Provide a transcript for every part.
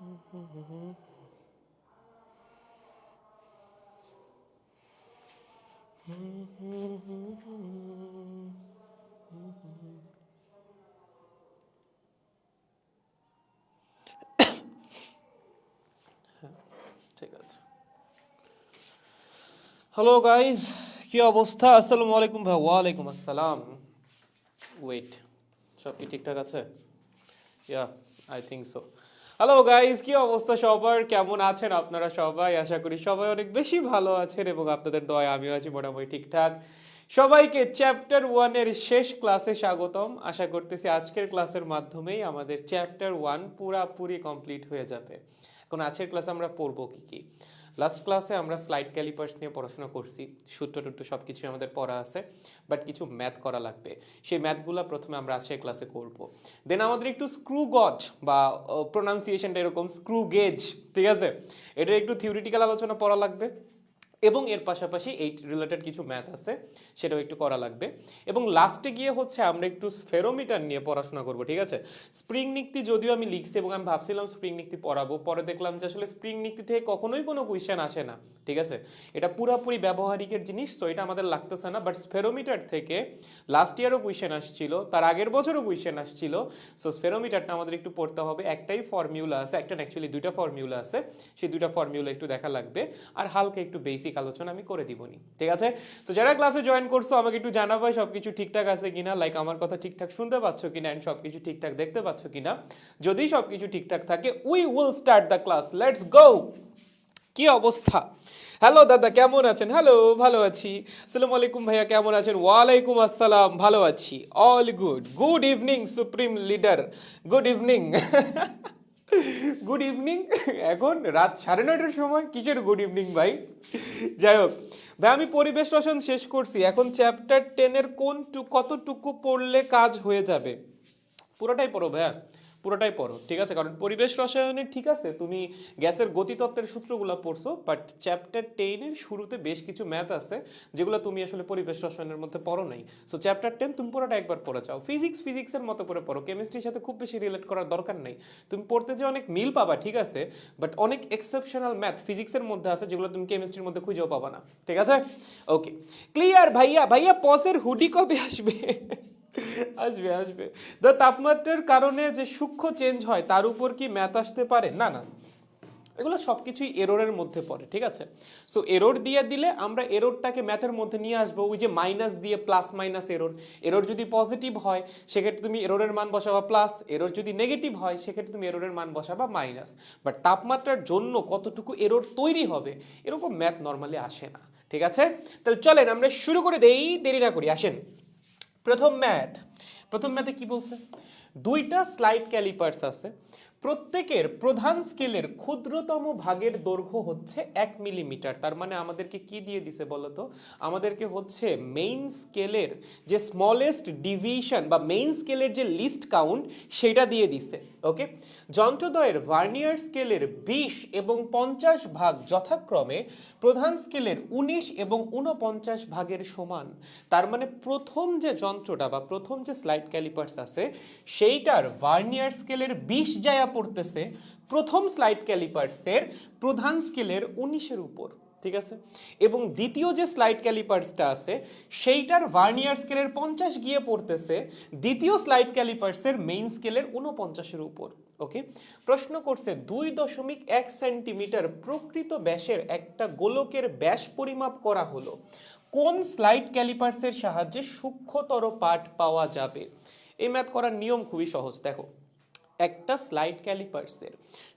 ঠিক আছে। Hello guys, কি অবস্থা? আসসালামু আলাইকুম ভাই। ওয়ালাইকুম আসসালাম। ওয়েট, সব কি ঠিকঠাক আছে? Yeah, I think so. Hello guys, কি অবস্থা সবার? কেমন আছেন আপনারা সবাই? আশা করি সবাই অনেক বেশি ভালো আছেন এবং আপনাদের দয়া আমিও আছি মোটামুটি ঠিকঠাক। সবাইকে চ্যাপ্টার 1-এর শেষ ক্লাসে স্বাগতম। আশা করতেছি আজকের ক্লাসের মাধ্যমেই আমাদের চ্যাপ্টার 1 পুরাপুরি কমপ্লিট হয়ে যাবে। এখন আজকের ক্লাসে আমরা পড়বো কি কি? লাস্ট ক্লাসে আমরা স্লাইড ক্যালিপার্স নিয়ে পড়াশোনা করছি, সূত্র টুত্র সব কিছুই আমাদের পড়া আছে, বাট কিছু ম্যাথ করা লাগবে। সেই ম্যাথগুলো প্রথমে আমরা আজকের ক্লাসে করব। দেন আমাদের একটু স্ক্রু গজ বা প্রোনাউন্সিয়েশনটা এরকম স্ক্রু গেজ, ঠিক আছে, এটার একটু থিওরিটিক্যাল আলোচনা পড়া লাগবে এবং এর পাশাপাশি এই রিলেটেড কিছু ম্যাথ আছে সেটাও একটু করা লাগবে। এবং লাস্টে গিয়ে হচ্ছে আমরা একটু স্ফেরোমিটার নিয়ে পড়াশোনা করব, ঠিক আছে। স্প্রিং নিক্তি যদিও আমি লিখছি এবং আমি ভাবছিলাম স্প্রিং নিক্তি পড়াবো, পরে দেখলাম যে আসলে স্প্রিং নিক্তি থেকে কখনোই কোনো কোয়েশ্চেন আসে না, ঠিক আছে। এটা পুরাপুরি ব্যবহারিকের জিনিস, তো এটা আমাদের লাগতেছে না। বাট স্ফেরোমিটার থেকে লাস্ট ইয়ারও কোয়েশ্চেন আসছিল, তার আগের বছরও কোয়েশ্চেন আসছিল। সো স্ফেরোমিটারটা আমাদের একটু পড়তে হবে। একটাই ফর্মিউলা আছে, একটা অ্যাকচুয়ালি দুইটা ফর্মিউলা আছে, সেই দুইটা ফর্মিউলা একটু দেখা লাগবে। আর হালকা একটু বেসিক আলোচনা আমি করে দিবনি, ঠিক আছে। তো যারা ক্লাসে জয়েন করছো আমাকে একটু জানাবো সবকিছু ঠিকঠাক আছে কিনা, লাইক আমার কথা ঠিকঠাক শুনতে পাচ্ছ কিনা এন্ড সবকিছু ঠিকঠাক দেখতে পাচ্ছ কিনা। যদি সবকিছু ঠিকঠাক থাকে we will start the class, let's go. কি অবস্থা? হ্যালো দাদা, কেমন আছেন? হ্যালো, ভালো আছি। আসসালামু আলাইকুম ভাইয়া, কেমন আছেন? ওয়ালাইকুম আসসালাম, ভালো আছি। All good. Good evening supreme leader, good evening. Good evening. এখন রাত 9:30-এর সময়, কিসের গুড ইভিনিং ভাই? যাই হোক ভাই, আমি পরিবেশ রসায়ন শেষ করছি। এখন চ্যাপ্টার 10-এর কতটুকু পড়লে কাজ হয়ে যাবে? পুরোটাই পড়ো ভাইয়া, পুরোটাই পড়ো, ঠিক আছে। কারণ পরিবেশ রসায়নে ঠিক আছে তুমি গ্যাসের গতিতত্ত্বের সূত্রগুলো পড়ছো, বাট চ্যাপ্টার 10-এর শুরুতে বেশ কিছু ম্যাথ আছে যেগুলো তুমি আসলে পরিবেশ রসায়নের মধ্যে পড়ো নাই। সো চ্যাপ্টার 10 তুমি পুরোটা একবার পড়ে যাও। ফিজিক্সের মতো করে পড়ো, কেমিস্ট্রির সাথে খুব বেশি রিলেট করার দরকার নেই। তুমি পড়তে যে অনেক মিল পাবা, ঠিক আছে, বাট অনেক এক্সেপশনাল ম্যাথ ফিজিক্সের মধ্যে আছে যেগুলো তুমি কেমিস্ট্রির মধ্যে খুঁজেও পাবা না, ঠিক আছে। ওকে, ক্লিয়ার ভাইয়া? ভাইয়া পসের হুডি কবে আসবে? আসবে আসবে। তো তাপমাত্রার কারণে যে সূক্ষ্ম চেঞ্জ হয় তার উপর কি ম্যাথ আসতে পারে? না না, এগুলো সব কিছুই এররের মধ্যে পড়ে, ঠিক আছে। সো এরর দিয়ে দিলে আমরা এররটাকে ম্যাথের মধ্যে নিয়ে আসবো, ওই যে মাইনাস দিয়ে প্লাস মাইনাস এরর। এরর যদি পজিটিভ হয় সেক্ষেত্রে তুমি এররের মান বসাবা প্লাস, এরর যদি নেগেটিভ হয় সেক্ষেত্রে তুমি এররের মান বসাবা মাইনাস। বাট তাপমাত্রার জন্য কতটুকু এরর তৈরি হবে এরকম ম্যাথ নর্মালি আসে না, ঠিক আছে। তাহলে চলেন আমরা শুরু করে দেই, দেরি না করি, আসেন। প্রথম ম্যাথে কি বলছে? দুইটা স্লাইড ক্যালিপার্স আছে, প্রত্যেকের প্রধান স্কেলের ক্ষুদ্রতম ভাগের দৈর্ঘ্য হচ্ছে 1 মিলিমিটার। তার মানে আমাদেরকে কি দিয়ে দিছে বলতো? আমাদেরকে হচ্ছে মেইন স্কেলের যে স্মলেস্ট ডিভিশন বা মেইন স্কেলের যে লিস্ট কাউন্ট সেটা দিয়ে দিছে, ওকে। যন্ত্রদ্বয়ের ভার্নিয়ার স্কেলের 20 এবং 50 ভাগ যথাক্রমে প্রধান স্কেলের 19 এবং 49 ভাগের সমান। তার মানে প্রথম যে যন্ত্রটা বা প্রথম যে স্লাইড ক্যালিপার্স আছে সেইটার ভার্নিয়ার স্কেলের 20 জায়গা পড়তেছে প্রথম স্লাইড ক্যালিপার্সের প্রধান স্কেলের 19-এর উপর, ঠিক আছে। এবং দ্বিতীয় যে স্লাইড ক্যালিপার্সটা আছে সেইটার ভার্নিয়ার স্কেলের 50 গিয়ে পড়তেছে দ্বিতীয় স্লাইড ক্যালিপার্সের মেইন স্কেলের 49-এর উপর, ওকে। প্রশ্ন করছে 2.1 সেন্টিমিটার প্রকৃত ব্যাসের একটা গোলকের ব্যাস পরিমাপ করা হলো, কোন স্লাইড ক্যালিপার্সের সাহায্যে সূক্ষ্মতর পাঠ পাওয়া যাবে? এই ম্যাথ করার নিয়ম খুবই সহজ, দেখো। একটা স্লাইড ক্যালিপার্সের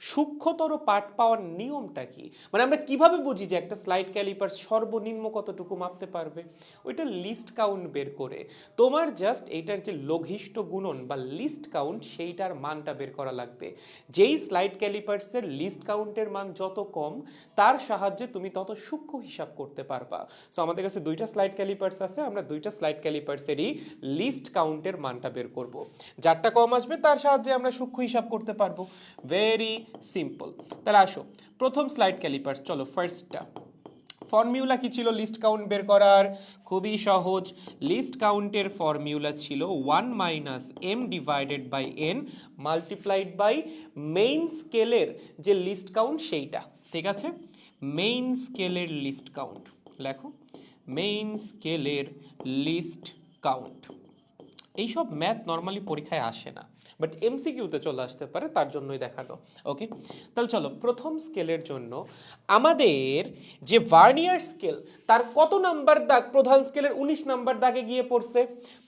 সূক্ষ্মতর পাঠ পাওয়ার নিয়মটা কি? মানে আমরা কিভাবে বুঝি যে একটা স্লাইড ক্যালিপার্স সর্বনিম্ন কতটুকু মাপতে পারবে? ওইটা লিস্ট কাউন্ট বের করে তোমার জাস্ট এইটার যে লঘিষ্ঠ গুণন বা লিস্ট কাউন্ট সেইটার মানটা বের করা লাগবে। যেই স্লাইড ক্যালিপার্সের লিস্ট কাউন্টের মান যত কম তার সাহায্যে তুমি তত সূক্ষ্ম হিসাব করতে পারবা। সো আমাদের কাছে দুইটা স্লাইড ক্যালিপার্স আছে, আমরা দুইটা স্লাইড ক্যালিপার্সেরই লিস্ট কাউন্টের মানটা বের করব। যারটা কম আসবে তার সাহায্যে আমরা সূক্ষ্ম হিসাব করতে পারবো। Very simple. তাহলে আসো প্রথম স্লাইড ক্যালিপার্স, চলো ফর্মুলা কি ছিল লিস্ট কাউন্ট বের করার? খুবই সহজ, লিস্ট কাউন্টের ফর্মুলা ছিল 1 minus M divided by N multiplied by main স্কেলের যে লিস্ট কাউন্ট সেইটা, ঠিক আছে? মেইন স্কেলের লিস্ট কাউন্ট লেখো, মেইন স্কেলের লিস্ট কাউন্ট। এইসব ম্যাথ নর্মালি পরীক্ষায় আসে না, বাট এমসিকিউতে চলে আসতে পারে, তার জন্যই দেখানো। ওকে, তাহলে চলো প্রথম স্কেলের জন্য আমাদের যে ভার্নিয়ার স্কেল তার কত নাম্বার দাগ প্রধান স্কেলের 19 নাম্বার দাগে গিয়ে পড়ছে?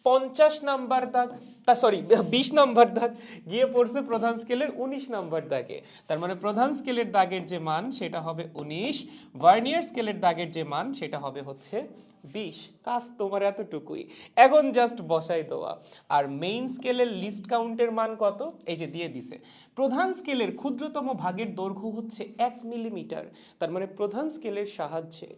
50 নাম্বার দাগ, তা সরি 20 নাম্বার দাগ গিয়ে পড়ছে প্রধান স্কেলের 19 নাম্বার দাগে। তার মানে প্রধান স্কেলের দাগের যে মান সেটা হবে 19, ভার্নিয়ার স্কেলের দাগের যে মান সেটা হবে হচ্ছে 20। কাজ তোমার এতটুকুই, এখন জাস্ট বসাই দেওয়া। আর মেইন স্কেলের লিস্ট কাউন্টের মান কত? এই যে দিয়ে দিছে, প্রধান স্কেলের ক্ষুদ্রতম ভাগের দৈর্ঘ্য হচ্ছে 1 মিলিমিটার। তার মানে প্রধান স্কেলের সাহায্যে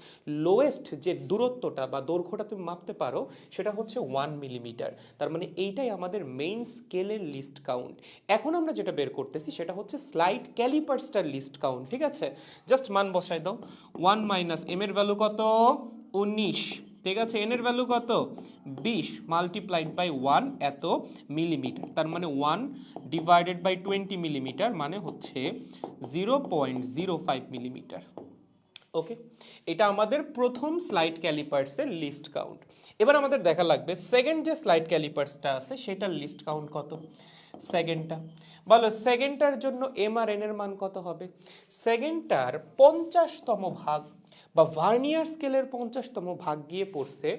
লোয়েস্ট যে দূরত্বটা বা দৈর্ঘ্যটা তুমি মাপতে পারো সেটা হচ্ছে 1 মিলিমিটার। তার মানে এইটাই আমাদের মেইন স্কেলের লিস্ট কাউন্ট। এখন আমরা যেটা বের করতেছি সেটা হচ্ছে স্লাইড ক্যালিপার্সটার লিস্ট কাউন্ট, ঠিক আছে? জাস্ট মান বসাই দাও, 1 মাইনাস এম এর ভ্যালু কত? 19, ঠিক আছে? এন এর ভ্যালু কত? 20 মাল্টিপ্লাইড বাই 1 এত মিলিমিটার। তার মানে 1 ডিভাইডেড বাই 20 মিলিমিটার মানে হচ্ছে 0.05 মিলিমিটার। ওকে, এটা আমাদের প্রথম স্লাইড ক্যালিপার্সের লিস্ট কাউন্ট। এবার আমাদের দেখা লাগবে সেকেন্ড যে স্লাইড ক্যালিপার্সটা আছে সেটার লিস্ট কাউন্ট কত? সেকেন্ডটা বলো, সেকেন্ডটার জন্য এম আর এন এর মান কত হবে? সেকেন্ডটার 50তম ভাগ বা ভার্নিয়ার স্কেলের 50তম ভাগ গিয়ে পড়ছে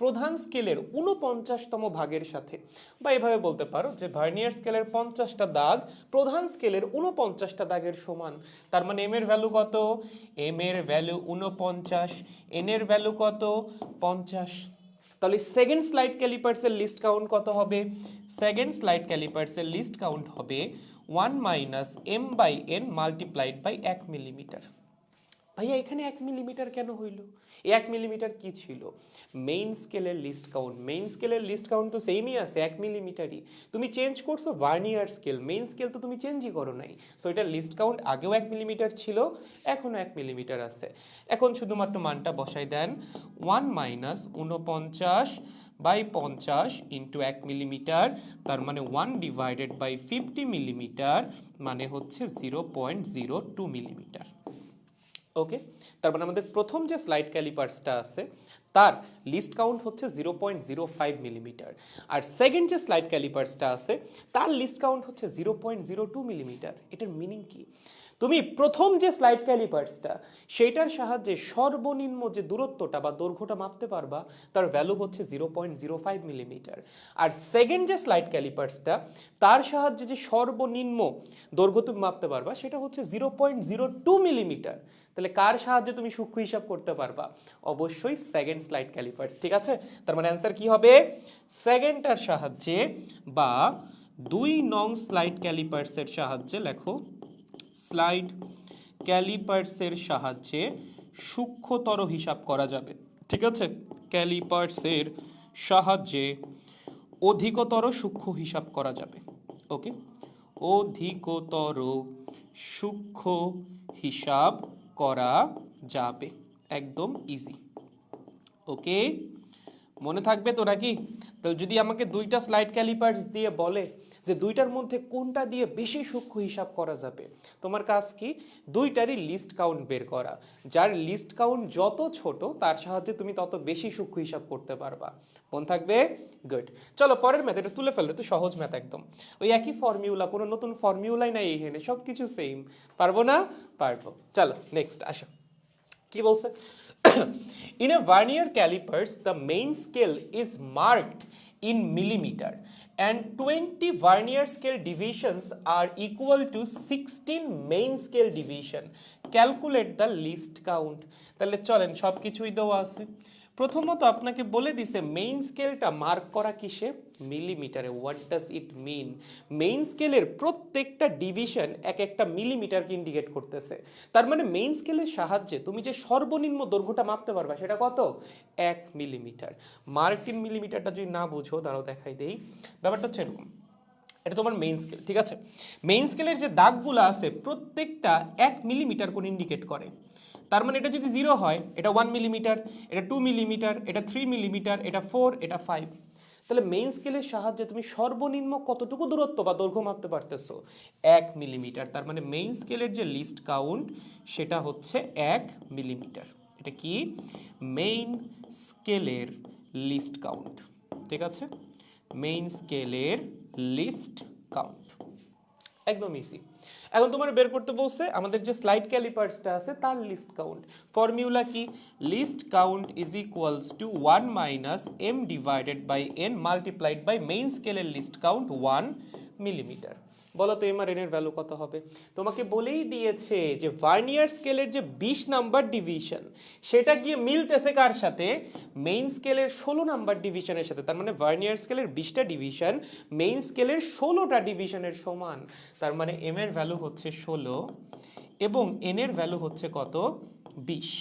প্রধান স্কেলের 49তম ভাগের সাথে। বা এভাবে বলতে পারো যে ভার্নিয়ার স্কেলের 50টা দাগ প্রধান স্কেলের 49টা দাগের সমান। তার মানে এম এর ভ্যালু কত? এম এর ভ্যালু 49, এন এর ভ্যালু কত? 50। তাহলে সেকেন্ড স্লাইড ক্যালিপার্সের লিস্ট কাউন্ট কত হবে? সেকেন্ড স্লাইড ক্যালিপার্সের লিস্ট কাউন্ট হবে 1 minus M by N multiplied by 1 millimetre. ভাইয়া এখানে 1 মিলিমিটার কেন হইল? এই 1 মিলিমিটার কি ছিল? মেইন স্কেলের লিস্ট কাউন্ট, মেইন স্কেলের লিস্ট কাউন্ট তো সেমই আছে 1 মিলিমিটারই। তুমি চেঞ্জ করছো ভার্নিয়ার স্কেল, মেইন স্কেল তো তুমি চেঞ্জই করো নাই। সো এটার লিস্ট কাউন্ট আগেও 1 মিলিমিটার ছিল, এখনও 1 মিলিমিটার আছে। এখন শুধুমাত্র মানটা বসাই দেন, 1 মাইনাস 49 বাই 50 ইন্টু 1 মিলিমিটার, তার মানে 1 ডিভাইডেড বাই 50 মিলিমিটার মানে হচ্ছে 0.02 মিলিমিটার। ওকে, তার মানে আমাদের প্রথম যে স্লাইড ক্যালিপার্সটা আছে তার লিস্ট কাউন্ট হচ্ছে 0.05 মিলিমিটার, আর সেকেন্ড যে স্লাইড ক্যালিপার্সটা আছে তার লিস্ট কাউন্ট হচ্ছে 0.02 মিলিমিটার। এটার মিনিং কি? তুমি প্রথম যে স্লাইড ক্যালিপার্সটা সেইটার সাহায্যে সর্বনিম্ন যে দূরত্বটা বা দৈর্ঘ্যটা মাপতে পারবা তার ভ্যালু হচ্ছে 0.05 মিলিমিটার, আর সেকেন্ড যে স্লাইড ক্যালিপার্সটা তার সাহায্যে যে সর্বনিম্ন দৈর্ঘ্য তুমি মাপতে পারবা সেটা হচ্ছে 0.02 মিলিমিটার। তাহলে কার সাহায্যে তুমি সূক্ষ্ম হিসাব করতে পারবা? অবশ্যই সেকেন্ড স্লাইড ক্যালিপার্স, ঠিক আছে? তার মানে অ্যান্সার কি হবে? সেকেন্ডটার সাহায্যে বা 2 নং স্লাইড ক্যালিপার্সের সাহায্যে, লেখো স্লাইড ক্যালিপার্সের সাহায্যে সূক্ষ্মতর হিসাব করা যাবে, ঠিক আছে? ক্যালিপার্সের সাহায্যে অধিকতর সূক্ষ্ম হিসাব করা যাবে। ওকে, অধিকতর সূক্ষ্ম হিসাব করা যাবে, একদম ইজি। ওকে, মনে থাকবে তো নাকি? তো যদি আমাকে দুইটা স্লাইড ক্যালিপার্স দিয়ে বলে যে দুইটার মধ্যে কোনটা দিয়ে বেশি সূক্ষ্ম হিসাব করা যাবে, তোমার কাজ কি? দুইটারই লিস্ট কাউন্ট বের করা। যার লিস্ট কাউন্ট যত ছোট তার সাহায্যে তুমি তত বেশি সূক্ষ্ম হিসাব করতে পারবা। মনে থাকবে? গুড। চলো পরের ম্যাথ, এটা তুলে ফেললে তো সহজ ম্যাথ একদম, ওই একই ফর্মুলা, কোনো নতুন ফর্মুলাই নাই এখানে, সব কিছু সেম। পারবো না? পারবো। চলো নেক্সট আসো, কি বলছে? In a vernier calipers, the main scale is marked in millimeter and 20 vernier scale divisions are equal to 16 main scale division. Calculate the least count. তাহলে চলেন সব কিছুই দেওয়া আছে। প্রথমত আপনাকে বলে দিছে মেইন স্কেলটা মার্ক করা কিসে? মিলিমিটারে। What does it mean? Main স্কেলের প্রত্যেকটা ডিভিশন এক একটা মিলিমিটারকে ইন্ডিকেট করতেছে। তার মানে মেইন স্কেলের সাহায্যে তুমি যে সর্বনিম্ন দৈর্ঘ্যটা মাপতে পারবা সেটা কত? 1 মিলিমিটার। মার্কড ইন মিলিমিটারটা যদি না বুঝো, দাঁড়াও দেখাই দেই। ব্যাপারটা হচ্ছে এরকম, এটা তোমার মেইন স্কেল, ঠিক আছে। মেইন স্কেলের যে দাগগুলো আছে প্রত্যেকটা 1 মিলিমিটার করে ইন্ডিকেট করে। তার মানে এটা যদি 0 হয় এটা 1 মিলিমিটার, এটা 2 মিলিমিটার, এটা 3 মিলিমিটার, এটা 4, এটা 5। তাহলে মেইন স্কেলের সাহায্যে তুমি সর্বনিম্ন কতটুকু দূরত্ব বা দৈর্ঘ্য মাপতে পারতেছো? 1 মিলিমিটার। তার মানে মেইন স্কেলের যে লিস্ট কাউন্ট সেটা হচ্ছে 1 মিলিমিটার। এটা কি? মেইন স্কেলের লিস্ট কাউন্ট, ঠিক আছে। মেইন স্কেলের লিস্ট কাউন্ট একদম ইজি। এখন তোমার বের করতে বলছে আমাদের যে স্লাইড ক্যালিপার্সটা আছে তার লিস্ট কাউন্ট। ফর্মুলা কি? Least count is equals to 1 minus M divided by N multiplied by main স্কেলের লিস্ট কাউন্ট 1 মিলিমিটার। বলো তো এম আর এন এর ভ্যালু কত হবে? তোমাকে বলেই দিয়েছে যে ভার্নিয়ার স্কেলের যে 20 নাম্বার ডিভিশন সেটা গিয়ে মিলতেছে কার সাথে? মেইন স্কেলের 16 নাম্বার ডিভিশনের সাথে। তার মানে ভার্নিয়ার স্কেলের 20টা ডিভিশন মেইন স্কেলের 16টা ডিভিশনের সমান। তার মানে এম এর ভ্যালু হচ্ছে 16 এবং এন এর ভ্যালু হচ্ছে কত? 20।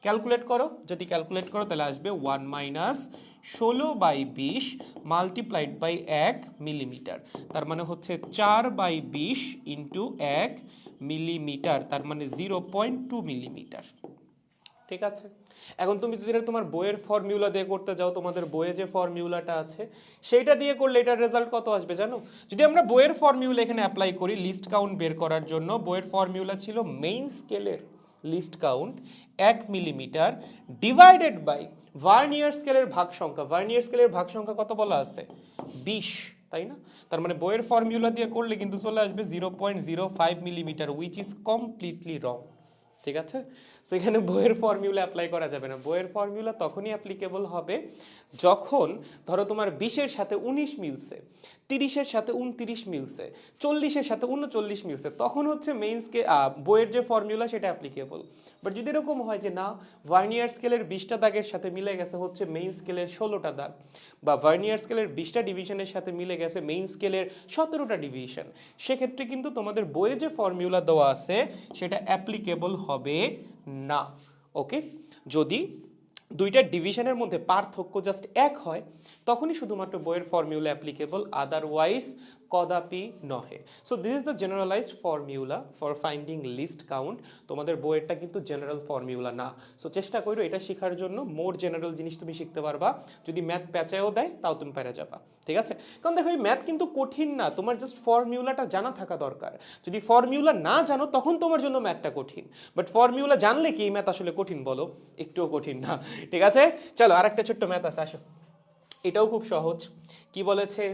ক্যালকুলেট করো, যদি ক্যালকুলেট করো তাহলে আসবে 1 মাইনাস 16/20 মাল্টিপ্লাইড বাই 1 মিলিমিটার। তার মানে হচ্ছে 4/20 ইন্টু 1 মিলিমিটার, তার মানে 0.2 মিলিমিটার, ঠিক আছে। এখন তুমি যদি এটা তোমার বইয়ের ফর্মুলা দিয়ে করতে যাও, তোমাদের বইয়ে যে ফর্মুলাটা আছে সেইটা দিয়ে করলে এটার রেজাল্ট কত আসবে জানো? যদি আমরা বইয়ের ফর্মুলা এখানে অ্যাপ্লাই করি লিস্ট কাউন্ট বের করার জন্য, বইয়ের ফর্মুলা ছিল মেইন স্কেলের least count 1 millimetre divided by vernier স্কেলের ভাগ সংখ্যা। ভার্নিয়ার স্কেলের ভাগ সংখ্যা কত বলা আছে? 20, তাই না? তার মানে বইয়ের ফর্মুলা দিয়ে করলে কিন্তু চলে আসবে 0.05 মিলিমিটার, উইচ ইজ কমপ্লিটলি রং, ঠিক আছে। সো এখানে বইয়ের ফর্মুলা অ্যাপ্লাই করা যাবে না। বইয়ের ফর্মুলা তখনই অ্যাপ্লিকেবল হবে যখন ধরো তোমার 20-এর সাথে 19 মিলছে, 30-এর সাথে 29 মিলছে, 40-এর সাথে 39 মিলছে, তখন হচ্ছে মেইন স্কেল বইয়ের যে ফর্মুলা সেটা অ্যাপ্লিকেবল। বাট যদি এরকম হয় যে না ভার্নিয়ার স্কেলের 20টা দাগের সাথে মিলে গেছে হচ্ছে মেইন স্কেলের 16টা দাগ, বা ভার্নিয়ার স্কেলের 20টা ডিভিশনের সাথে মিলে গেছে মেইন স্কেলের 17টা ডিভিশন, সেক্ষেত্রে কিন্তু তোমাদের বইয়ে যে ফর্মুলা দেওয়া আছে সেটা অ্যাপ্লিকেবল হবে না। ওকে, যদি দুইটা ডিভিশনের মধ্যে পার্থক্য জাস্ট 1 হয় তখনই শুধুমাত্র বইয়ের ফর্মুলা অ্যাপ্লিকেবল, আদারওয়াইজ কদাপি নহে। So this is the generalised formula for finding list count. তোমাদের বইয়েরটা কিন্তু জেনারেল ফর্মুলা না। সো চেষ্টা করো এটা শেখার জন্য, মোর জেনারেল জিনিস তুমি শিখতে পারবা। যদি ম্যাথ প্যাচায়ও দেয় তাও তুমি পেরে যাবা, ঠিক আছে। কারণ দেখো এই ম্যাথ কিন্তু কঠিন না, তোমার জাস্ট ফর্মুলাটা জানা থাকা দরকার। যদি ফর্মুলা না জানো তখন তোমার জন্য ম্যাথটা কঠিন, বাট ফর্মুলা জানলে কি এই ম্যাথ আসলে কঠিন বলো? একটুও কঠিন না, ঠিক আছে। চলো আরেকটা ছোট্ট ম্যাথ আছে, আসো। এটাও খুব সহজ। কি বলেছে?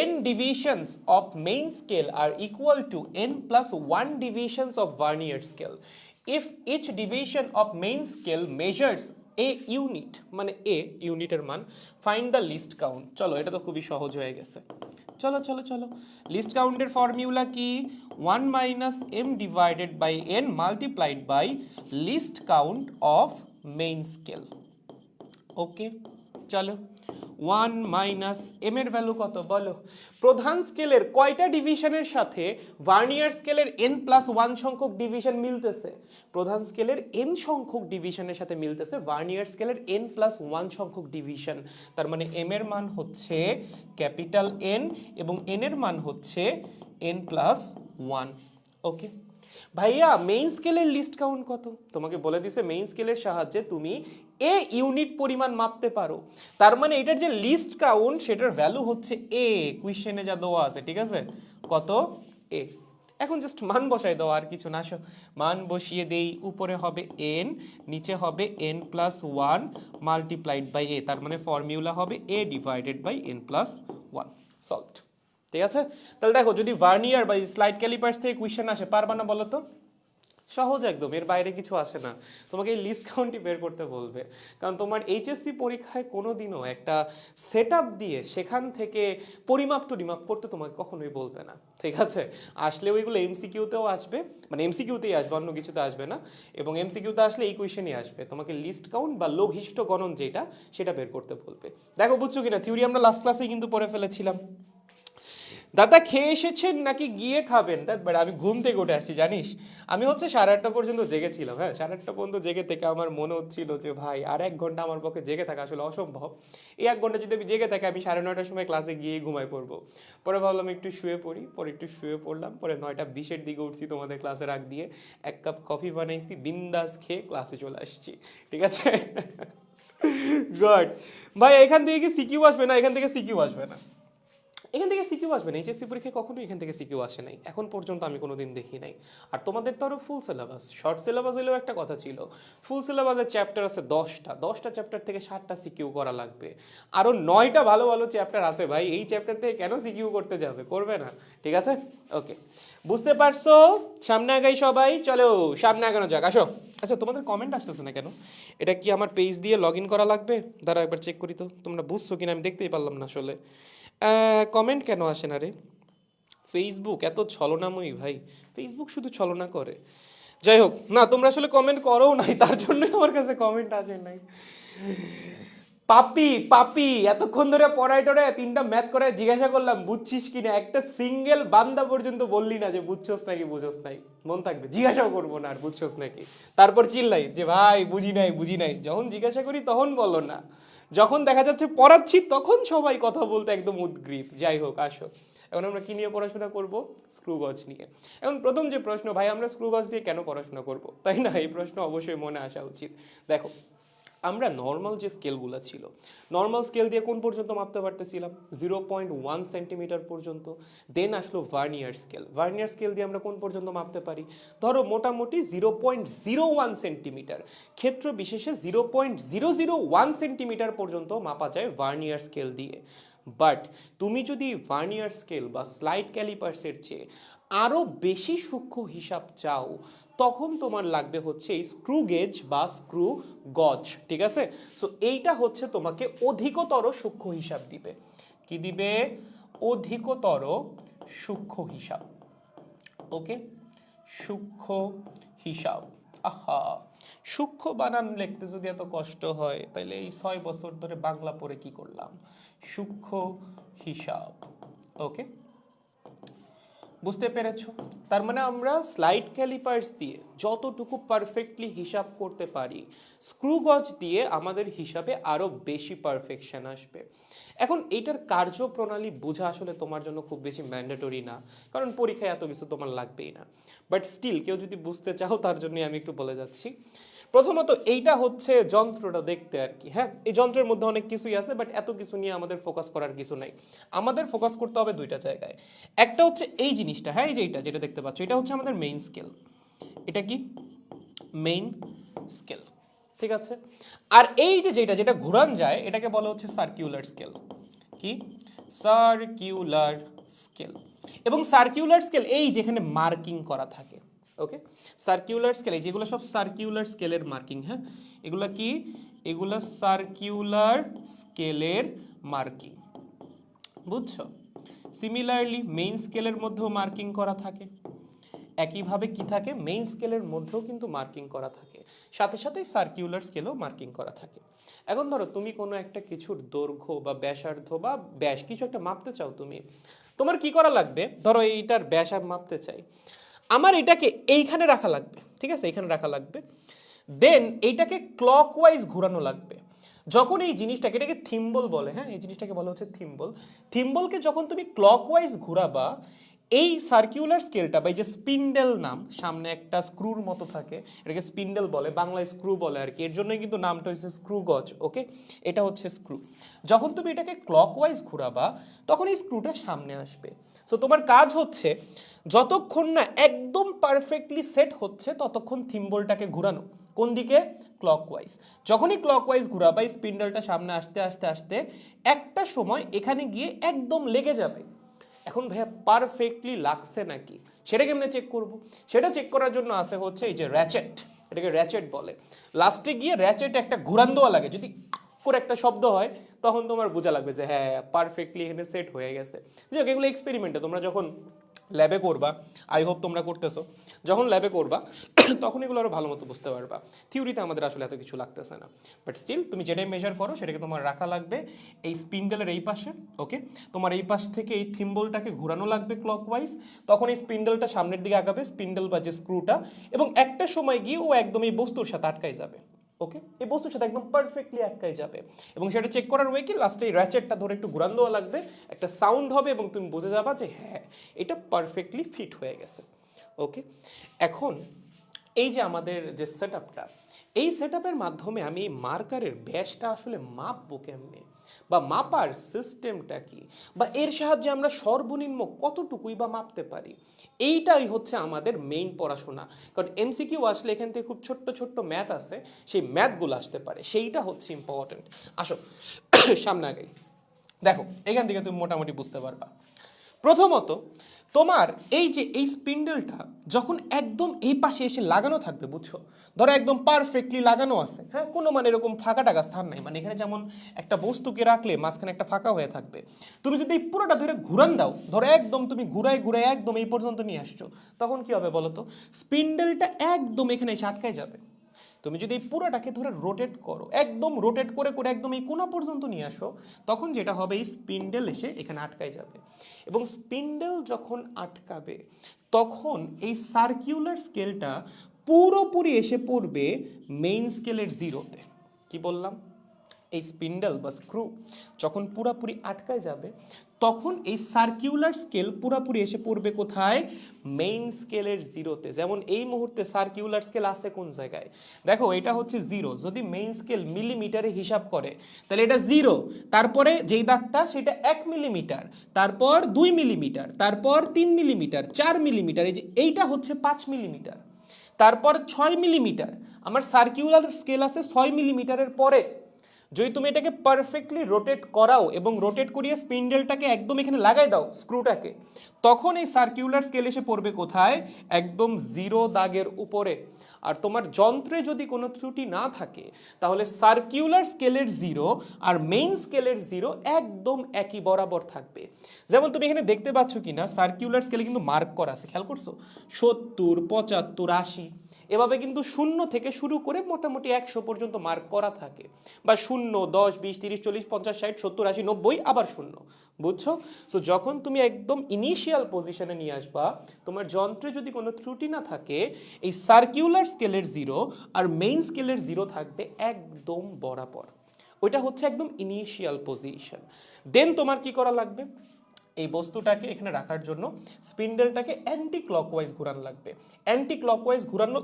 n divisions of main scale are equal to n plus 1 divisions of vernier scale. If each division of main scale measures a unit, মানে a ইউনিটের মান, find the least count. চলো এটা তো খুবই সহজ হয়ে গেছে। চলো চলো চলো, লিস্ট কাউন্টের ফর্মুলা কি? 1 minus M divided by N multiplied by least count of main scale. Okay, চলো 1 মাইনাস এম এর ভ্যালু কত বলো? প্রধান স্কেলের কয়টা ডিভিশনের সাথে ভার্নিয়ার স্কেলের n প্লাস 1 সংখ্যক ডিভিশন মিলতেছে? প্রধান স্কেলের n সংখ্যক ডিভিশনের সাথে মিলতেছে ভার্নিয়ার স্কেলের n প্লাস 1 সংখ্যক ডিভিশন। তার মানে m এর মান হচ্ছে ক্যাপিটাল N এবং n এর মান হচ্ছে n প্লাস 1। ওকে ভাইয়া, মেইন স্কেলের লিস্ট কাউন্ট কত? তোমাকে বলে দিছে মেইন স্কেলের সাহায্যে তুমি এ ইউনিট পরিমাণ মাপতে পারো। তার মানে এটার যে লিস্ট কাউন্ট সেটার ভ্যালু হচ্ছে এ, কোয়েশ্চেনে যা দেওয়া আছে, ঠিক আছে। কত? এ। এখন জাস্ট মান বসাই দাও, আর কিছু না। আসো মান বসিয়ে দেই, উপরে হবে n, নিচে হবে n plus 1 multiplied by A. তার মানে ফর্মুলা হবে a divided by n plus 1। Solved, ঠিক আছে। তাহলে দেখো যদি ভার্নিয়ার বা স্লাইড ক্যালিপার্স থেকে কোয়েশ্চেন আসে পারবা না বলো তো? সহজ একদম, এর বাইরে কিছু আসে না। তোমাকে এই লিস্ট কাউন্টই বের করতে বলবে, কারণ তোমার এইচএসসি পরীক্ষায় কোনোদিনও একটা সেট আপ দিয়ে সেখান থেকে পরিমাপ টরিমাপ করতে তোমাকে কখনোই বলবে না, ঠিক আছে। আসলে ওইগুলো এমসিকিউতেও আসবে, মানে এমসিকিউতেই আসবে, অন্য কিছুতে আসবে না। এবং এমসিকিউতে আসলে এই কোয়েশ্চেনই আসবে, তোমাকে লিস্ট কাউন্ট বা লঘিষ্ঠ গণন যেটা সেটা বের করতে বলবে। দেখো বুঝছো কিনা, থিওরি আমরা লাস্ট ক্লাসেই কিন্তু পড়ে ফেলেছিলাম। দাদা খেয়ে এসেছেন নাকি গিয়ে খাবেন? বাট আমি ঘুম থেকে উঠে আসছি জানিস, আমি হচ্ছে 8:30 পর্যন্ত জেগেছিলাম। হ্যাঁ, 8:30 পর্যন্ত জেগে থেকে আমার মনে হচ্ছিল যে ভাই আর 1 ঘন্টা আমার পক্ষে জেগে থাকা আসলে অসম্ভব। এই 1 ঘন্টা যদি আমি জেগে থাকি আমি 9:30টার সময় ক্লাসে গিয়ে ঘুমাই পড়বো। পরে ভাবলাম একটু শুয়ে পড়ি, পরে একটু শুয়ে পড়লাম, পরে 9:20-এর দিকে উঠছি তোমাদের ক্লাসের আগ দিয়ে, 1 কাপ কফি বানাইছি, বিন্দাস খেয়ে ক্লাসে চলে আসছি। ঠিক আছে? গুড। ভাই এখান থেকে কি সিকিউ আসবে? না, এখান থেকে সিকিউ আসবে না। এখান থেকে সিকিউ আসবে না। এইচএসসি পরীক্ষায় কখনোই এখান থেকে সিকিউ আসে নাই, এখন পর্যন্ত আমি কোনোদিন দেখি নাই। আর তোমাদের তো আরও ফুল সিলেবাস, শর্ট সিলেবাস হইলেও একটা কথা ছিল, ফুল সিলেবাসের চ্যাপ্টার আছে 10টা চ্যাপ্টার থেকে 7টা সিকিউ করা লাগবে। আরও 9টা ভালো ভালো চ্যাপ্টার আছে ভাই, এই চ্যাপ্টার থেকে কেন সিকিউ করতে যাবে? করবে না। ঠিক আছে, ওকে, বুঝতে পারছো? সামনে আগাই সবাই, চলো সামনে আগানো যাক, আসো। আচ্ছা, তোমাদের কমেন্ট আসতেছে না কেন? এটা কি আমার পেজ দিয়ে লগ ইন করা লাগবে? দাঁড়া একবার চেক করি তো, তোমরা বুঝছো কিনা আমি দেখতেই পারলাম না আসলে। কমেন্ট কেন আসে না রে? ফেসবুক এত ছলনাময়ী ভাই, ফেসবুক শুধু ছলনা করে। যাই হোক, না তোমরা আসলে কমেন্ট করো নাই, তার জন্যই আমার কাছে কমেন্ট আসে নাই। পাপি পাপি এতক্ষণ ধরে পড়াই টড়ায় 3টা ম্যাথ করে জিজ্ঞাসা করলাম বুঝছিস কিনা, একটা সিঙ্গেল বান্দা পর্যন্ত বললি না যে বুঝছস নাকি বুঝছস নাই। মন থাকবে, জিজ্ঞাসাও করবো না আর বুঝছস নাকি। তারপর চিল্লাইস যে ভাই বুঝি নাই বুঝি নাই, যখন জিজ্ঞাসা করি তখন বলো না, যখন দেখা যাচ্ছে পড়াচ্ছি তখন সবাই কথা বলতে একদম উদ্গ্রীব। যাই হোক, আসো এখন আমরা কি নিয়ে পড়াশোনা করব? স্ক্রু গজ নিয়ে। এখন প্রথম যে প্রশ্ন, ভাই আমরা স্ক্রু গজ দিয়ে কেন পড়াশোনা করব, তাই না? এই প্রশ্ন অবশ্যই মনে আসা উচিত। দেখো, আমরা নর্মাল যে স্কেলগুলো ছিল, নর্মাল স্কেল দিয়ে কোন পর্যন্ত মাপতে পারতেছিলাম? 0.1 সেন্টিমিটার পর্যন্ত। দেন আসলো ভার্নিয়ার স্কেল, ভার্নিয়ার স্কেল দিয়ে আমরা কোন পর্যন্ত মাপতে পারি? ধরো মোটামুটি 0.01 সেন্টিমিটার, ক্ষেত্র বিশেষে 0.001 সেন্টিমিটার পর্যন্ত মাপা যায় ভার্নিয়ার স্কেল দিয়ে। বাট তুমি যদি ভার্নিয়ার স্কেল বা স্লাইড ক্যালিপার্সের চেয়ে আরও বেশি সূক্ষ্ম হিসাব চাও, তখন তোমার লাগবে হচ্ছে এই স্ক্রু গেজ বা স্ক্রু গজ। ঠিক আছে? সো এইটা হচ্ছে তোমাকে অধিকতর সূক্ষ্ম হিসাব দিবে। কি দিবে? অধিকতর সূক্ষ্ম হিসাব। ওকে, সূক্ষ্ম হিসাব। আহা, সূক্ষ্ম বানান লিখতে যদি এত কষ্ট হয় তাহলে এই 6 বছর ধরে বাংলা পড়ে কি করলাম? সূক্ষ্ম হিসাব। ওকে, বুঝতে পেরেছো? তার মানে আমরা স্লাইড ক্যালিপার্স দিয়ে যতটুকু পারফেক্টলি হিসাব করতে পারি, স্ক্রু গজ দিয়ে আমাদের হিসাবে আরো বেশি পারফেকশন আসবে। এখন এইটার কার্যপ্রণালী বোঝা আসলে তোমার জন্য খুব বেশি ম্যান্ডেটরি না, কারণ পরীক্ষায় এত কিছু তোমার লাগবেই না। বাট স্টিল কেউ যদি বুঝতে চাও তার জন্য আমি একটু বলে যাচ্ছি। প্রথমত এইটা হচ্ছে যন্ত্রটা দেখতে আর কি। হ্যাঁ, এই যন্ত্রের মধ্যে অনেক কিছুই আছে, বাট এত কিছু নিয়ে আমাদের ফোকাস করার কিছু নাই। আমাদের ফোকাস করতে হবে 2টা জায়গায়। একটা হচ্ছে এই জিনিসটা, হ্যাঁ এই যে এটা যেটা দেখতে পাচ্ছ, এটা হচ্ছে আমাদের মেইন স্কেল। এটা কি? Main scale. ঠিক আছে? আর এই যে যেটা ঘুরান যায় এটাকে বলা হচ্ছে সার্কিউলার স্কেল। কি? Circular scale. এবং সার্কিউলার স্কেল এই যেখানে মার্কিং করা থাকে। ওকে, সার্কিউলার স্কেল, এই যেগুলো সব সার্কিউলার স্কেলের মার্কিং। হ্যাঁ, এগুলা কি? এগুলা সার্কিউলার স্কেলের মার্কিং। বুঝছো? সিমিলারলি মেইন স্কেলের মধ্যেও মার্কিং করা থাকে। একইভাবে কি থাকে? মেইন স্কেলের মধ্যেও কিন্তু মার্কিং করা থাকে, সাথে সাথে সার্কিউলার স্কেলেও মার্কিং করা থাকে। এখন ধরো তুমি কোনো একটা কিছুর দৈর্ঘ্য বা ব্যাসার্ধ বা ব্যাস কিছু একটা মাপতে চাও, তুমি তোমার কি করা লাগবে? ধরো এইটার ব্যাস আমি মাপতে চাই, আমার এটাকে এইখানে রাখা লাগবে। ঠিক আছে, এইখানে রাখা লাগবে। দেন এইটাকে ক্লকওয়াইজ ঘোরানো লাগবে। যখন এই জিনিসটাকে, এটাকে থিম্বল বলে, হ্যাঁ এই জিনিসটাকে বলা হচ্ছে থিম্বল। থিম্বলকে যখন তুমি ক্লকওয়াইজ ঘোরাবা, এই সার্কিউলার স্কেলটা বা এই যে স্পিন্ডেল নাম, সামনে একটা স্ক্রুর মতো থাকে, এটাকে স্পিন্ডেল বলে, বাংলায় স্ক্রু বলে আর কি, এর জন্যই কিন্তু নামটা হচ্ছে স্ক্রু গজ। ওকে, এটা হচ্ছে স্ক্রু। যখন তুমি এটাকে ক্লকওয়াইজ ঘোরাবা তখন এই স্ক্রুটা সামনে আসবে। সো তোমার কাজ হচ্ছে যতক্ষণ না একদম পারফেক্টলি সেট হচ্ছে ততক্ষণ থিম্বলটাকে ঘোরানো। কোন দিকে? ক্লকওয়াইজ। যখনই ক্লকওয়াইজ ঘোরাবা স্পিন্ডেলটা সামনে আসতে আসতে আসতে একটা সময় এখানে গিয়ে একদম লেগে যাবে। এখন ভাইয়া পারফেক্টলি লাগছে নাকি সেটা কেমনে চেক করব? সেটা চেক করার জন্য আছে হচ্ছে এই যে র্যাচেট, এটাকে র্যাচেট বলে। লাস্টে গিয়ে র্যাচেট একটা ঘুরান দেওয়া লাগে, যদি করে একটা শব্দ হয় তখন তোমার বোঝা লাগবে যে হ্যাঁ পারফেক্টলি এখানে সেট হয়ে গেছে। যে এগুলো এক্সপেরিমেন্টে তোমরা যখন ল্যাবে করবা, আই হোপ তোমরা করতেছো। যখন ল্যাবে করবা তখন এগুলো আরও ভালো মতো বুঝতে পারবা। থিওরিতে আমাদের আসলে এত কিছু লাগতেছে না, বাট স্টিল তুমি যেটাই মেজার করো সেটাকে তোমার রাখা লাগবে এই স্পিন্ডেলের এই পাশে। ওকে, তোমার এই পাশ থেকে এই থিম্বলটাকে ঘোরানো লাগবে ক্লকওয়াইজ, তখন এই স্পিন্ডেলটা সামনের দিকে আগাবে, স্পিন্ডেল বা যে স্ক্রুটা, এবং একটা সময় গিয়ে ও একদম এই বস্তুর সাথে আটকাই যাবে। ওকে, এই বস্তুর সাথে একদম পারফেক্টলি আটকাই যাবে, এবং সেটা চেক করার ওয়ে কি, লাস্টে এই র্যাচেটটা ধরে একটু ঘুরান দেওয়া লাগবে, একটা সাউন্ড হবে এবং তুমি বুঝে যাবা যে হ্যাঁ এটা পারফেক্টলি ফিট হয়ে গেছে। ওকে, এখন এই যে আমাদের যে সেট আপটা, এই সেট আপের মাধ্যমে আমি এই মার্কারের ব্যাসটা আসলে মাপবো কেমনে, বা মাপার সিস্টেমটা কি, বা এর সাহায্যে আমরা সর্বনিম্ন কতটুকুই বা মাপতে পারি, এইটাই হচ্ছে আমাদের মেইন পড়াশোনা। কারণ এমসিকিউ আসলে এখান থেকে খুব ছোট্ট ছোট্ট ম্যাথ আছে, সেই ম্যাথগুলো আসতে পারে, সেইটা হচ্ছে ইম্পর্টেন্ট। আসো সামনে আগে দেখো, এখান থেকে তুমি মোটামুটি বুঝতে পারবা। প্রথমত তোমার এই যে এই স্পিন্ডেলটা যখন একদম এই পাশে এসে লাগানো থাকবে, বুঝছো, ধরো একদম পারফেক্টলি লাগানো আছে, হ্যাঁ, কোনো মানে এরকম ফাঁকা টাকা স্থান নাই, মানে এখানে যেমন একটা বস্তুকে রাখলে মাঝখানে একটা ফাঁকা হয়ে থাকবে, তুমি যদি এই পুরোটা ধরে ঘুরান দাও, ধরো একদম তুমি ঘুরায় ঘুরায় একদম এই পর্যন্ত নিয়ে আসছো, তখন কি হবে বলো তো, স্পিন্ডেলটা একদম এখানে এসে আটকায় যাবে। তুমি যদি এই পুরোটাকে ধরে রোটেট করো, একদম রোটেট করে করে একদম এই কোনা পর্যন্ত নিয়ে আসো, তখন যেটা হবে এই স্পিন্ডেল এসে এখানে আটকায় যাবে, এবং স্পিন্ডেল যখন আটকাবে তখন এই সার্কিউলার স্কেলটা পুরোপুরি এসে পড়বে মেইন স্কেলের জিরোতে। কি বললাম, এই স্পিন্ডেল বা স্ক্রু যখন পুরাপুরি আটকায় যাবে তখন এই সার্কিউলার স্কেল পুরাপুরি এসে পড়বে কোথায়, মেইন স্কেলের জিরোতে। যেমন এই মুহূর্তে সার্কিউলার স্কেল আছে কোন জায়গায়, দেখো এটা হচ্ছে জিরো, যদি মেইন স্কেল মিলিমিটারে হিসাব করে তাহলে এটা জিরো, তারপরে যেই দাগটা সেটা 1 মিলিমিটার, তারপর 2 মিলিমিটার, তারপর 3 মিলিমিটার, 4 মিলিমিটার, এই যে এইটা হচ্ছে 5 মিলিমিটার, তারপর 6 মিলিমিটার। আমার সার্কিউলার স্কেল আছে 6 মিলিমিটারের পরে। যদি তুমি এটাকে পারফেক্টলি রোটেট করাও এবং রোটেট করিয়ে স্পিন্ডেলটাকে একদম এখানে লাগাই দাও স্ক্রুটাকে, তখন এই সার্কিউলার স্কেল এসে পড়বে কোথায়, একদম জিরো দাগের উপরে। আর তোমার যন্ত্রে যদি কোনো ত্রুটি না থাকে তাহলে সার্কিউলার স্কেলের জিরো আর মেইন স্কেলের জিরো একদম একই বরাবর থাকবে। যেমন তুমি এখানে দেখতে পাচ্ছ কি না, সার্কিউলার স্কেলে কিন্তু মার্ক করা আছে, খেয়াল করছো, 70, 75, 80, এভাবে কিন্তু 0 থেকে শুরু করে মোটামুটি 100 পর্যন্ত মার্ক করা থাকে, বা 0, 10, 20, 30, 40, 50, 60, 70, 80, 90, আবার 0, বুঝছো? সো যখন তুমি একদম ইনিশিয়াল পজিশনে নিয়ে আসবা, তোমার যন্ত্রে যদি কোনো ত্রুটি না থাকে, এই সার্কিউলার স্কেলের জিরো আর মেইন স্কেলের জিরো থাকবে একদম বরাবর। ওইটা হচ্ছে একদম ইনিশিয়াল পজিশন। দেন তোমার কি করা লাগবে, এই বস্তুটাকে এখানে রাখার জন্য স্পিন্ডেলটাকে অ্যান্টি ক্লকওয়াইজ ঘোরানো লাগবে। অ্যান্টি ক্লকওয়াইজ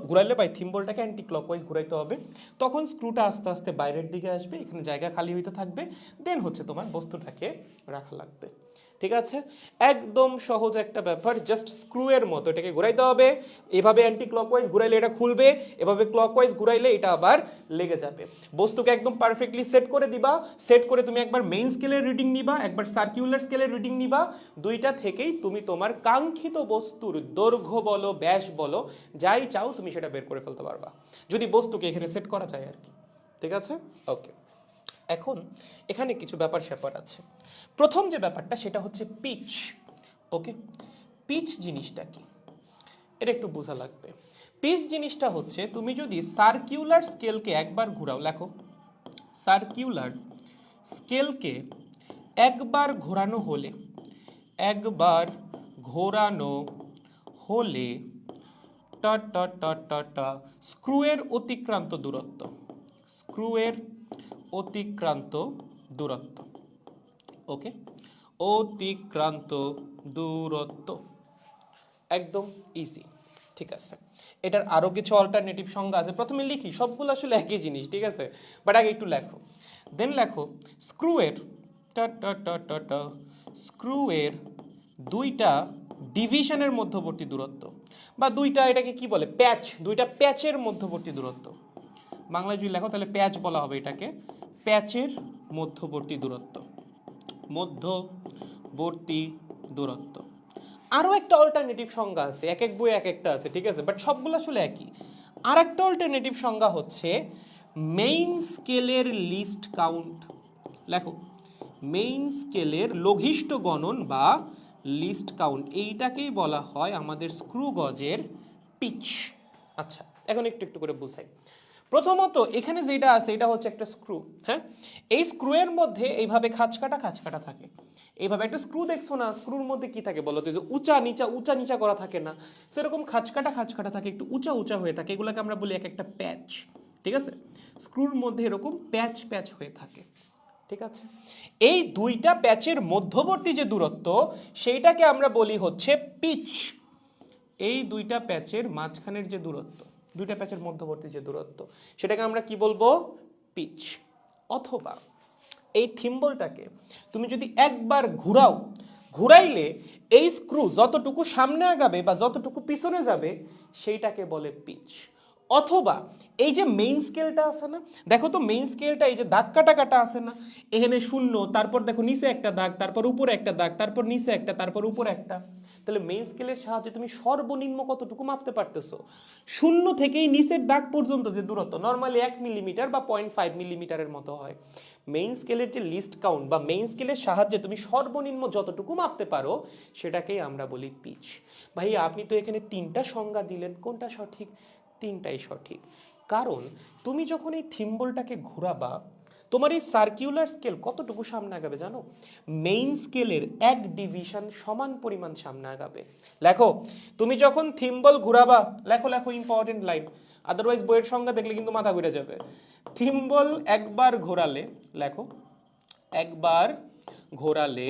ঘুরাইলে বা থিম্বলটাকে অ্যান্টি ক্লকওয়াইজ ঘুরাইতে হবে, তখন স্ক্রুটা আস্তে আস্তে বাইরের দিকে আসবে, এখানে জায়গা খালি হইতে থাকবে, দেন হচ্ছে তোমার বস্তুটাকে রাখা লাগবে। ঠিক আছে, একদম সহজ একটা ব্যাপার, জাস্ট স্ক্রু এর মতো এটাকে ঘুরাইতে হবে, এভাবে অ্যান্টি ক্লকওয়াইজ ঘুরাইলে এটা খুলবে, এভাবে ক্লকওয়াইজ ঘুরাইলে এটা আবার লেগে যাবে। বস্তুকে একদম পারফেক্টলি সেট করে দিবা, সেট করে তুমি একবার মেইন স্কেলের রিডিং নিবা, একবার সার্কিউলার স্কেলের রিডিং নিবা, দুইটা থেকেই তুমি তোমার কাঙ্ক্ষিত বস্তুর দৈর্ঘ্য বলো ব্যাস বলো যাই চাও তুমি সেটা বের করে ফেলতে পারবা, যদি বস্তুকে এখানে সেট করা যায় আর কি। ঠিক আছে, ওকে। এখন এখানে কিছু ব্যাপার স্যাপার আছে। প্রথম যে ব্যাপারটা সেটা হচ্ছে পিচ। ওকে, পিচ জিনিসটা কি এটা একটু বোঝা লাগবে। পিচ জিনিসটা হচ্ছে, তুমি যদি সার্কিউলার স্কেলকে একবার ঘোরাও, লেখো সার্কিউলার স্কেলকে একবার ঘোরানো হলে, একবার ঘোরানো হলে টা টা টা টা টা স্ক্রুয়ের অতিক্রান্ত দূরত্ব, স্ক্রুয়ের অতিক্রান্ত দূরত্ব, ওকে, অতিক্রান্ত দূরত্ব, একদম ইজি। ঠিক আছে, এটার আরও কিছু অল্টারনেটিভ সংজ্ঞা আছে, প্রথমে লিখি, সবগুলো আসলে একই জিনিস, ঠিক আছে, বাট আগে একটু লেখো। দেন লেখো স্ক্রুয়ের টা টা টা টা টা স্ক্রুয়ের দুইটা ডিভিশনের মধ্যবর্তী দূরত্ব, বা দুইটা, এটাকে কি বলে, প্যাচ, দুইটা প্যাচের মধ্যবর্তী দূরত্ব, বাংলায় যদি লেখো তাহলে প্যাচ বলা হবে এটাকে, প্যাচের মধ্যবর্তী দূরত্ব, মধ্যবর্তী দূরত্ব। আরও একটা অল্টারনেটিভ সংজ্ঞা আছে, এক এক বই এক একটা আছে, ঠিক আছে, বাট সবগুলো আসলে একই। আর একটা অল্টারনেটিভ সংজ্ঞা হচ্ছে মেইন স্কেলের লিস্ট কাউন্ট। লেখো মেইন স্কেলের লঘিষ্ঠ গণন বা লিস্ট কাউন্ট, এইটাকেই বলা হয় আমাদের স্ক্রু গজের পিচ। আচ্ছা, এখন একটু একটু করে বুঝাই। প্রথমত এখানে যেটা আছে এটা হচ্ছে একটা স্ক্রু, হ্যাঁ। এই স্ক্রুয়ের মধ্যে এইভাবে খাঁচকাটা থাকে। এইভাবে একটা স্ক্রু দেখছো না, স্ক্রুর মধ্যে কি থাকে বলো তো, যে উঁচা নিচা করা থাকে না, সেরকম খাঁচকাটা থাকে, একটু উঁচা হয়ে থাকে, এগুলোকে আমরা বলি এক একটা প্যাচ। ঠিক আছে, স্ক্রুর মধ্যে এরকম প্যাচ হয়ে থাকে। ঠিক আছে, এই দুইটা প্যাচের মধ্যবর্তী যে দূরত্ব সেইটাকে আমরা বলি হচ্ছে পিচ। এই দুইটা প্যাচের মাঝখানের যে দূরত্ব, দুইটা প্যাচের মধ্যবর্তী যে দূরত্ব, সেটাকে আমরা কি বলবো, পিচ। অথবা এই থিম্বলটাকে তুমি যদি একবার ঘুরাইলে এই স্ক্রু যতটুকু সামনে আগাবে বা যতটুকু পিছনে যাবে সেইটাকে বলে পিচ। অথবা এই যে মেইন স্কেলটা আছে না, দেখো তো মেইন স্কেলটা এই যে দাগ কাটা আছে না, এখানে শূন্য, তারপর দেখো নিচে একটা দাগ, তারপর উপরে একটা দাগ, তারপর নিচে একটা, তারপর উপরে একটা। তাহলে মেইন স্কেলের সাহায্যে তুমি সর্বনিম্ন কতটুকু মাপতে পারতেছো, শূন্য থেকেই নিচের দাগ পর্যন্ত যে দূরত্ব নর্মালি 1 মিলিমিটার বা 0.5 মিলিমিটারের মতো হয়, মেইন স্কেলের যে লিস্ট কাউন্ট বা মেইন স্কেলের সাহায্যে তুমি সর্বনিম্ন যতটুকু মাপতে পারো সেটাকেই আমরা বলি পিচ। ভাইয়া আপনি তো এখানে 3টা সংজ্ঞা দিলেন, কোনটা সঠিক? 3টাই সঠিক। কারণ তুমি যখন এই থিম্বলটাকে ঘোরাবা, তোমার এই সার্কিউলার স্কেল কতটুকু সামনে আগাবে জানো? মেইন স্কেলের 1 ডিভিশন সমান পরিমাণ সামনে আগাবে। লেখো, তুমি যখন থিম্বল ঘুরাবা, লেখো ইম্পর্টেন্ট লাইন, আদারওয়াইজ বইয়ের সংজ্ঞা দেখলে কিন্তু মাথা ঘুরে যাবে। থিম্বল একবার ঘোরালে, লেখো, একবার ঘোরালে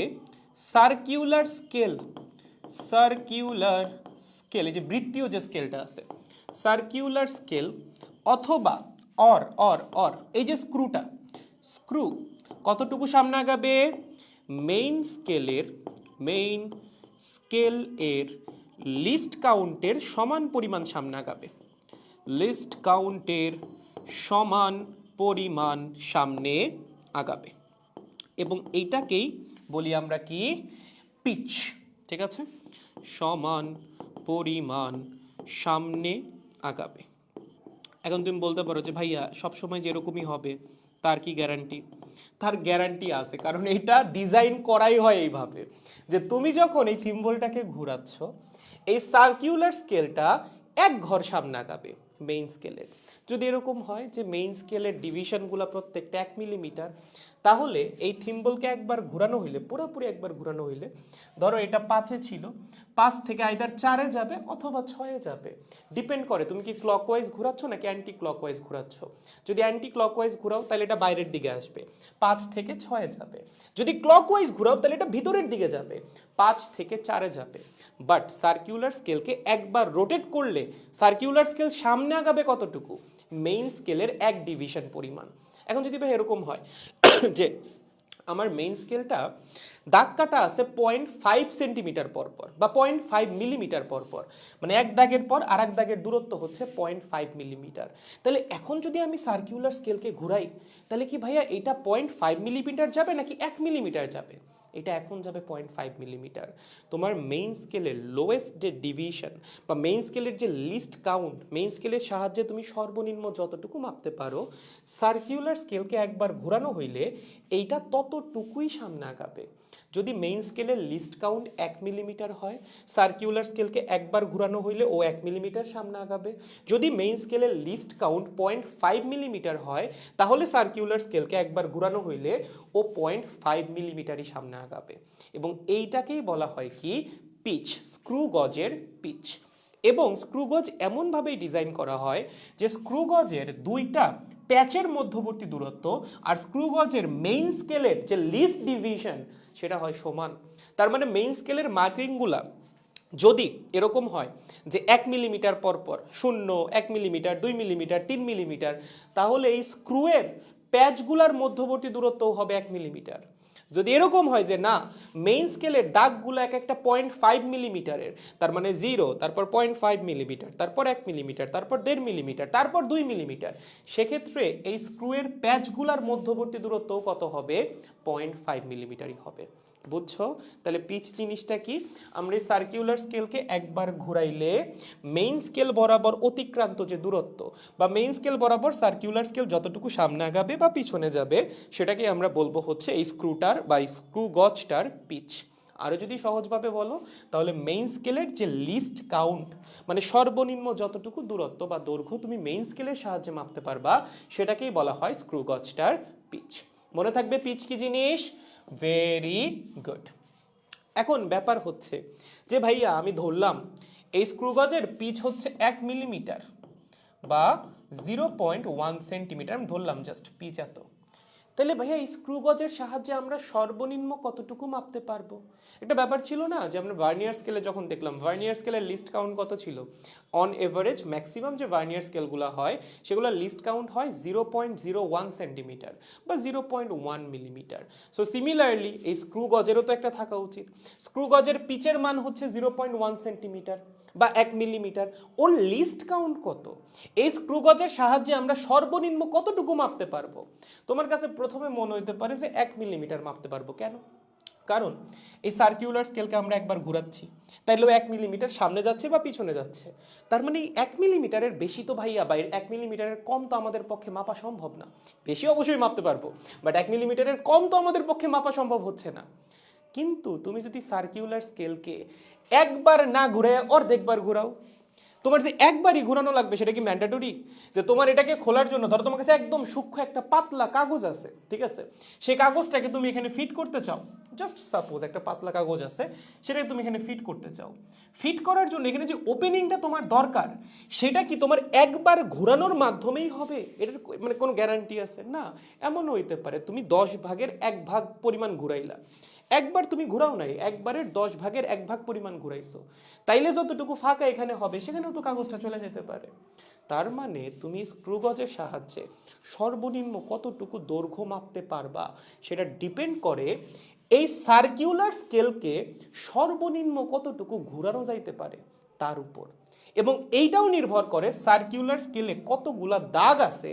সার্কিউলার স্কেল, এই যে বৃত্তীয় যে স্কেলটা আছে, সার্কিউলার স্কেল অথবা অর এই যে স্ক্রু কতটুকু সামনে আগাবে? মেইন স্কেল এর লিস্ট কাউন্টের সমান পরিমাণ সামনে আগাবে, লিস্ট কাউন্টের সমান পরিমাণ সামনে আগাবে, এবং এইটাকেই বলি আমরা কি, পিচ। ঠিক আছে, সমান পরিমাণ সামনে আগাবে। এখন তুমি বলতে পারো যে ভাইয়া সবসময় যেরকমই হবে, তার কি গ্যারান্টি? তার গ্যারান্টি আছে, কারণ এটা ডিজাইন করাই হয় এইভাবে যে তুমি যখন এই থিম্বলটাকে ঘোরাচ্ছ, এই সার্কিউলার স্কেলটা এক ঘর সামনে আগাবে মেইন স্কেলের। যদি এরকম হয় যে মেইন স্কেলের ডিভিশনগুলো প্রত্যেকটা 1 মিলিমিটার, তাহলে এই থিম্বলকে একবার ঘোরানো হইলে, পুরোপুরি একবার ঘোরানো হইলে, ধরো এটা 5-এ ছিল, 5 থেকে আইদার 4-এ যাবে অথবা 6-এ যাবে, ডিপেন্ড করে তুমি কি ক্লকওয়াইজ ঘোরাচ্ছ নাকি অ্যান্টি ক্লকওয়াইজ ঘোরাচ্ছ। যদি অ্যান্টি ক্লকওয়াইজ ঘোরাও তাহলে এটা বাইরের দিকে আসবে, 5 থেকে 6-এ যাবে। যদি ক্লকওয়াইজ ঘোরাও তাহলে এটা ভিতরের দিকে যাবে, 5 থেকে 4-এ যাবে। বাট সার্কিউলার স্কেলকে একবার রোটেট করলে সার্কিউলার স্কেল সামনে আগাবে কতটুকু? মেইন স্কেলের 1 ডিভিশন পরিমাণ। এখন যদি ভাই এরকম হয় যে আমার মেইন স্কেলটা দাগ কাটা আছে 0.5 সেন্টিমিটার পর বা 0.5 মিলিমিটার পর, মানে এক দাগের পর আর এক দাগের দূরত্ব হচ্ছে 0.5 মিলিমিটার, তাহলে এখন যদি আমি সার্কিউলার স্কেলকে ঘুরাই, তাহলে কি ভাইয়া এটা 0.5 মিলিমিটার যাবে নাকি 1 মিলিমিটার যাবে? এটা এখন যাবে 0.5 মিলিমিটার। তোমার মেইন স্কেলের লোয়েস্ট যে ডিভিশন বা মেইন স্কেলের যে লিস্ট কাউন্ট, মেইন স্কেলের সাহায্যে তুমি সর্বনিম্ন যতটুকু মাপতে পারো, সার্কিউলার স্কেলকে একবার ঘোরানো হইলে এইটা ততটুকুই সামনে আগাবে। যদি মেইন স্কেলের লিস্ট কাউন্ট 1 মিলিমিটার হয়, সার্কিউলার স্কেলকে একবার ঘোরানো হইলে ও 1 মিলিমিটার সামনে আগাবে। যদি মেইন স্কেলের লিস্ট কাউন্ট 0.5 মিলিমিটার হয়, তাহলে সার্কিউলার স্কেলকে একবার ঘোরানো হইলে ও 0.5 মিলিমিটারই সামনে আগাবে। এবং এইটাকেই বলা হয় কি, পিচ, স্ক্রু গজের পিচ। এবং স্ক্রু গজ এমনভাবেই ডিজাইন করা হয় যে স্ক্রু গজের দুইটা প্যাচের মধ্যবর্তী দূরত্ব আর স্ক্রু গজের মেইন স্কেলের যে লিস্ট ডিভিশন সেটা হয় সমান। তার মানে মেইন স্কেলের মার্কিংগুলা যদি এরকম হয় যে 1 মিলিমিটার পর 0, 1 মিলিমিটার, 2 মিলিমিটার, 3 মিলিমিটার, তাহলে এই স্ক্রুয়ের প্যাচগুলার মধ্যবর্তী দূরত্বও হবে 1 মিলিমিটার। যদি এরকম হয় যে না, মেইন স্কেলের দাগগুলো এক একটা 0.5 মিলিমিটারের, তার মানে 0, তারপর 0.5 মিলিমিটার, তারপর 1 মিলিমিটার, তারপর 1.5 মিলিমিটার, তারপর 2 মিলিমিটার, সেক্ষেত্রে এই স্ক্রুয়ের প্যাচগুলার মধ্যবর্তী দূরত্বও কত হবে? 0.5 মিলিমিটারই হবে। বুঝছো? তাহলে পিচ জিনিসটা কি? আমরা এই সার্কিউলার স্কেলকে একবার ঘুরাইলে মেইন স্কেল বরাবর অতিক্রান্ত যে দূরত্ব বা মেইন স্কেল বরাবর সার্কিউলার স্কেল যতটুকু সামনে আগাবে বা পিছনে যাবে, সেটাকে আমরা বলবো হচ্ছে এই স্ক্রুটার বা স্ক্রু গজটার পিচ। আরও যদি সহজভাবে বলো তাহলে মেইন স্কেলের যে লিস্ট কাউন্ট মানে সর্বনিম্ন যতটুকু দূরত্ব বা দৈর্ঘ্য তুমি মেইন স্কেলের সাহায্যে মাপতে পারবা সেটাকেই বলা হয় স্ক্রু গজটার পিচ। মনে থাকবে পিচ কি জিনিস? Very good. এখন ব্যাপার হচ্ছে যে ভাইয়া আমি ধরলাম এই স্ক্রু গজের পিচ হচ্ছে 1 মিলিমিটার বা 0.1 সেন্টিমিটার, আমি ধরলাম জাস্ট পিচ এত। তাহলে ভাইয়া এই স্ক্রু গজের সাহায্যে আমরা সর্বনিম্ন কতটুকু মাপতে পারবো? একটা ব্যাপার ছিল না যে আমরা ভার্নিয়ার স্কেলে যখন দেখলাম ভার্নিয়ার স্কেলের লিস্ট কাউন্ট কত ছিল? অন এভারেজ ম্যাক্সিমাম যে ভার্নিয়ার স্কেলগুলো হয় সেগুলোর লিস্ট কাউন্ট হয় 0.01 সেন্টিমিটার বা 0.1 মিলিমিটার। সো সিমিলারলি এই স্ক্রু গজেরও তো একটা থাকা উচিত। স্ক্রু গজের পিচের মান হচ্ছে 0.1 সেন্টিমিটার বা 1 মিলিমিটার। ওর লিস্ট কাউন্ট কত? এই স্ক্রু গজের সাহায্যে আমরা সর্বনিম্ন কতটুকু মাপতে পারবো? তোমার কাছে প্রথমে মনে হতে পারে যে 1 মিলিমিটার মাপতে পারবো। কেন? কারণ এই সার্কিউলার স্কেলকে আমরা একবার ঘোরাচ্ছি, তাইলেও 1 মিলিমিটার সামনে যাচ্ছে বা পিছনে যাচ্ছে। তার মানে এই 1 মিলিমিটারের বেশি তো ভাইয়া বা 1 মিলিমিটারের কম তো আমাদের পক্ষে মাপা সম্ভব না। বেশি অবশ্যই মাপতে পারবো, বাট 1 মিলিমিটারের কম তো আমাদের পক্ষে মাপা সম্ভব হচ্ছে না। কিন্তু তুমি যদি সার্কিউলার স্কেলকে একবার না ঘুরে অর্ধেকবার ঘোরাও, তোমার যে একবারই ঘোরানো লাগবে সেটা কি ম্যান্ডেটরি? যে তোমার এটাকে খোলার জন্য ধরো তোমার কাছে একদম সূক্ষ্ম একটা পাতলা কাগজ আছে, ঠিক আছে, সেই কাগজটাকে তুমি এখানে ফিট করতে চাও, জাস্ট সাপোজ একটা পাতলা কাগজ আছে সেটাকে তুমি এখানে ফিট করতে চাও। ফিট করার জন্য এখানে যে ওপেনিংটা তোমার দরকার সেটা কি তোমার একবার ঘোরানোর মাধ্যমেই হবে? এটার মানে কোনো গ্যারান্টি আছে না। এমনও হইতে পারে তুমি 10 ভাগের 1 ভাগ পরিমাণ ঘুরাইলা, একবার তুমি ঘুরাও নাই, একবারের 10 ভাগের 1 ভাগ পরিমাণ ঘুরাইছো, তাইলে যতটুকু ফাঁকা এখানে হবে সেখানেও তো কাগজটা চলে যেতে পারে। তার মানে তুমি স্ক্রু গজের সাহায্যে সর্বনিম্ন কতটুকু দৈর্ঘ্য মাপতে পারবা সেটা ডিপেন্ড করে এই সার্কিউলার স্কেলকে সর্বনিম্ন কতটুকু ঘুরানো যাইতে পারে তার উপর, এবং এইটাও নির্ভর করে সার্কিউলার স্কেলে কতগুলা দাগ আছে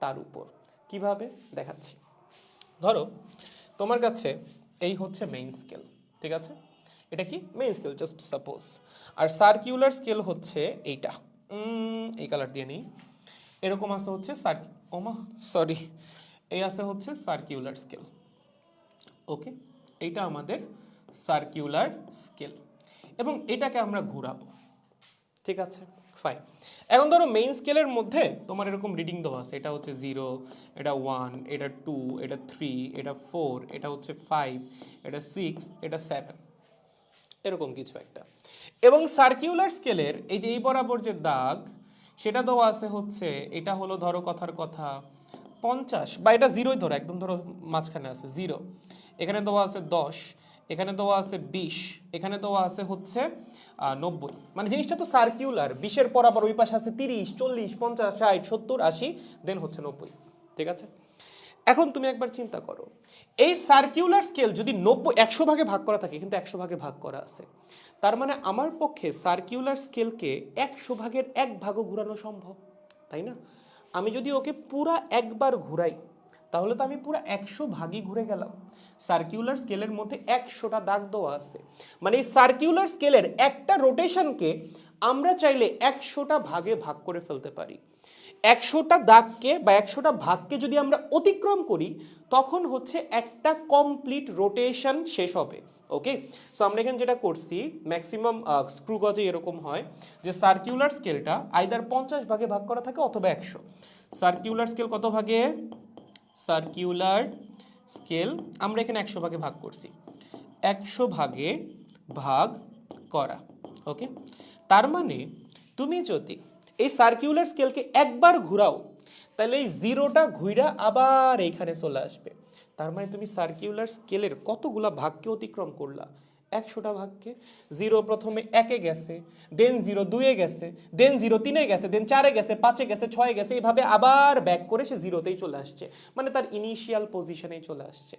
তার উপর। কিভাবে দেখাচ্ছি। ধরো তোমার কাছে এই হচ্ছে মেইন স্কেল, ঠিক আছে, এটা কি মেইন স্কেল জাস্ট সাপোজ, আর সার্কিউলার স্কেল হচ্ছে এইটা, এই কালার দিয়ে নেই, এরকম আছে হচ্ছে সরি, এই আছে হচ্ছে সার্কিউলার স্কেল। ওকে, এইটা আমাদের সার্কিউলার স্কেল এবং এটাকে আমরা ঘোরাবো, ঠিক আছে ফাইন। এখন ধরো মেইন স্কেলের মধ্যে তোমার এরকম রিডিং দেওয়া আছে, এটা হচ্ছে 0, এটা 1, এটা 2, এটা 3, এটা 4, এটা হচ্ছে 5, এটা 6, এটা 7, এরকম কিছু একটা। এবং সার্কিউলার স্কেলের এই যে এই বরাবর যে দাগ সেটা দেওয়া আছে হচ্ছে, এটা হলো ধরো কথার কথা 50, বা এটা 0ই ধরো, একদম ধরো মাঝখানে আছে 0, এখানে দেওয়া আছে 10, এখানে দেওয়া আছে 20, এখানে দেওয়া আছে হচ্ছে 90। মানে জিনিসটা তো সার্কিউলার, 20-এর পর আবার ওই পাশে আছে 30, 40, 50, 60, 70, 80, দেন হচ্ছে 90, ঠিক আছে। এখন তুমি একবার চিন্তা করো, এই সার্কিউলার স্কেল যদি 100 ভাগে ভাগ করা থাকে, কিন্তু 100 ভাগে ভাগ করা আছে, তার মানে আমার পক্ষে সার্কিউলার স্কেলকে 100 ভাগের 1 ভাগও ঘোরানো সম্ভব, তাই না? আমি যদি ওকে পুরা একবার ঘুরাই তাহলে তো আমি পুরো 100 ভাগই ঘুরে গেলাম। সার্কিউলার স্কেলের মধ্যে 100টা দাগ দেওয়া আছে, মানে এই সার্কিউলার স্কেলের একটা রোটেশনকে আমরা চাইলে 100টা ভাগে ভাগ করে ফেলতে পারি। 100টা দাগকে বা 100টা ভাগকে যদি আমরা অতিক্রম করি তখন হচ্ছে একটা কমপ্লিট রোটেশন শেষ হবে। ওকে, সো আমরা এখানে যেটা করছি ম্যাক্সিমাম স্ক্রু গজে এরকম হয় যে সার্কিউলার স্কেলটা আইদার 50 ভাগে ভাগ করা থাকে অথবা 100। সার্কিউলার স্কেল কত ভাগে? সার্কিউলার স্কেল আমরা এখানে 100 ভাগে ভাগ করছি, 100 ভাগে ভাগ করা। ওকে, তার মানে তুমি যদি এই সার্কিউলার স্কেলকে একবার ঘুরাও তাহলে এই 0টা ঘুরা আবার এইখানে চলে আসবে। তার মানে তুমি সার্কিউলার স্কেলের কতগুলা ভাগকে অতিক্রম করলা? 100টা ভাগকে। 0 প্রথমে 1-এ গেছে, দেন 0 2-এ গেছে, দেন 0 3-এ গেছে, দেন 4-এ গেছে, 5-এ গেছে, 6-এ গেছে, এইভাবে আবার ব্যাক করে সে 0তেই চলে আসছে, মানে তার ইনিশিয়াল পজিশনেই চলে আসছে।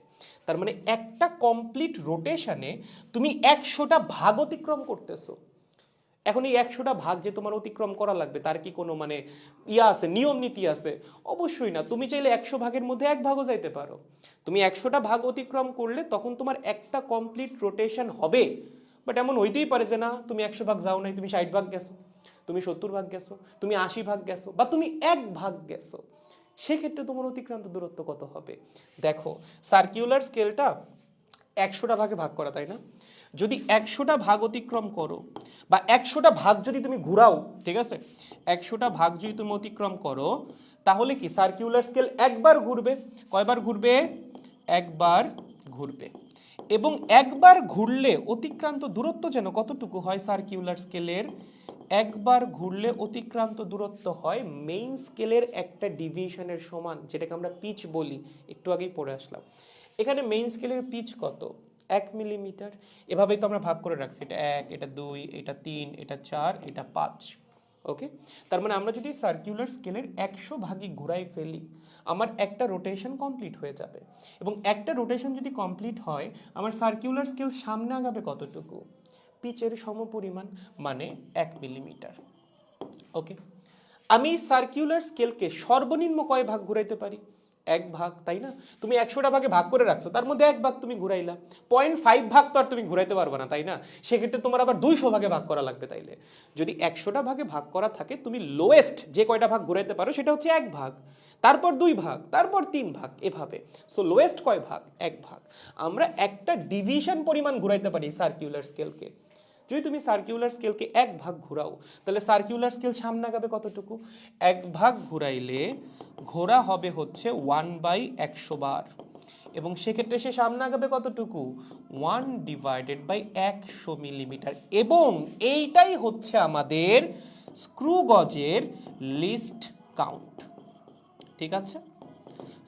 তার মানে একটা কমপ্লিট রোটেশনে তুমি 100টা ভাগ অতিক্রম করতেছো। এখন এই 100টা ভাগ যে তোমার অতিক্রম করা লাগবে তার কি কোনো মানে আছে, নিয়ম নীতি আছে? অবশ্যই না। তুমি চাইলে 100 ভাগের মধ্যে 1 ভাগও যাইতে পারো। তুমি 100টা ভাগ অতিক্রম করলে তখন তোমার একটা কমপ্লিট রোটেশন হবে, বাট এমন হইতেই পারে যে না তুমি 100 ভাগ যাও নাই, তুমি 60 ভাগ গেছো, তুমি 70 ভাগ গেছো, তুমি 80 ভাগ গেছো, বা তুমি 1 ভাগ গেছো, সেক্ষেত্রে তোমার অতিক্রান্ত দূরত্ব কত হবে? দেখো সার্কিউলার স্কেলটা 100টা ভাগে ভাগ করা, তাই না? যদি 100টা ভাগ অতিক্রম করো বা 100টা ভাগ যদি তুমি ঘুরাও, ঠিক আছে, 100টা ভাগ যদি তুমি অতিক্রম করো, তাহলে কি সার্কিউলার স্কেল একবার ঘুরবে। কয়বার ঘুরবে? একবার ঘুরবে। এবং একবার ঘুরলে অতিক্রান্ত দূরত্ব যেন কতটুকু হয় সার্কিউলার স্কেলের? একবার ঘুরলে অতিক্রান্ত দূরত্ব হয় মেইন স্কেলের একটা ডিভিশনের সমান, যেটাকে আমরা পিচ বলি। একটু আগেই পড়ে আসলাম। এখানে মেইন স্কেলের পিচ কত? 1 মিলিমিটার। এভাবেই তো আমরা ভাগ করে রাখছি, এটা 1, এটা 2, এটা 3, এটা 4, এটা 5। ওকে, তার মানে আমরা যদি সার্কিউলার স্কেলের 100 ভাগে ঘুরাই ফেলি, আমার একটা রোটেশন কমপ্লিট হয়ে যাবে। এবং একটা রোটেশন যদি কমপ্লিট হয়, আমার সার্কিউলার স্কেল সামনে আগাবে কতটুকু? পিচের সমপরিমাণ, মানে 1 মিলিমিটার। ওকে, আমি সার্কিউলার স্কেলকে সর্বনিম্ন কয় ভাগ ঘুরাইতে পারি? 1 ভাগ, তাই না? তুমি 100টা ভাগে ভাগ করে রাখছো, তার মধ্যে 1 ভাগ তুমি ঘুরাইলা। 0.5 ভাগ তো আর তুমি ঘুরাইতে পারবে না, তাই না? সেক্ষেত্রে তোমার আবার 200 ভাগে ভাগ করা লাগবে। তাইলে যদি 100টা ভাগে ভাগ করা থাকে, তুমি লোয়েস্ট যে কয়টা ভাগ ঘুরাইতে পারো সেটা হচ্ছে 1 ভাগ, তারপর 2 ভাগ, তারপর 3 ভাগ, এভাবে। সো লোয়েস্ট কয় ভাগ? 1 ভাগ। আমরা একটা ডিভিশন পরিমাণ ঘুরাইতে পারি সার্কিউলার স্কেলকে। যদি তুমি সার্কিউলার স্কেলকে 1 ভাগ ঘোরাও, তাহলে সার্কিউলার স্কেল সামনে আগাবে কতটুকু? 1 ভাগ ঘুরাইলে ঘোরা হবে হচ্ছে 1/100 বার, এবং সেক্ষেত্রে সে সামনে আগাবে কতটুকু? 1/100 মিলিমিটার। এবং এইটাই হচ্ছে আমাদের স্ক্রু গজের লিস্ট কাউন্ট। ঠিক আছে?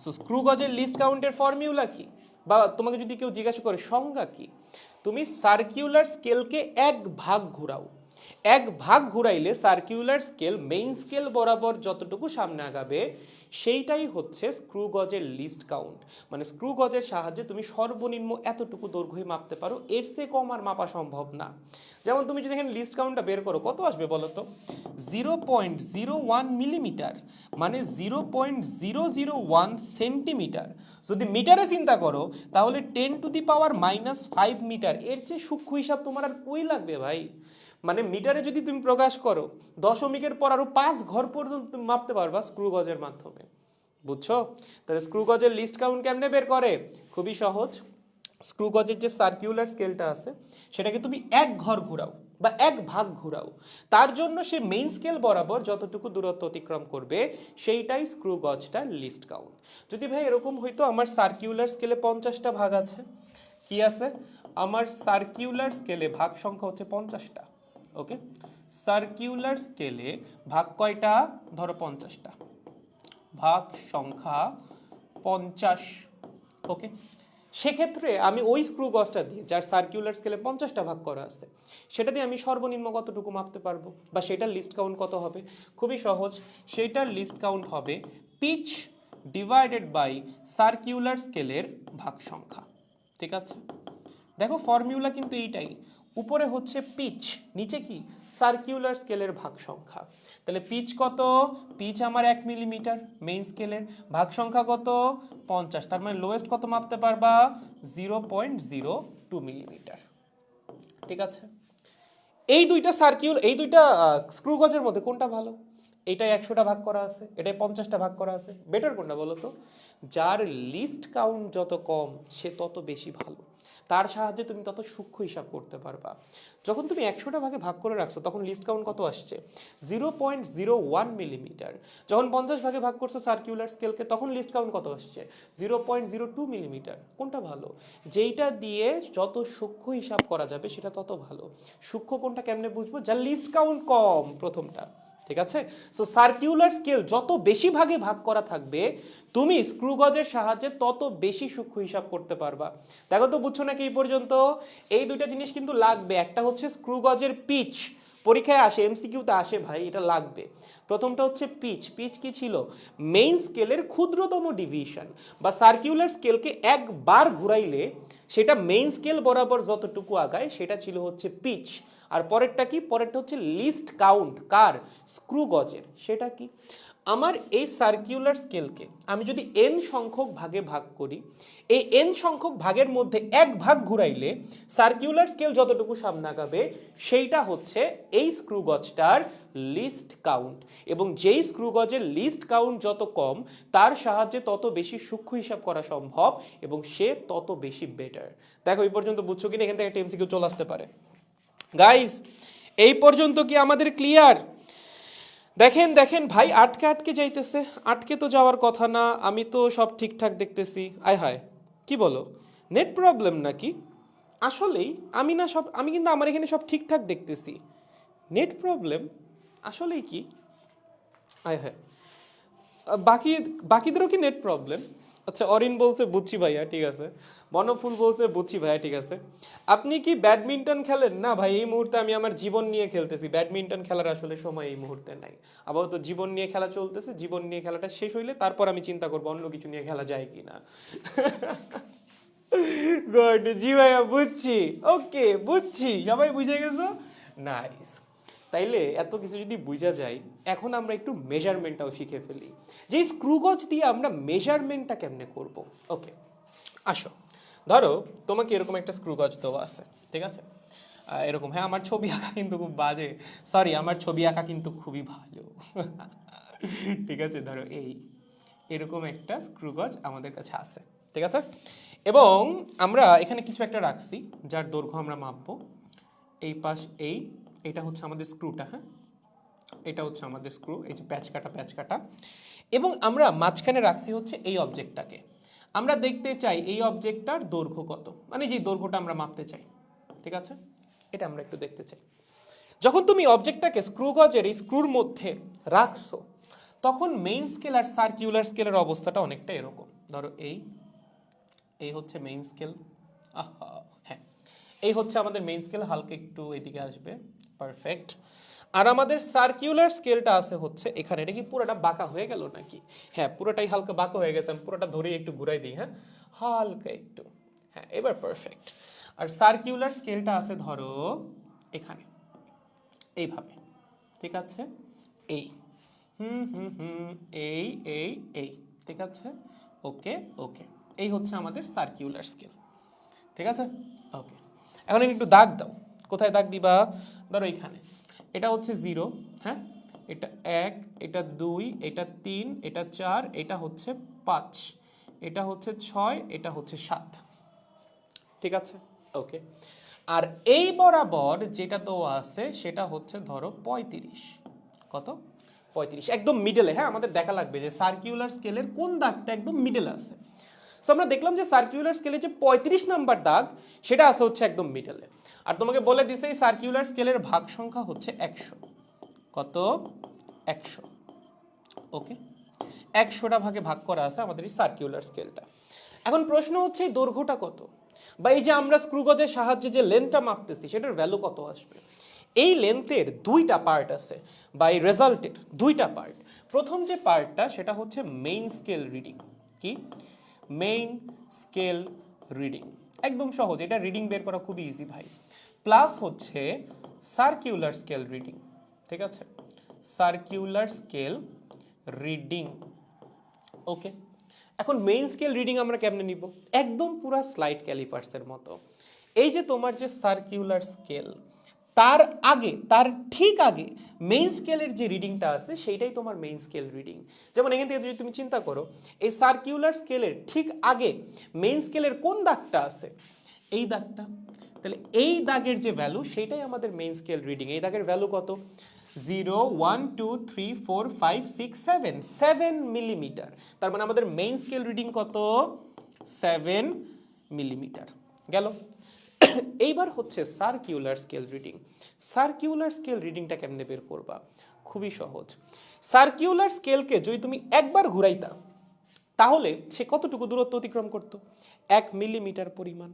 সো স্ক্রু গজের লিস্ট কাউন্টের ফর্মুলা কি, বা তোমাকে যদি কেউ জিজ্ঞাসা করে সংজ্ঞা কি, তুমি সার্কিউলার স্কেলকে 1 ভাগ ঘুরাও। 1 ভাগ ঘুরাইলে সার্কিউলার স্কেল মেইন স্কেল বরাবর যতটুকু সামনে আগাবে, সেইটাই হচ্ছে স্ক্রু গজের লিস্ট কাউন্ট। মানে স্ক্রু গজের সাহায্যে তুমি সর্বনিম্ন এতটুকু দৈর্ঘ্যই মাপতে পারো, এর চেয়ে কম আর মাপা সম্ভব না। যেমন তুমি যদি এখানে লিস্ট কাউন্টটা বের করো, কত আসবে বলো তো? 0.01 মিলিমিটার, মানে 0.001 সেন্টিমিটার। যদি মিটারে চিন্তা করো, তাহলে 10⁻⁻5 মিটার। এর চেয়ে সূক্ষ্ম হিসাব তোমার আর কই লাগবে ভাই? মানে মিটারে যদি তুমি প্রকাশ করো, দশমিকের পর আরো 5 ঘর পর্যন্ত তুমি মাপতে পারবা স্ক্রু গজের মাধ্যমে। বুঝছো? তাহলে স্ক্রু গজের লিস্ট কাউন্ট কেমনে বের করে? খুবই সহজ। স্ক্রু গজের যে সার্কিউলার স্কেলটা আছে, সেটাকে তুমি 1 ঘর ঘুরাও বা 1 ভাগ ঘুরাও, তার জন্য সে মেইন স্কেল বরাবর যতটুকু দূরত্ব অতিক্রম করবে, সেইটাই স্ক্রু গজটার লিস্ট কাউন্ট। যদি ভাই এরকম হইতো আমার সার্কিউলার স্কেলে 50টা ভাগ আছে, কি আছে? আমার সার্কিউলার স্কেলে ভাগ সংখ্যা হচ্ছে 50টা। ওকে, সার্কিউলার স্কেলে ভাগ কয়টা? ধরো 50টা, ভাগ সংখ্যা 50। ওকে, সেক্ষেত্রে আমি ওই স্ক্রু গজটা দিয়ে, যার সার্কিউলার স্কেলে 50টা ভাগ করা আছে, সেটা দিয়ে আমি সর্বনিম্ন কতটুকু মাপতে পারবো, বা সেটার লিস্ট কাউন্ট কত হবে? খুবই সহজ, সেইটার লিস্ট কাউন্ট হবে পিচ ডিভাইডেড বাই সার্কিউলার স্কেলের ভাগ সংখ্যা। ঠিক আছে? দেখো ফর্মুলা কিন্তু এইটাই, উপরে হচ্ছে পিচ, নিচে কি? সার্কিউলার স্কেলের ভাগ সংখ্যা। তাহলে পিচ কত? পিচ আমার 1 মিলিমিটার মেইন স্কেলের, ভাগ সংখ্যা কত? 50। তার মানে লোয়েস্ট কত মাপতে পারবা? 0.02 মিলিমিটার। ঠিক আছে? এই দুইটা স্ক্রু গজের মধ্যে কোনটা ভালো? এটাই 100টা ভাগ করা আছে, এটাই 50টা ভাগ করা আছে, বেটার কোনটা বলো তো? যার লিস্ট কাউন্ট যত কম, সে তত বেশি ভালো। তার সাহায্যে তুমি তত সূক্ষ্ম হিসাব করতে পারবা। যখন তুমি 100টা ভাগে ভাগ করে রাখছো, তখন লিস্ট কাউন্ট কত আসছে? 0.01 মিলিমিটার। যখন 50 ভাগে ভাগ করছো সার্কিউলার স্কেলকে, তখন লিস্ট কাউন্ট কত আসছে? 0.02 মিলিমিটার। কোনটা ভালো? যেইটা দিয়ে যত সূক্ষ্ম হিসাব করা যাবে সেটা তত ভালো। সূক্ষ্ম কোনটা কেমনে বুঝবো? যার লিস্ট কাউন্ট কম, প্রথমটা। ঠিক আছে? সো সার্কিউলার স্কেল যত বেশি ভাগে ভাগ করা থাকবে, তুমি স্ক্রু গজের সাহায্যে তত বেশি সূক্ষ্ম হিসাব করতে পারবা। দেখো তো, বুঝছো নাকি এই পর্যন্ত? এই দুইটা জিনিস কিন্তু লাগবে। একটা হচ্ছে স্ক্রু গজের পিচ, পরীক্ষায় আসে, এমসিকিউতে আসে ভাই, এটা লাগবে। প্রথমটা হচ্ছে পিচ। পিচ কি ছিল? মেইন স্কেলের ক্ষুদ্রতম ডিভিশন, বা সার্কিউলার স্কেলকে 1 বার ঘুরাইলে সেটা মেইন স্কেল বরাবর যতটুকু আগায়, সেটা ছিল হচ্ছে পিচ। আর পরেরটা কি? পরেরটা হচ্ছে লিস্ট কাউন্ট। কার? স্ক্রু গজের। সেটা কি? আমার এই সার্কিউলার স্কেলকে আমি যদি n সংখ্যক ভাগে ভাগ করি, এই n সংখ্যক ভাগের মধ্যে এক ভাগ ঘুরাইলে সার্কিউলার স্কেল যতটুকু সামনে আগাবে সেইটা হচ্ছে এই স্ক্রু গজটার লিস্ট কাউন্ট, এবং যেই স্ক্রু গজের লিস্ট কাউন্ট যত কম তার সাহায্যে তত বেশি সূক্ষ্ম হিসাব করা সম্ভব এবং সে তত বেশি বেটার। দেখো এই পর্যন্ত বুঝছো কিনা, এখান থেকে একটা এমসিকিউ চলে আসতে পারে। গাইস এই পর্যন্ত কি আমাদের ক্লিয়ার? দেখেন দেখেন ভাই, আটকে আটকে যাইতেছে, আটকে তো যাওয়ার কথা না, আমি তো সব ঠিকঠাক দেখতেছি। আয় হায়, কি বলো, নেট প্রবলেম নাকি? আসলেই আমি কিন্তু আমার এখানে সব ঠিকঠাক দেখতেছি, নেট প্রবলেম আসলেই কি? আয় হায়, বাকি বাকিদেরও কি নেট প্রবলেম? আচ্ছা, অরিন বলছে বুঝছি ভাইয়া, ঠিক আছে। বনফুল বলছে বুঝছি ভাইয়া, ঠিক আছে। আপনি কি ব্যাডমিন্টন খেলেন? না ভাই, এই মুহূর্তে আমি আমার জীবন নিয়ে খেলতেছি, ব্যাডমিন্টন খেলার আসলে সময় এই মুহূর্তে নাই। আপাতত জীবন নিয়ে খেলা চলতেছে, জীবন নিয়ে খেলাটা শেষ হইলে তারপর আমি চিন্তা করবো অন্য কিছু নিয়ে খেলা যায় কিনা। গুড, জি ভাইয়া বুঝছি, ওকে বুঝছি, সবাই বুঝে গেছো, নাইস। তাইলে এত কিছু যদি বুঝা যায়, এখন আমরা একটু মেজারমেন্টটাও শিখে ফেলি, যে স্ক্রু গজ দিয়ে আমরা মেজারমেন্টটা কেমনে করব। ওকে, আসো, ধরো তোমাকে এরকম একটা স্ক্রু গজ দেওয়া আছে, ঠিক আছে? এরকম, হ্যাঁ আমার ছবি আঁকা কিন্তু খুব বাজে, সরি, আমার ছবি আঁকা কিন্তু খুবই ভালো। ঠিক আছে, ধরো এরকম একটা স্ক্রু গজ আমাদের কাছে আছে, ঠিক আছে? এবং আমরা এখানে কিছু একটা রাখছি যার দৈর্ঘ্য আমরা মাপবো। এই পাশ এটা হচ্ছে আমাদের স্ক্রুটা, হ্যাঁ এটা হচ্ছে আমাদের স্ক্রু, এই যে প্যাচ কাটা। এবং আমরা মাঝখানে রাখছি হচ্ছে এই অবজেক্টটাকে। আমরা দেখতে চাই এই অবজেক্টটার দৈর্ঘ্য কত, মানে যে দৈর্ঘ্যটা আমরা মাপতে চাই, ঠিক আছে? এটা আমরা একটু দেখতে চাই। যখন তুমি অবজেক্টটাকে স্ক্রু গজের এই স্ক্রুর মধ্যে রাখছো, তখন মেইন স্কেল আর সার্কিউলার স্কেলের অবস্থাটা অনেকটা এরকম। ধরো এই হচ্ছে মেইন স্কেল, হ্যাঁ এই হচ্ছে আমাদের মেইন স্কেল, হালকা একটু এদিকে আসবে, পারফেক্ট। আর আমাদের সার্কিউলার স্কেলটা আছে হচ্ছে এখানে। এটা কি পুরোটা বাঁকা হয়ে গেল নাকি? হ্যাঁ পুরোটাই হালকা বাঁকা হয়ে গেছে, আমি পুরোটা ধরে একটু ঘুরাই দিই, হ্যাঁ হালকা একটু, হ্যাঁ এবার পারফেক্ট। আর সার্কিউলার স্কেলটা আছে ধরো এখানে, এইভাবে, ঠিক আছে? এই এই এই এই ঠিক আছে, ওকে ওকে, এই হচ্ছে আমাদের সার্কিউলার স্কেল, ঠিক আছে? ওকে, এখন একটু দাগ দাও, কোথায় দাগ দিবা? ধরো এখানে, এটা হচ্ছে 0, হ্যাঁ এটা 1, এটা 2, এটা 3, এটা 4, এটা হচ্ছে 5, এটা হচ্ছে 6, এটা হচ্ছে 7, ঠিক আছে? ওকে, আর এই বরাবর যেটা দেওয়া আছে সেটা হচ্ছে ধরো 35, কত? 35, একদম মিডলে, হ্যাঁ আমাদের দেখা লাগবে যে সার্কিউলার স্কেলের কোন দাগটা একদম মিডলে আছে। সো আমরা দেখলাম যে সার্কিউলার স্কেলের যে 35 নাম্বার দাগ সেটা আছে হচ্ছে একদম মিডলে। আর তোমাকে বলে দিছে এই সার্কিউলার স্কেলের ভাগ সংখ্যা হচ্ছে 100, কত? 100, ওকে, 100টা ভাগে ভাগ করা আছে আমাদের এই সার্কিউলার স্কেলটা। এখন প্রশ্ন হচ্ছে এই দৈর্ঘ্যটা কত, বা এই যে আমরা স্ক্রু গজের সাহায্যে যে লেন্থটা মাপতেছি সেটার ভ্যালু কত আসবে? এই লেন্থের দুইটা পার্ট আছে, বা এই রেজাল্টের দুইটা পার্ট। প্রথম যে পার্টটা সেটা হচ্ছে মেইন স্কেল রিডিং। কি? মেইন স্কেল রিডিং, একদম সহজ, এটা রিডিং বের করা খুবই ইজি ভাই। প্লাস হচ্ছে সার্কিউলার স্কেল রিডিং, ঠিক আছে? সার্কিউলার স্কেল রিডিং, ওকে। এখন মেইন স্কেল রিডিং আমরা কেমনে নিব? একদম পুরো স্লাইড ক্যালিপার্সের মতো। এই যে তোমার যে সার্কিউলার স্কেল, তার আগে, তার ঠিক আগে মেইন স্কেলের যে রিডিংটা আছে সেইটাই তোমার মেইন স্কেল রিডিং। যেমন এখান থেকে যদি তুমি চিন্তা করো, এই সার্কিউলার স্কেলের ঠিক আগে মেইন স্কেলের কোন দাগটা আছে? এই দাগটা। তাহলে এই দাগের যে ভ্যালু সেইটাই আমাদের মেইন স্কেল রিডিং। এই দাগের ভ্যালু কত? 0, 1, 2, 3, 4, 5, 6, 7, 7 মিলিমিটার। তার মানে আমাদের মেইন স্কেল রিডিং কত? 7 মিলিমিটার। গেল। এইবার হচ্ছে circular scale reading. Circular scale রিডিংটা কেমনে বের করবা? খুবই সহজ। সার্কিউলার স্কেলকে যদি তুমি একবার ঘুরাইতা, তাহলে সে কতটুকু দূরত্ব অতিক্রম করত? 1 মিলিমিটার পরিমাণ।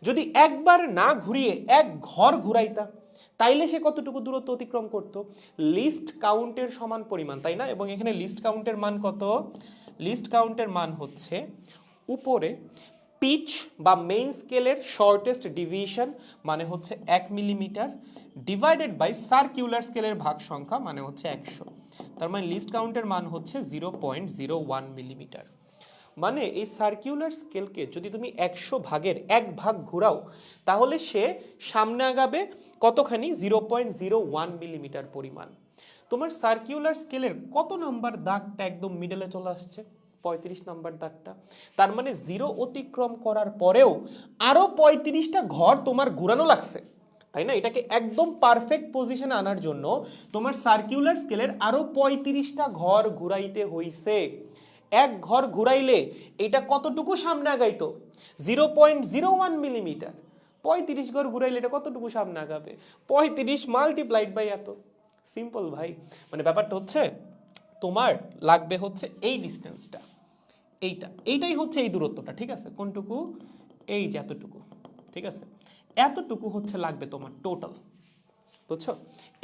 যদি একবার না ঘুরিয়ে এক ঘর ঘুরাইতা, তাইলে সে কতটুকু দূরত্ব অতিক্রম করত? লিস্ট কাউন্টের সমান পরিমাণ, তাই না? এবং এখানে লিস্ট কাউন্টের মান কত? লিস্ট কাউন্টের মান হচ্ছে উপরে পিচ বা মেইন স্কেলের শর্টেস্ট ডিভিশন মানে হচ্ছে 1 মিলিমিটার, ডিভাইডেড বাই সার্কিউলার স্কেলের ভাগ সংখ্যা মানে হচ্ছে 100। তার মানে লিস্ট কাউন্টের মান হচ্ছে 0.01 মিলিমিটার। মানে এই সার্কিউলার স্কেলকে যদি তুমি 100 ভাগের 1 ভাগ ঘোরাও তাহলে সে সামনে আগাবে কতখানি 0.01 মিলিমিটার পরিমাণ। তোমার সার্কিউলার স্কেলের কত নাম্বার দাগটা একদম মিডলে চলে আসছে? 35 নাম্বার দাগটা। তার মানে 0 অতিক্রম করার পরেও আরো 35টা ঘর তোমার ঘোরানো লাগছে, তাই না? এটাকে একদম পারফেক্ট পজিশনে আনার জন্য তোমার সার্কিউলার স্কেলের আরো 35টা ঘর ঘুরাইতে হইছে। এক ঘর ঘুরাইলে এটা কতটুকু সামনে আগাইতো? 0.01 মিলিমিটার। 35 ঘর ঘুরাইলে এটা কতটুকু সামনে আগাবে? 35 মাল্টিপ্লাইড বাই এত। সিম্পল ভাই। মানে ব্যাপারটা হচ্ছে তোমার লাগবে হচ্ছে এই ডিস্টেন্সটা, এইটাই হচ্ছে এই দূরত্বটা, ঠিক আছে? কোনটুকু? এই যে এতটুকু, ঠিক আছে? এতটুকু হচ্ছে লাগবে তোমার টোটাল, বুঝছো?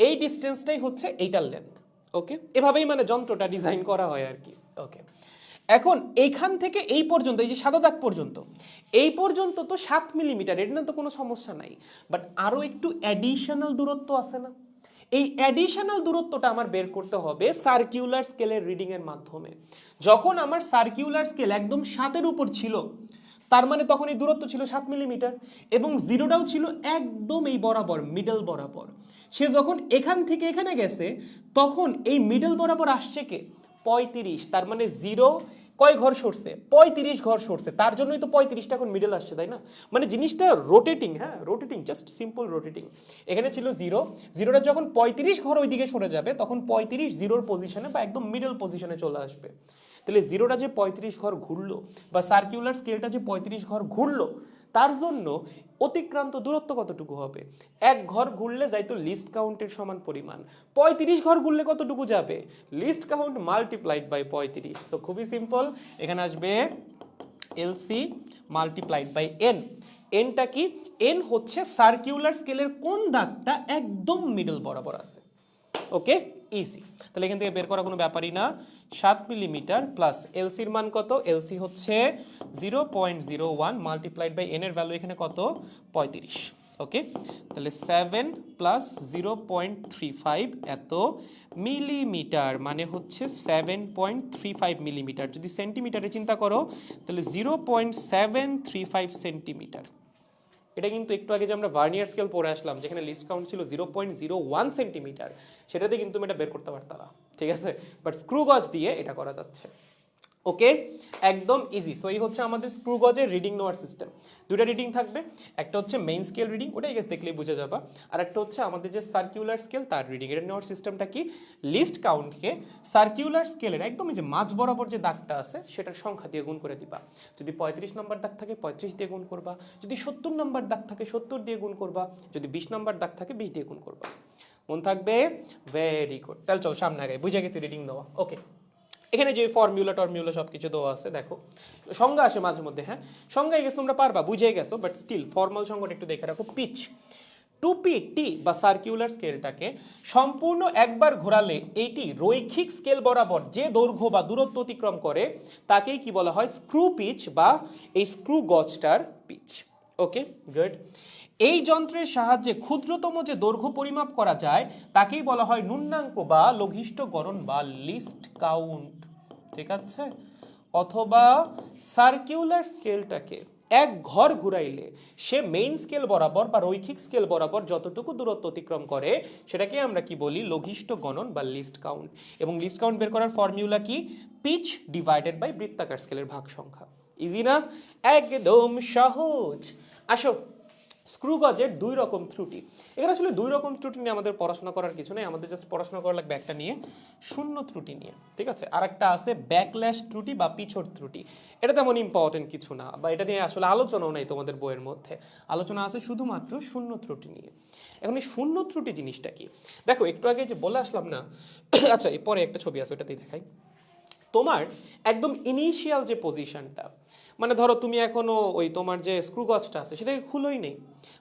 এই ডিস্টেন্সটাই হচ্ছে এইটার লেন্থ। ওকে, এভাবেই মানে যন্ত্রটা ডিজাইন করা হয় আর কি। ওকে, এখন এইখান থেকে এই পর্যন্ত, এই যে সাদা দাগ পর্যন্ত, এই পর্যন্ত তো 7 মিলিমিটার, এটা তো কোনো সমস্যা নাই। বাট আরো একটু অ্যাডিশনাল দূরত্ব আছে না? এই অ্যাডিশনাল দূরত্বটা আমার বের করতে হবে সার্কিউলার স্কেলের রিডিং এর মাধ্যমে। যখন আমার সার্কিউলার স্কেল একদম 7-এর উপর ছিল, তার মানে তখন এই দূরত্ব ছিল 7 মিলিমিটার এবং জিরোটাও ছিল একদম এই বরাবর, মিডল বরাবর। সে যখন এখান থেকে এখানে গেছে তখন এই মিডল বরাবর আসছে কে? 35। তার মানে জিরো কয় ঘর সরছে? 35 ঘর সরছে। তার জন্যই তো 35টা এখন মিডল আসছে, তাই না? মানে জিনিসটা রোটেটিং, হ্যাঁ রোটেটিং, জাস্ট সিম্পল রোটেটিং। এখানে ছিল জিরো, জিরোটা যখন 35 ঘর ওইদিকে সরে যাবে তখন 35 জিরোর পজিশনে বা একদম মিডল পজিশনে চলে আসবে। তাহলে জিরোটা যে 35 ঘর ঘুরলো বা সার্কিউলার স্কেলটা যে 35 ঘর ঘুরলো, তার জন্য অতিক্রান্ত দূরত্ব কতটুকু হবে? এক ঘর ঘুরলে যাইতো লিস্ট কাউন্টের সমান পরিমাণ। 35 ঘর ঘুরলে কতটুকু যাবে? Least count multiplied by 35। So খুবই সিম্পল, এখানে আসবে এলসি মাল্টিপ্লাইড বাই এন। এনটা কি? এন হচ্ছে সার্কিউলার স্কেলের কোন দাগটা একদম মিডল বরাবর আছে। ওকে, ইজি। তাহলে এখান থেকে বের করা কোনো ব্যাপারই না। 7 মিলিমিটার প্লাস এলসির মান কত? এলসি হচ্ছে 0.01 মাল্টিপ্লাইড বাই এন এর ভ্যালু এখানে কত? 35। ওকে, তাহলে 7 প্লাস 0.35 এত মিলিমিটার, মানে হচ্ছে 7.35 মিলিমিটার। যদি সেন্টিমিটারে চিন্তা করো তাহলে 0.735 সেন্টিমিটার। এটা কিন্তু একটু আগে যে আমরা ভার্নিয়ার স্কেল পড়ে আসলাম যেখানে লিস্ট কাউন্ট ছিল 0.01 সেন্টিমিটার, সেটাতে কিন্তু আমি এটা বের করতে পারতাম না, ঠিক আছে? বাট স্ক্রু গজ দিয়ে এটা করা যাচ্ছে। ওকে, একদম ইজি। সো এই হচ্ছে আমাদের স্ক্রু গজের রিডিং নেওয়ার সিস্টেম। দুটা রিডিং থাকবে, একটা হচ্ছে মেইন স্কেল রিডিং, ওটাই গেস দেখলেই বুঝে যাবা। আর একটা হচ্ছে আমাদের যে সার্কিউলার স্কেল তার রিডিং। এটা নেওয়ার সিস্টেমটা কি? লিস্ট কাউন্টকে সার্কিউলার স্কেলের একদম যে মাঝ বরাবর যে দাগটা আছে সেটার সংখ্যা দিয়ে গুণ করে দিবা। যদি 35 নম্বর দাগ থাকে 35 দিয়ে গুণ করবা, যদি 70 নম্বর দাগ থাকে 70 দিয়ে গুণ করবা, যদি 20 নম্বর দাগ থাকে 20 দিয়ে গুণ করবা। মন থাকবে? Very good. তাহলে চল সামনে আগে, বুঝে গেছি রিডিং দেওয়া। ওকে, এখানে যে ফর্মুলা টর্মুলা সব কিছু দেওয়া আছে, দেখো সংজ্ঞা আসে মাঝে মধ্যে, হ্যাঁ সংজ্ঞায় গেছো তোমরা পারবা, বুঝে গেছো, বাট স্টিল ফর্মাল সংজ্ঞাটা একটু দেখে রাখো। পিচ, 2p বা সার্কিউলার স্কেলটাকে সম্পূর্ণ একবার ঘোরালে এইটি রৈখিক স্কেল বরাবর যে দৈর্ঘ্য বা দূরত্ব অতিক্রম করে তাকেই কি বলা হয়? স্ক্রু পিচ বা এই স্ক্রু গজটার পিচ। ওকে, গুড। এই যন্ত্রের সাহায্যে ক্ষুদ্রতম যে দৈর্ঘ্য পরিমাপ করা যায় তাকেই বলা হয় ন্যূনাঙ্ক বা লঘিষ্ঠ গড়ন বা লিস্ট কাউন্ট, ঠিক আছে? অথবা সার্কিউলার স্কেলটাকে এক ঘর ঘুরাইলে সে মেইন স্কেল বরাবর বা রৈখিক স্কেল বরাবর যতটুকু দূরত্ব অতিক্রম করে সেটাকে আমরা কি বলি? লঘিষ্ঠ গণন বা লিস্ট কাউন্ট। এবং লিস্ট কাউন্ট বের করার ফর্মুলা কি? পিচ ডিভাইডেড বাই বৃত্তাকার স্কেলের ভাগ সংখ্যা। ইজি না? একদম সহজ। আসো, স্ক্রু গজের দুই রকম ত্রুটি। এখানে আসলে দুই রকম ত্রুটি নিয়ে আমাদের পড়াশোনা করার কিছু নেই, আমাদের জাস্ট পড়াশোনা করা লাগবে একটা নিয়ে, শূন্য ত্রুটি নিয়ে, ঠিক আছে? আর একটা আছে ব্যাকল্যাশ ত্রুটি বা পিছড় ত্রুটি। এটা তেমন ইম্পর্টেন্ট কিছু না, বা এটা নিয়ে আসলে আলোচনাও নাই তোমাদের বইয়ের মধ্যে। আলোচনা আছে শুধুমাত্র শূন্য ত্রুটি নিয়ে। এখন এই শূন্য ত্রুটি জিনিসটা কি? দেখো একটু আগে যে বলে আসলাম না, আচ্ছা এই পরে একটা ছবি আছে ওটাতেই দেখাই। তোমার একদম ইনিশিয়াল যে পজিশনটা, মানে ধরো তুমি এখনো ওই তোমার যে স্ক্রু গজটা আছে সেটাকে খুলোই নেই।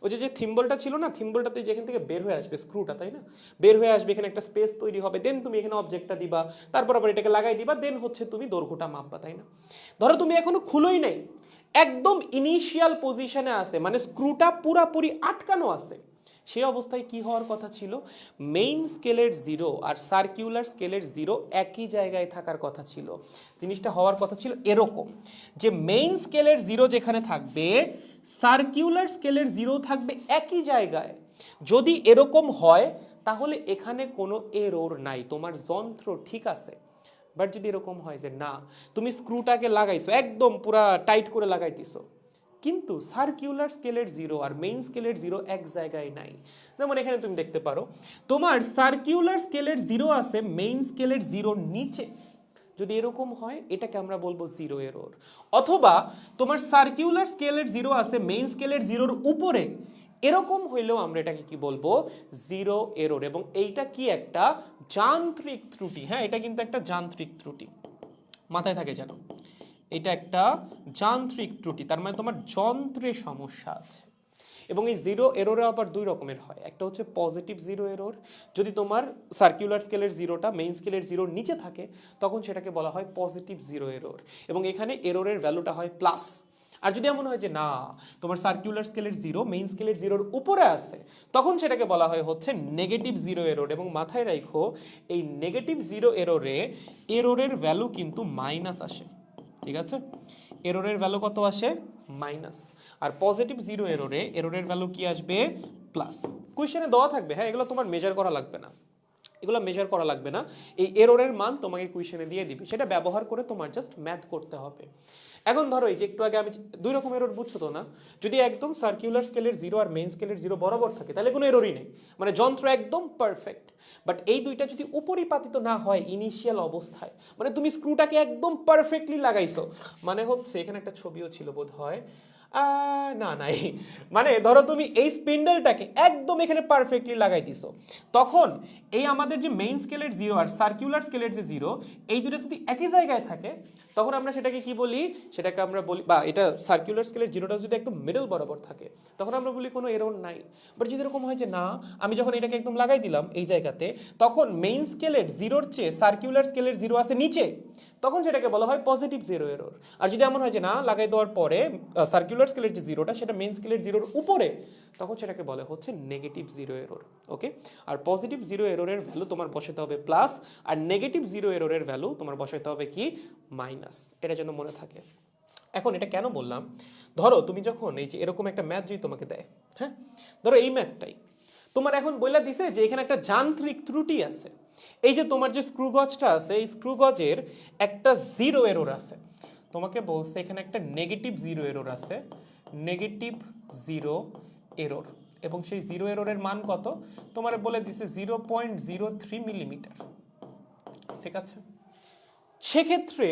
ওই যে থিম্বলটা ছিল না, থিম্বলটাতে যেখান থেকে বের হয়ে আসবে স্ক্রুটা, তাই না? বের হয়ে আসবে, এখানে একটা স্পেস তৈরি হবে, দেন তুমি এখানে অবজেক্টটা দিবা, তারপর আবার এটাকে লাগাই দিবা, দেন হচ্ছে তুমি দৈর্ঘ্যটা মাপবা, তাই না? ধরো তুমি এখনো খুলোই নেই, একদম ইনিশিয়াল পজিশনে আছে, মানে স্ক্রুটা পুরাপুরি আটকানো আছে, সেই অবস্থায় কি হওয়ার কথা ছিল, মেইন স্কেলের 0 আর সার্কিউলার স্কেলের 0 একই জায়গায় থাকার কথা ছিল। জিনিসটা হওয়ার কথা ছিল এরকম, যে মেইন স্কেলের 0 যেখানে থাকবে সার্কিউলার স্কেলের 0 থাকবে একই জায়গায়। যদি এরকম হয় তাহলে এখানে কোনো এরর নাই, তোমার যন্ত্র ঠিক আছে। বাট যদি এরকম হয় যে না, তুমি স্ক্রুটাকে লাগাইছো একদম পুরা টাইট করে লাগাইতেছো, কিন্তু সার্কিউলার স্কেলের 0 আর মেইন স্কেলের 0 এক জায়গায় নাই। যেমন এখানে তুমি দেখতে পারো তোমার সার্কিউলার স্কেলের 0 আছে মেইন স্কেলের 0 নিচে। যদি এরকম হয় এটাকে আমরা বলবো জিরো এরর। অথবা তোমার সার্কিউলার স্কেলের 0 আছে মেইন স্কেলের 0-র উপরে, এরকম হইলেও আমরা এটাকে কি বলবো, জিরো এরর। এবং এইটা কি একটা যান্ত্রিক ত্রুটি। হ্যাঁ, এটা কিন্তু একটা যান্ত্রিক ত্রুটি, মাথায় থাকে যেন। এটা একটা যান্ত্রিক ত্রুটি, তার মানে তোমার যন্ত্রে সমস্যা আছে। এবং এই জিরো এররে আবার দুই রকমের হয়, একটা হচ্ছে পজিটিভ জিরো এরর। যদি তোমার সার্কিউলার স্কেলের 0টা মেইন স্কেলের 0-র নিচে থাকে তখন সেটাকে বলা হয় পজিটিভ জিরো এরর, এবং এখানে এররের ভ্যালুটা হয় প্লাস। আর যদি এমন হয় যে না, তোমার সার্কিউলার স্কেলের 0 মেইন স্কেলের 0-র উপরে আছে, তখন সেটাকে বলা হয় হচ্ছে নেগেটিভ জিরো এরর। এবং মাথায় রাখো, এই নেগেটিভ জিরো এররে এররের ভ্যালু কিন্তু মাইনাস আসে, ঠিক আছে? এররের ভ্যালু কত আসে? মাইনাস। আর পজিটিভ জিরো এররে এররের ভ্যালু কি আসবে? প্লাস। কোয়েশ্চেনে দেওয়া থাকবে, হ্যাঁ, এগুলো তোমার মেজার করা লাগবে না, এগুলো মেজার করা লাগবে না। এই এররের মান তোমাকে কোয়েশ্চেনে দিয়ে দিবে, সেটা ব্যবহার করে তোমার জাস্ট ম্যাথ করতে হবে। এখন ধরো এই যে একটু আগে আমি দুই রকম এরর বুঝছো তো না? যদি একদম সার্কিউলার স্কেলের 0 আর মেইন স্কেলের 0 বরাবর থাকে তাহলে কোনো এররই নেই, মানে যন্ত্র একদম পারফেক্ট। বাট এই দুইটা যদি উপরিপাতিত না হয় ইনিশিয়াল অবস্থায়, মানে তুমি স্ক্রুটাকে একদম পারফেক্টলি লাগাইছো, মানে হচ্ছে এখানে একটা ছবিও ছিল বোধ হয়, না নাই, মানে ধরো তুমি এই স্পিন্ডলটাকে একদম এখানে পারফেক্টলি লাগাই দিছো, তখন এই আমাদের যে মেইন স্কেলের 0 আর সার্কিউলার স্কেলের যে 0, এই দুটো যদি একই জায়গায় থাকে তখন আমরা সেটাকে কি বলি, সেটাকে আমরা বলি, বা এটা সার্কিউলার স্কেলের 0টা যদি একদম মিডল বরাবর থাকে তখন আমরা বলি কোনো এরর নাই। বাট যদি এরকম হয় যে না, আমি যখন এটাকে একদম লাগাই দিলাম এই জায়গাতে, তখন মেইন স্কেলের 0-র চেয়ে সার্কিউলার স্কেলের 0 আছে নিচে, তখন সেটাকে বলা হয় পজিটিভ জিরো এরর। আর যদি এমন হয় যে না, লাগাই দেওয়ার পরে সার্কুলার স্কেলের যে 0টা সেটা মেইন স্কেলের 0-র উপরে, তখন সেটাকে বলা হচ্ছে নেগেটিভ জিরো এরর। ওকে, আর পজিটিভ জিরো এররের ভ্যালু তোমার বসাতে হবে প্লাস, আর নেগেটিভ জিরো এররের ভ্যালু তোমার বসাতে হবে কি, মাইনাস। এটা যেন মনে থাকে। এখন এটা কেন বললাম, ধরো তুমি যখন এই যে এরকম একটা ম্যাথ যদি তোমাকে দেয়, হ্যাঁ, ধরো এই ম্যাথটাই তোমার এখন বইলা দিছে যে এখানে একটা যান্ত্রিক ত্রুটি আছে। এই যে তোমার যে স্ক্রু গজটা আছে, এই স্ক্রু গজের একটা জিরো এরর আছে, তোমাকে বলছে এখানে একটা নেগেটিভ জিরো এরর আছে, নেগেটিভ জিরো এরর। এবং সেই জিরো এররের মান কত তোমার বলে দিছে 0.03 মিলিমিটার, ঠিক আছে? সেক্ষেত্রে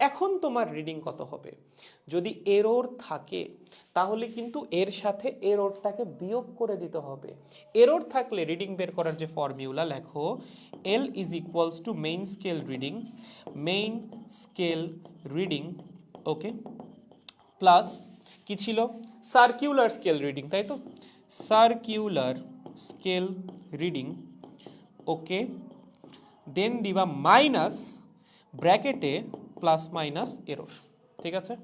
এখন তোমার রিডিং কত হবে? যদি এরর থাকে তাহলে কিন্তু এর সাথে এররটাকে বিয়োগ করে দিতে হবে। এরর থাকলে রিডিং বের করার যে ফর্মুলা লেখো, L is equals two main scale reading, main scale reading, okay, plus কি ছিল, সার্কিউলার স্কেল রিডিং, তাই তো, সার্কিউলার স্কেল রিডিং, ওকে, দেন দিবা মাইনাস ব্র্যাকেটে প্লাস মাইনাস এরর, ঠিক আছে?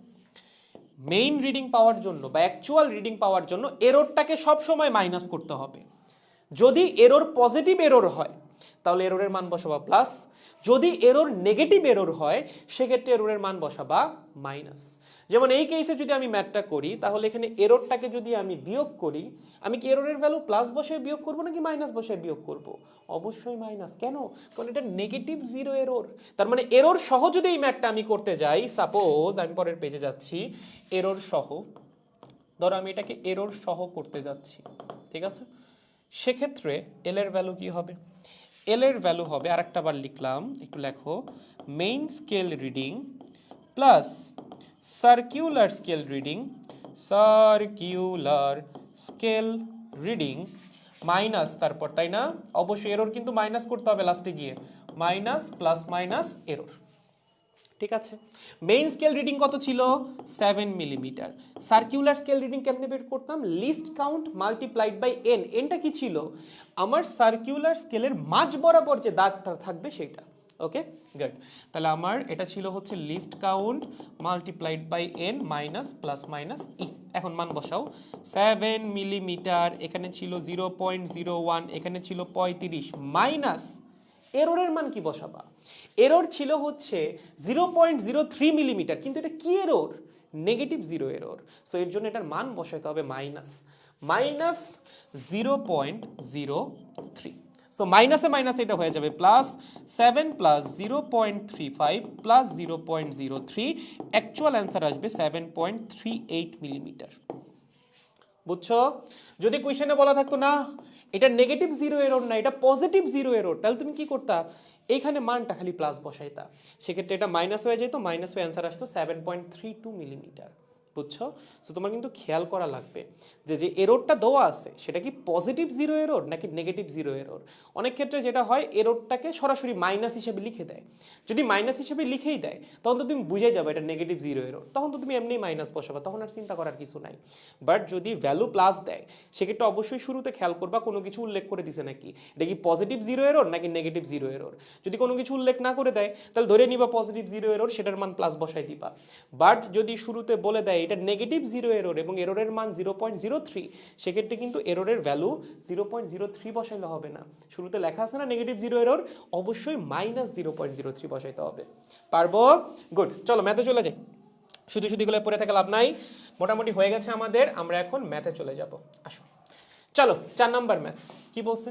মেইন রিডিং পাওয়ার জন্য বা অ্যাকচুয়াল রিডিং পাওয়ার জন্য এররটাকে সব সময় মাইনাস করতে হবে। যদি এরর পজিটিভ এরর হয় তাহলে এররের মান বসাবা প্লাস, যদি এরর নেগেটিভ এরর হয় সেক্ষেত্রে এররের মান বসাবা মাইনাস। যেমন এই কেসে যদি আমি ম্যাথটা করি তাহলে এখানে এররটাকে যদি আমি বিয়োগ করি, আমি কি এররের ভ্যালু প্লাস বসে বিয়োগ করব নাকি মাইনাস বসে বিয়োগ করব? অবশ্যই মাইনাস। কেন? কারণ এটা নেগেটিভ জিরো এরর। তার মানে এরর সহ যদি এই ম্যাথটা আমি করতে যাই, সাপোজ আমি পরের পেজে যাচ্ছি, এরর সহ, ধরো আমি এটাকে এরর সহ করতে যাচ্ছি, ঠিক আছে? সেক্ষেত্রে এল এর ভ্যালু কি হবে? এল এর ভ্যালু হবে, আরেকটা বার লিখলাম, একটু লেখো, main scale reading plus circular scale reading, circular scale reading minus, তারপর তাই না, অবশ্যই এরর কিন্তু মাইনাস করতে হবে লাস্টে গিয়ে, মাইনাস প্লাস মাইনাস এরর, ঠিক আছে? মেইন স্কেল রিডিং কত ছিল? 7 মিলিমিটার। সার্কিউলার স্কেল রিডিং কেমনে বের করতাম? Least count multiplied by N. এনটা কি ছিল? আমার সার্কিউলার স্কেলের মাঝ বরাবর যে দাগটা থাকবে সেটা। Okay, good. তাহলে আমার এটা ছিল হচ্ছে least count multiplied by N minus plus minus E. এখন মান বসাও 7 মিলিমিটার, এখানে ছিল 0.01, এখানে ছিল 35 মাইনাস এররের মান কি বসাবা? এরর ছিল হচ্ছে 0.03 মিলিমিটার, কিন্তু এটা কি error? Negative zero error. So এর জন্য এটার মান বসাইতে হবে মাইনাস 0.03। সো মাইনাসে মাইনাসে এটা হয়ে যাবে plus 7 plus 0.35 plus 0.03, actual answer আসবে 7.38 মিলিমিটার। বুঝছো? যদি কোয়েশ্চেনে বলা থাকতো না এটা নেগেটিভ জিরো এরর না, এটা পজিটিভ জিরো এরর, তাহলে তুমি কি করতা? এইখানে মানটা খালি প্লাস বসাইতা, সেক্ষেত্রে এটা মাইনাস হয়ে যেত, মাইনাস হয়ে অ্যান্সার আসতো 7.32 মিলিমিটার। বুঝছো? সো তোমার কিন্তু খেয়াল করা লাগবে যে যে এররটা দেওয়া আছে সেটা কি পজিটিভ জিরো এরর নাকি নেগেটিভ জিরো এরর। অনেক ক্ষেত্রে যেটা হয় এররটাকে সরাসরি মাইনাস হিসেবে লিখে দেয়। যদি মাইনাস হিসেবে লিখেই দেয় তখন তো তুমি বুঝে যাবে এটা নেগেটিভ জিরো এরর, তখন তো তুমি এমনি মাইনাস বসাবা, তখন আর চিন্তা করার কিছু নাই। বাট যদি ভ্যালু প্লাস দেয় সেক্ষেত্রে অবশ্যই শুরুতে খেয়াল করবা কোনো কিছু উল্লেখ করে দিছে নাকি, এটা কি পজিটিভ জিরো এরর নাকি নেগেটিভ জিরো এরর। যদি কোনো কিছু উল্লেখ না করে দেয় তাহলে ধরে নিবা পজিটিভ জিরো এরর, সেটার মান প্লাস বসাই দিবা। বাট যদি শুরুতে বলে দেয় এটা নেগেটিভ জিরো এরর এবং এররের মান 0.03, সেক্ষেত্রে কিন্তু এররের ভ্যালু 0.03 বসাইলে হবে না, শুরুতে লেখা আছে না নেগেটিভ জিরো এরর, অবশ্যই মাইনাস 0.03 বসাইতে হবে। পারবো? গুড, চলো ম্যাথে চলে যাই। শুধু শুধু গুলো পড়ে থাকা লাভ নাই, মোটামুটি হয়ে গেছে আমাদের, আমরা এখন ম্যাথে চলে যাব। আসো চলো 4 নাম্বার ম্যাথ কি বলছে?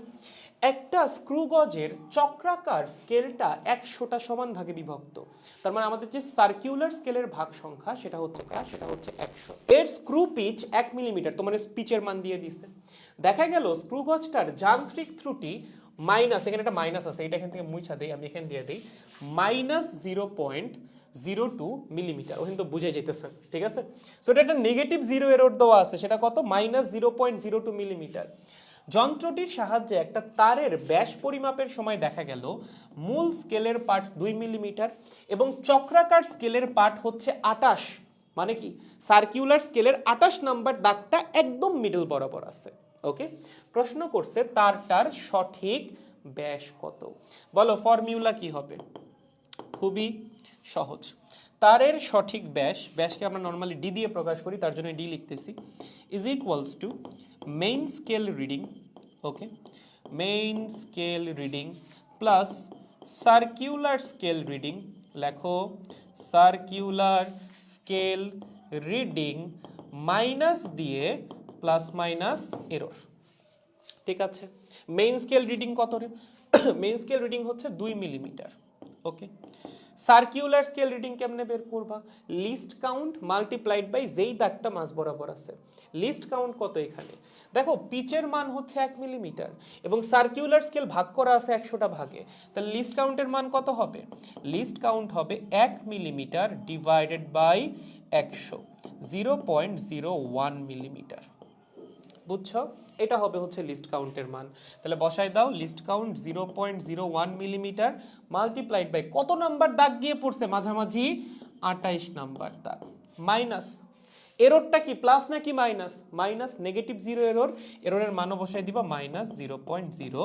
একটা স্ক্রু গজের চক্রাকার স্কেলটা 100টা সমান ভাগে বিভক্ত, তার মানে আমাদের যে সার্কুলার স্কেলের ভাগ সংখ্যা সেটা হচ্ছে 100। এর স্ক্রু পিচ 1 মিলিমিটার, তোমার পিচের মান দিয়ে দিছে। দেখা গেল স্ক্রু গজটার যান্ত্রিক ত্রুটি মাইনাস, এখানে একটা মাইনাস আছে, এটা এখান থেকে মুছা দেই, আমি এখানে দিয়ে দিই মাইনাস 0.02 মিলিমিটার, ও কিন্তু বুঝে যেতেছে, ঠিক আছে? সো এটা একটা নেগেটিভ জিরো এরর দেওয়া আছে, সেটা কত? Minus 0.02 millimetre. যন্ত্রটির সাহায্যে একটা তারের ব্যাস পরিমাপের সময় দেখা গেল মূল স্কেলের পার্ট 2 মিলিমিটার এবং চক্রাকার স্কেলের পার্ট হচ্ছে 28, মানে কি সার্কুলার স্কেলের 28 নাম্বার দাগটা একদম মিডল বরাবর আছে। ওকে, প্রশ্ন করছে তারটার সঠিক ব্যাস কত? বলো ফর্মুলা কি হবে? খুবই সহজ, তারের সঠিক ব্যাস, ব্যাসকে আমরা নর্মালি ডি দিয়ে প্রকাশ করি, তার জন্য ডি লিখতেছি, is equals two main scale reading, okay, main scale reading plus circular scale reading, লেখো সার্কুলার স্কেল রিডিং মাইনাস দিয়ে প্লাস মাইনাস এরর। ঠিক আছে, মেইন স্কেল রিডিং কত রে? মেইন স্কেল রিডিং হচ্ছে 2 মিলিমিটার। ওকে, সার্কুলার স্কেল রিডিং কেমনে বের করবা? লিস্ট কাউন্ট মাল্টিপ্লাইড বাই যেই দাগটা মাঝ বরাবর আছে। লিস্ট কাউন্ট কত এখানে? দেখো পিচের মান হচ্ছে 1 মিলিমিটার এবং সার্কুলার স্কেল ভাগ করা আছে 100টা ভাগে, তাহলে লিস্ট কাউন্টের মান কত হবে? লিস্ট কাউন্ট হবে 1 মিলিমিটার ডিভাইডেড বাই 100, 0.01 মিলিমিটার। বুঝছো? এটা হবে হচ্ছে লিস্ট কাউন্টের মান। তাহলে বসাই দাও least count 0.01 millimetre multiplied by কত নাম্বার দাগ গিয়ে পড়ছে মাঝামাঝি? 28 নাম্বার দাগ, মাইনাস এররটা কি প্লাস নাকি minus? Minus, negative zero error, এররের মানও বসাই দিবা মাইনাস 0.02।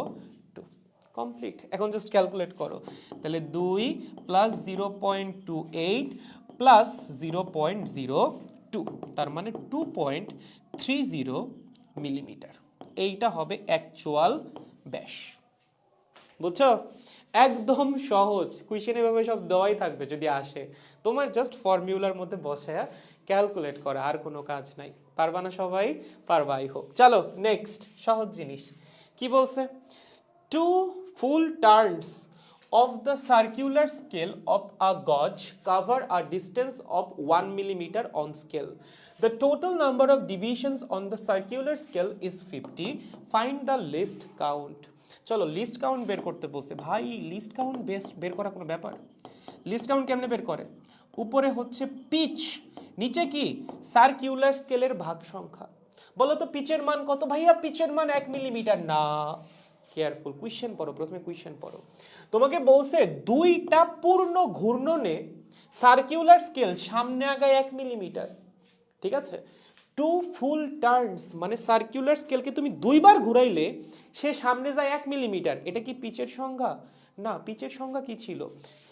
কমপ্লিট। এখন জাস্ট ক্যালকুলেট করো, তাহলে 2 প্লাস 0.28 প্লাস 0.02, তার মানে 2.30 মিলিমিটার। এইটা হবে অ্যাকচুয়াল ব্যাস। বুঝছো? একদম সহজ, কোয়েশ্চেন এভাবে সব দেওয়াই থাকবে যদি আসে, তোমার জাস্ট ফর্মুলার মধ্যে বসায়া ক্যালকুলেট করা, আর কোনো কাজ নাই। পারবা না সবাই? পারবা আই হোপ। চলো নেক্সট সহজ জিনিস কি বলছে? 2 full turns of the circular scale of a gauge cover a distance of 1 millimeter on scale. The total number of divisions on the circular scale is 50. Find the least count. চলো list count বের করতে বলছে। ভাই list count বের করা কোনো ব্যাপার? List count কেমনে বের করে? উপরে হচ্ছে পিচ, নিচে কি সার্কুলার স্কেলের ভাগ সংখ্যা। বলো তো পিচের মান কত? ভাইয়া পিচের মান 1 মিলিমিটার না, কেয়ারফুল, কোয়েশ্চেন পড়ো, প্রথমে কোয়েশ্চেন পড়ো। তোমাকে বলছে দুইটা পূর্ণ ঘূর্ণনে সার্কুলার স্কেল সামনে আগায় 1 মিলিমিটার, ঠিক আছে? টু ফুল টার্নস, মানে সার্কুলার স্কেলকে তুমি দুইবার ঘুরাইলে সে সামনে যায় 1 মিলিমিটার। এটা কি পিচের সংজ্ঞা? না, পিচের সংজ্ঞা কি ছিল?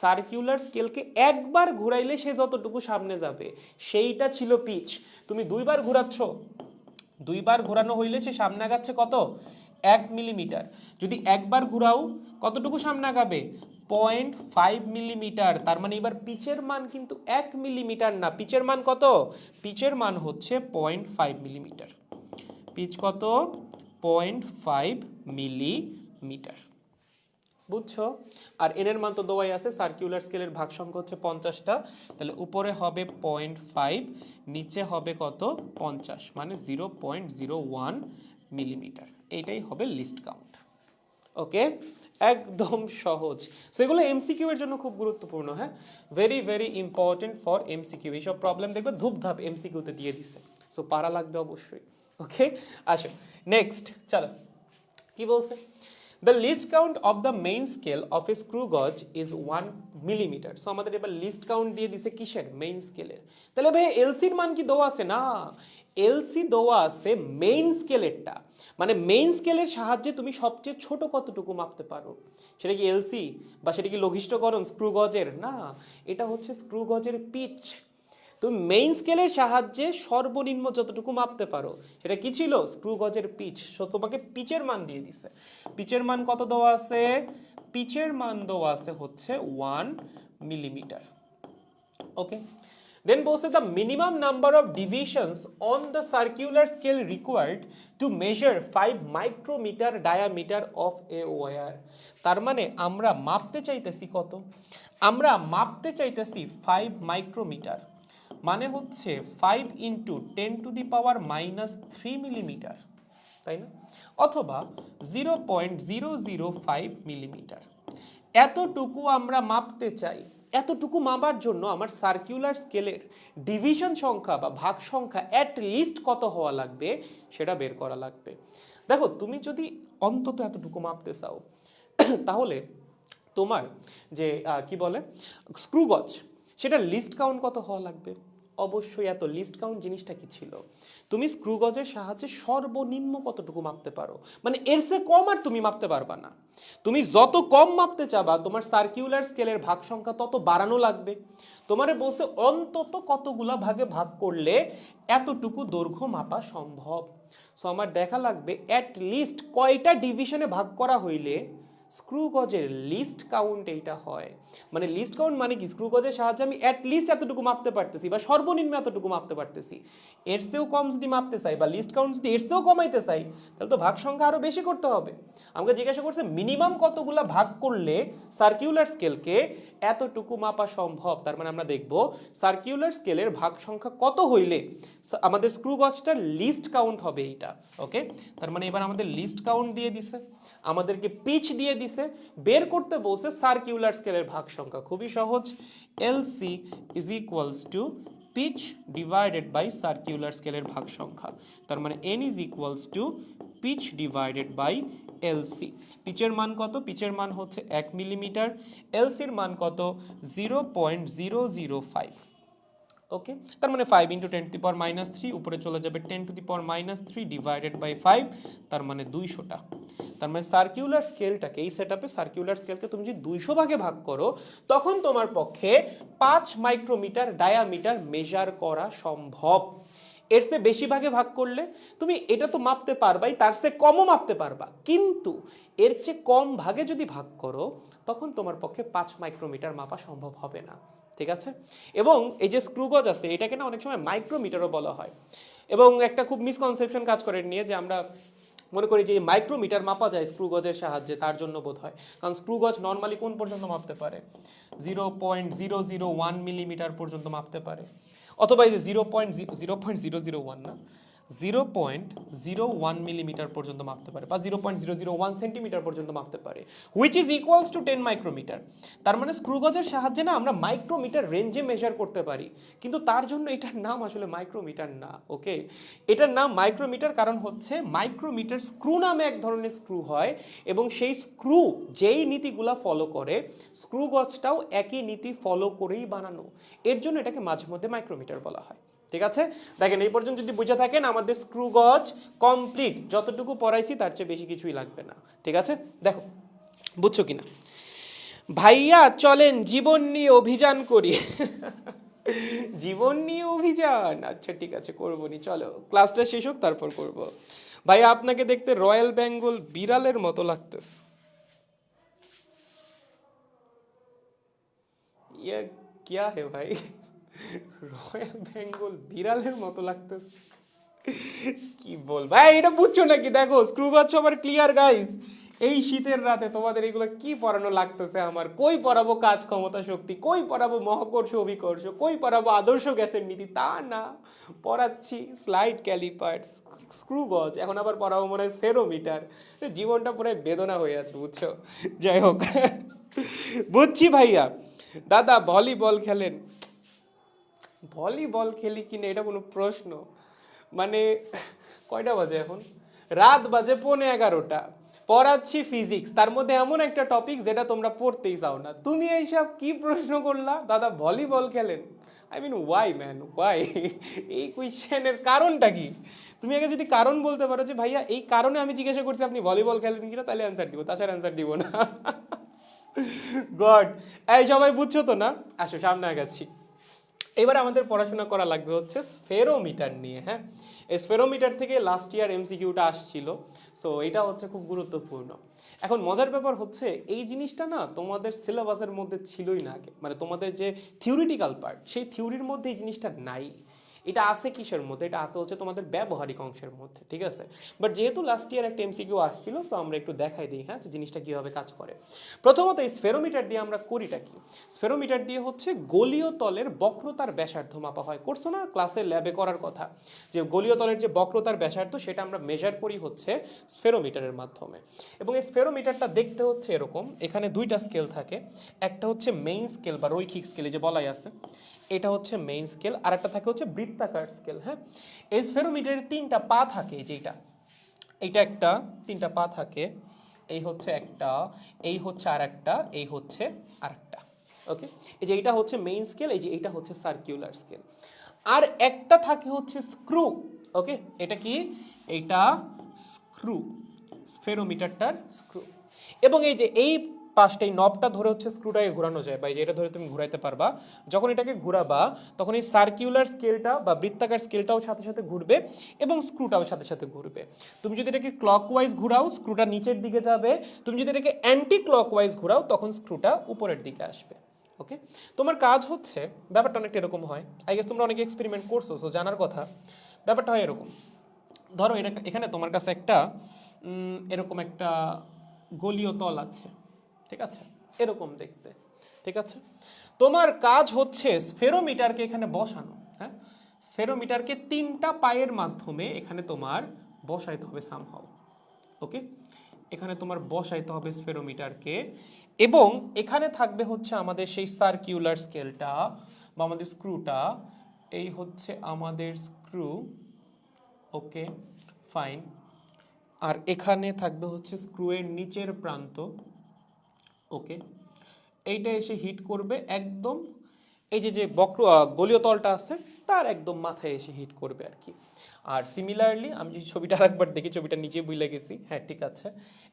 সার্কুলার স্কেলকে একবার ঘুরাইলে সে যতটুকু সামনে যাবে সেইটা ছিল পিচ। তুমি দুইবার ঘুরাচ্ছ, দুইবার ঘোরানো হইলে সে সামনে আগাচ্ছে কত? 1 মিলিমিটার। যদি একবার ঘুরাও কতটুকু সামনে আগাবে? 0.5 মিলিমিটার। তার মানে এবার পিচের মান কিন্তু 1 মিলিমিটার না, পিচের মান কত? পিচের মান হচ্ছে 0.5 মিলিমিটার। পিচ কত? 0.5 মিলিমিটার। বুঝছো? আর এন এর মান তো দেওয়াই আছে, সার্কুলার স্কেলের ভাগ সংখ্যা হচ্ছে 50টা, তাহলে উপরে হবে 0.5, নিচে হবে কত? 50, মানে 0.01 মিলিমিটার। এইটাই হবে লিস্ট কাউন্ট। ওকে, একদম সহজ। সেগুলো এমসিকিউ এর জন্য খুব গুরুত্বপূর্ণ। হ্যাঁ, very very important for MCQ. এইসব প্রবলেম দেখবে ধূপধাপ এমসিকিউতে দিয়ে দিছে, সো পারা লাগবে অবশ্যই। ওকে, আসো নেক্সট, চলো কি বলছে? The least count of the main scale of a screw gauge is 1 millimeter. So আমাদের এবার লিস্ট কাউন্ট দিয়ে দিছে কিসের? মেইন স্কেলের। তাহলে ভাই এলসির মান কি দেওয়া আছে? না, এলসি দেওয়া আছে মেইন স্কেলেরটা। মানে মেইন স্কেলের সাহায্যে তুমি সবচেয়ে ছোট কতটুকু মাপতে পারো, সেটা কি এলসি বা সেটা কি লঘিষ্ঠকরণ স্ক্রু গজের? না, এটা হচ্ছে স্ক্রু গজের পিচ। তুমি মেইন স্কেলের সাহায্যে সর্বনিম্ন যতটুকু মাপতে পারো সেটা কি ছিল? স্ক্রু গজের পিচ। সো তোমাকে পিচের মান দিয়ে দিছে। পিচের মান কত দেওয়া আছে? পিচের মান দেওয়া আছে হচ্ছে 1 মিলিমিটার। ওকে, দেন বলছে the minimum number of divisions on the circular scale required to measure 5 micrometre diameter of a wire. তার মানে আমরা মাপতে চাইতেছি কত? আমরা মাপতে চাইতেছি 5 মাইক্রোমিটার, মানে হচ্ছে 5 ইন্টু 10⁻³ মিলিমিটার, তাই না? অথবা 0.005 মিলিমিটার। এতটুকু আমরা মাপতে চাই। এতটুকু মাপার জন্য আমার সার্কুলার স্কেলের ডিভিশন সংখ্যা বা ভাগ সংখ্যা অ্যাট লিস্ট কত হওয়া লাগবে সেটা বের করা লাগবে। দেখো, তুমি যদি অন্তত এতটুকু মাপতে চাও তাহলে তোমার যে কি বলে স্ক্রু গজ, সেটা লিস্ট কাউন্ট কত হওয়া লাগবে? অবশ্যই এত। লিস্ট কাউন্ট জিনিসটা কি ছিল? তুমি স্ক্রু গজের সাহায্যে সর্বনিম্ন কতটুকু মাপতে পারো, মানে এর চেয়ে কম আর তুমি মাপতে পারবা না। তুমি যত কম মাপতে চাবা তোমার সার্কুলার স্কেলের ভাগ সংখ্যা তত বাড়ানো লাগবে। তোমারে বলছে অন্তত কতগুলা ভাগে ভাগ করলে এতটুকু দৈর্ঘ্য মাপা সম্ভব। সো আমার দেখা লাগবে অ্যাট লিস্ট কয়টা ডিভিশনে ভাগ করা হইলে স্ক্রু গজের লিস্ট কাউন্ট এইটা হয়। মানে লিস্ট কাউন্ট মানে কি? স্ক্রু গজের সাহায্যে আমি অ্যাট লিস্ট এতটুকু মাপতে পারতেছি বা সর্বনিম্ন এতটুকু মাপতে পারতেছি। এর চেয়েও কম যদি মাপতে চাই বা লিস্ট কাউন্ট যদি এর চেয়েও কমাইতে চাই তাহলে তো ভাগ সংখ্যা আরো বেশি করতে হবে। আমাকে জিজ্ঞাসা করছে মিনিমাম কতগুলা ভাগ করলে সার্কুলার স্কেলকে এতটুকু মাপা সম্ভব। তার মানে আমরা দেখব সার্কুলার স্কেলের ভাগ সংখ্যা কত হইলে আমাদের স্ক্রু গজটার লিস্ট কাউন্ট হবে এইটা। ওকে, তার মানে এবার আমাদের লিস্ট কাউন্ট দিয়ে দিছে, আমাদেরকে পিচ দিয়ে দিছে, বের করতে বলছে সার্কুলার স্কেলের ভাগ সংখ্যা। খুবই সহজ, LC is equals to pitch divided by circular স্কেলের ভাগ সংখ্যা। তার মানে N is equals to pitch divided by LC. পিচের মান কত? পিচের মান হচ্ছে 1 মিলিমিটার। এলসির মান কত? 0.005। ওকে, তার মানে 5 ইন্টু 10⁻³ উপরে চলে যাবে 10⁻³ ডিভাইডেড বাই 5, তার মানে 200টা। তার মানে সার্কুলার স্কেলটাকে, এই সেটআপে সার্কুলার স্কেলকে তুমি যদি 200 ভাগে ভাগ করো তখন তোমার পক্ষে 5 মাইক্রোমিটার ডায়ামিটার মেজার করা সম্ভব। এর চেয়ে বেশি ভাগে ভাগ করলে তুমি এটা তো মাপতে পারবাই, তার চেয়ে কমও মাপতে পারবা, কিন্তু এর চেয়ে কম ভাগে যদি ভাগ করো তখন তোমার পক্ষে 5 মাইক্রোমিটার মাপা সম্ভব হবে না। ঠিক আছে? এবং এই যে স্ক্রু গজ আছে এটাকে না অনেক সময় মাইক্রোমিটারও বলা হয়, এবং একটা খুব মিসকনসেপশন কাজ করে নিয়ে যে আমরা মনে করি যে মাইক্রোমিটার মাপা যায় স্ক্রু গজের সাহায্যে, তার জন্য বোধ হয়। কারণ স্ক্রু গজ নর্মালি কোন পর্যন্ত মাপতে পারে? 0.001 মিলিমিটার পর্যন্ত মাপতে পারে, অথবা এই যে 0.001 না, 0.01 মিলিমিটার পর্যন্ত মাপতে পারে, বা 0.001 সেন্টিমিটার পর্যন্ত মাপতে পারে, which is equals to 10 micrometre. তার মানে স্ক্রু গজের সাহায্যে না আমরা মাইক্রোমিটার রেঞ্জে মেজার করতে পারি, কিন্তু তার জন্য এটার নাম আসলে মাইক্রোমিটার না। ওকে, এটার নাম মাইক্রোমিটার কারণ হচ্ছে মাইক্রোমিটার স্ক্রু নামে এক ধরনের স্ক্রু হয়, এবং সেই স্ক্রু যেই নীতিগুলা ফলো করে স্ক্রু গজটাও একই নীতি ফলো করেই বানানো, এর জন্য এটাকে মাঝে মধ্যে মাইক্রোমিটার বলা হয়। ঠিক আছে, দেখেন এই পর্যন্ত যদি বুঝে থাকেন আমাদের স্ক্রু গজ কমপ্লিট, যতটুকু পড়াইছি তার চেয়ে বেশি কিছুই লাগবে না। ঠিক আছে, দেখো বুঝছো কিনা। ভাইয়া চলেন জীবন নিয়ে অভিযান করি। জীবন নিয়ে অভিযান, আচ্ছা ঠিক আছে করবো নি, চলো ক্লাসটা শেষ হোক তারপর করব। ভাইয়া আপনাকে দেখতে রয়্যাল বেঙ্গল বিড়ালের মতো লাগতেছে। ये क्या है भाई? রয়্যাল বেঙ্গল বিড়ালের মতো লাগতেছে, কি বল ভাই, এটা বুঝছো নাকি? দেখো স্ক্রু গজ সবার ক্লিয়ার গাইস। এই শীতের রাতে তোমাদের এগুলো কি পড়ানো লাগতেছে আমার? কই পড়াবো কাজ ক্ষমতা শক্তি, কই পড়াবো মহাকর্ষ অভিকর্ষ, কই পড়াবো আদর্শ গ্যাসের নীতি, তা না, পড়াচ্ছি স্লাইড ক্যালিপার্স, স্ক্রু গজ, এখন আবার পড়াবো মনে হয় স্ফেরোমিটার। জীবনটা পুরো বেদনা হয়ে আছে বুঝছো। যাই হোক, বুঝছি ভাইয়া। দাদা ভলিবল খেলেন? ভলিবল খেলি কিনা এটা কোনো প্রশ্ন? মানে কয়টা বাজে এখন? রাত বাজে 11:15, পড়াচ্ছি ফিজিক্স, তার মধ্যে এমন একটা টপিক যেটা তোমরা পড়তেই চাও না, তুমি এইসব কি প্রশ্ন করলা? দাদা ভলিবল খেলেন? I mean why man, why? এই কোয়েশ্চেনের কারণটা কি? তুমি আগে যদি কারণ বলতে পারো যে ভাইয়া এই কারণে আমি জিজ্ঞাসা করছি আপনি ভলিবল খেলেন কিনা, তাহলে অ্যান্সার দিব, তাছাড়া অ্যান্সার দিব না। গড, এই সবাই বুঝছো তো না? আসো সামনে আগাচ্ছি। এবার আমাদের পড়াশোনা করা লাগবে হচ্ছে স্ফেরোমিটার নিয়ে। হ্যাঁ, এই স্ফেরোমিটার থেকে লাস্ট ইয়ার এমসিকিউটা আসছিল, সো এটা হচ্ছে খুব গুরুত্বপূর্ণ। এখন মজার ব্যাপার হচ্ছে এই জিনিসটা না তোমাদের সিলেবাসের মধ্যে ছিলই না আগে, মানে তোমাদের যে থিওরিটিক্যাল পার্ট সেই থিওরির মধ্যে এই জিনিসটা নাই। এটা আছে কিসের মধ্যে? এটা আছে হচ্ছে তোমাদের ব্যবহারিক অংশের মধ্যে, ঠিক আছে। বাট যেহেতু লাস্ট ইয়ার একটা এমসিকিউ আসছিল, সো আমরা একটু দেখাই দিই হ্যাঁ যে জিনিসটা কীভাবে কাজ করে। প্রথমত এই স্ফেরোমিটার দিয়ে আমরা করিটা কি? স্ফেরোমিটার দিয়ে হচ্ছে গলীয় তলের বক্রতার ব্যাসার্ধ মাপা হয়। করছো না ক্লাসে, ল্যাবে করার কথা, যে গলীয় তলের যে বক্রতার ব্যাসার্ধ সেটা আমরা মেজার করি হচ্ছে স্ফেরোমিটারের মাধ্যমে। এবং এই স্ফেরোমিটারটা দেখতে হচ্ছে এরকম, এখানে দুইটা স্কেল থাকে, একটা হচ্ছে মেইন স্কেল বা রৈখিক স্কেল যে বলাই আছে, এটা হচ্ছে মেইন স্কেল, আর একটা থাকে হচ্ছে বৃত্তাকার স্কেল। হ্যাঁ, এই স্ফেরোমিটারের তিনটা পা থাকে, যেটা এইটা একটা, তিনটা পা থাকে, এই হচ্ছে একটা, এই হচ্ছে আর একটা, এই হচ্ছে আরেকটা। ওকে, এই যে এইটা হচ্ছে মেইন স্কেল, এই যে এইটা হচ্ছে সার্কুলার স্কেল, আর একটা থাকে হচ্ছে স্ক্রু। ওকে, এটা কি? এইটা স্ক্রু, স্ফেরোমিটারটার স্ক্রু। এবং এই যে এই পাশটা, এই নবটা ধরে হচ্ছে স্ক্রুটাকে ঘোরানো যায়, বা এই যে এটা ধরে তুমি ঘুরাইতে পারবা। যখন এটাকে ঘুরাবা তখন এই সার্কুলার স্কেলটা বা বৃত্তাকার স্কেলটাও সাথে সাথে ঘুরবে এবং স্ক্রুটাও সাথে সাথে ঘুরবে। তুমি যদি এটাকে ক্লকওয়াইজ ঘুরাও স্ক্রুটা নিচের দিকে যাবে, তুমি যদি এটাকে অ্যান্টি ক্লকওয়াইজ ঘুরাও তখন স্ক্রুটা উপরের দিকে আসবে। ওকে, তোমার কাজ হচ্ছে, ব্যাপারটা অনেকটা এরকম হয়, আই গেস তোমরা অনেকে এক্সপেরিমেন্ট করছো, সো জানার কথা। ব্যাপারটা হয় এরকম, ধরো এখানে তোমার কাছে একটা এরকম একটা গলীয় তল আছে, ঠিক আছে, এরকম দেখতে, ঠিক আছে। তোমার কাজ হচ্ছে স্ফেরোমিটারকে এখানে বসানো। হ্যাঁ, স্ফেরোমিটারকে তিনটা পায়ের মাধ্যমে এখানে তোমার বসাইতে হবে সামহাও। ওকে, এখানে তোমার বসাইতে হবে স্ফেরোমিটারকে, এবং এখানে থাকবে হচ্ছে আমাদের সেই সার্কুলার স্কেলটা বা আমাদের স্ক্রুটা, এই হচ্ছে আমাদের স্ক্রু। ওকে ফাইন, আর এখানে থাকবে হচ্ছে স্ক্রুয়ের নিচের প্রান্ত। ওকে, এইটা এসে হিট করবে একদম এই যে যে বক্র গলীয় তলটা আছে তার একদম মাথায় এসে হিট করবে আর কি। আর সিমিলারলি আমি যদি ছবিটা আরেকবার দেখি, ছবিটা নিচে ভুলে গেছি, হ্যাঁ ঠিক আছে,